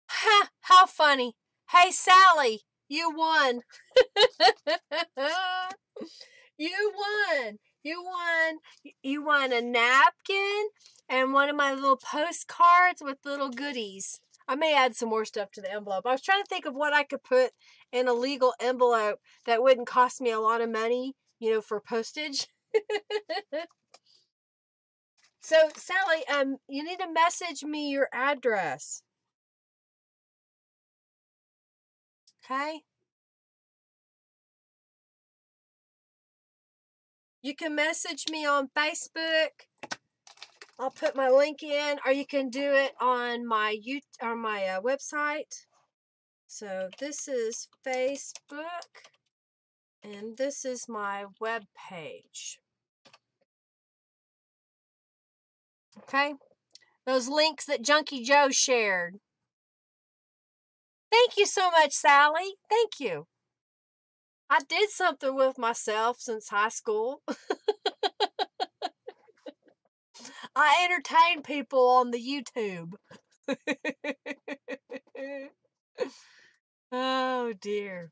Ha! How funny. Hey, Sally, you won. You won. You won a napkin and one of my little postcards with little goodies. I may add some more stuff to the envelope. I was trying to think of what I could put in a legal envelope that wouldn't cost me a lot of money, for postage. So, Sally, you need to message me your address. Okay? You can message me on Facebook. I'll put my link in, or you can do it on my website. So this is Facebook, and this is my web page. Okay? Those links that Junkie Joe shared. Thank you so much, Sally. Thank you. I did something with myself since high school. I entertain people on the YouTube. Oh, dear.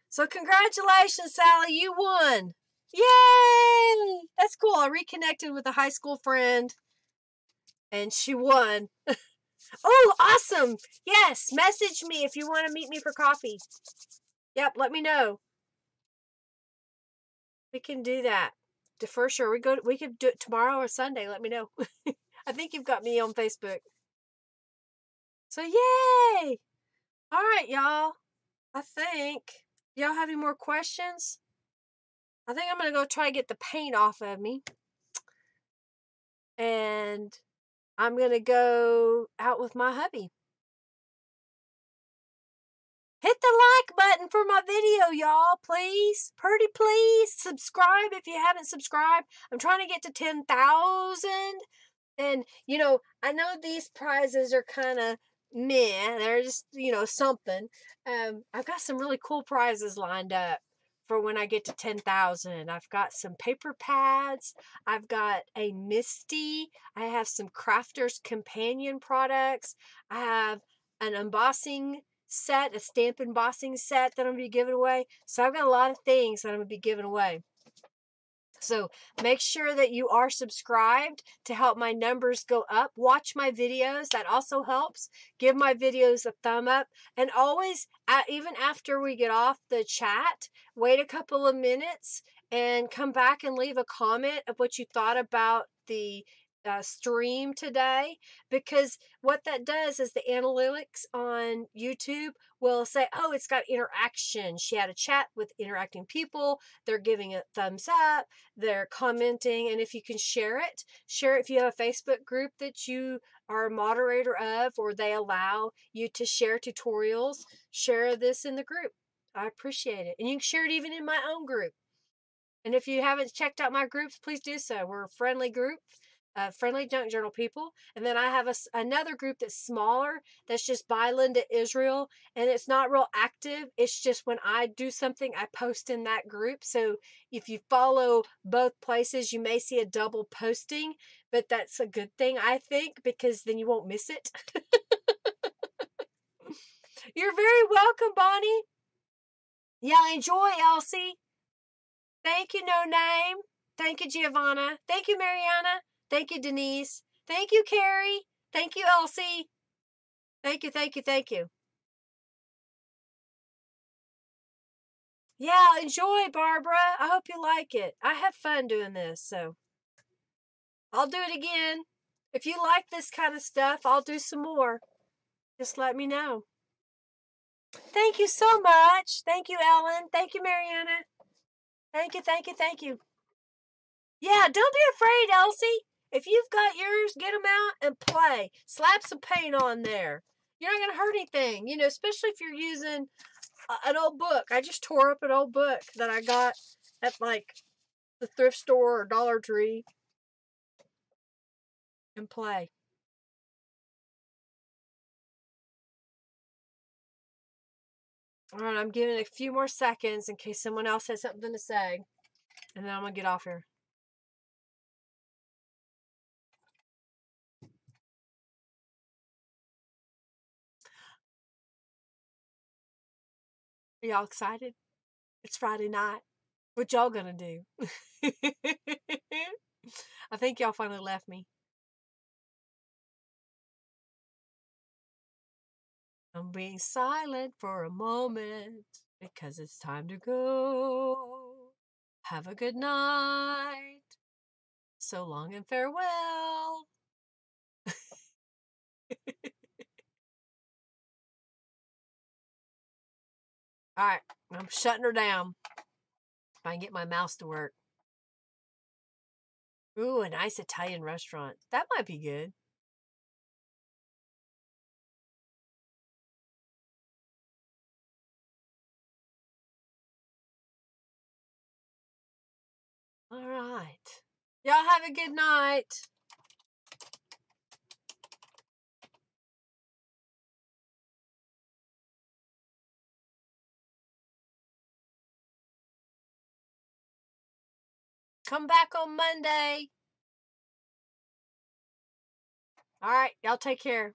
So congratulations, Sally. You won. Yay! That's cool. I reconnected with a high school friend, and she won. Oh, awesome. Yes, message me if you want to meet me for coffee. Yep, let me know. We can do that. For sure. We could do it tomorrow or Sunday. Let me know. I think you've got me on Facebook. So yay! All right, y'all. I think y'all have any more questions? I think I'm gonna go try to get the paint off of me. And I'm gonna go out with my hubby. Hit the like button for my video, y'all, please. Pretty please. Subscribe if you haven't subscribed. I'm trying to get to 10,000. And, I know these prizes are kind of meh. They're just, something. I've got some really cool prizes lined up for when I get to 10,000. I've got some paper pads. I've got a Misty. I have some Crafter's Companion products. I have an embossing set, a stamp embossing set that I'm going to be giving away. So I've got a lot of things that I'm going to be giving away. So make sure that you are subscribed to help my numbers go up. Watch my videos. That also helps. Give my videos a thumb up. And always, even after we get off the chat, wait a couple of minutes and come back and leave a comment of what you thought about the stream today, because what that does is the analytics on YouTube will say, oh, it's got interaction. She had a chat with interacting people. They're giving a thumbs up. They're commenting. And if you can share it if you have a Facebook group that you are a moderator of, or they allow you to share tutorials, share this in the group. I appreciate it. And you can share it even in my own group. And if you haven't checked out my groups, please do so. We're a friendly group, friendly junk journal people. And then I have another group that's smaller, that's just by Linda Israel. And it's not real active. It's just when I do something, I post in that group. So if you follow both places, you may see a double posting. But that's a good thing, I think, because then you won't miss it. You're very welcome, Bonnie. Yeah, enjoy, Elsie. Thank you, No Name. Thank you, Giovanna. Thank you, Mariana. Thank you, Denise. Thank you, Carrie. Thank you, Elsie. Thank you, thank you, thank you. Yeah, enjoy, Barbara. I hope you like it. I have fun doing this, so I'll do it again. If you like this kind of stuff, I'll do some more. Just let me know. Thank you so much. Thank you, Ellen. Thank you, Mariana. Thank you, thank you, thank you. Yeah, don't be afraid, Elsie. If you've got yours, get them out and play. Slap some paint on there. You're not going to hurt anything, especially if you're using an old book. I just tore up an old book that I got at like the thrift store or Dollar Tree and play. All right, I'm giving it a few more seconds in case someone else has something to say. And then I'm going to get off here. Are y'all excited? It's Friday night. What y'all gonna do? I think y'all finally left me. I'm being silent for a moment because it's time to go. Have a good night. So long and farewell. All right, I'm shutting her down. If I can get my mouse to work. Ooh, a nice Italian restaurant. That might be good. All right. Y'all have a good night. Come back on Monday. All right, y'all take care.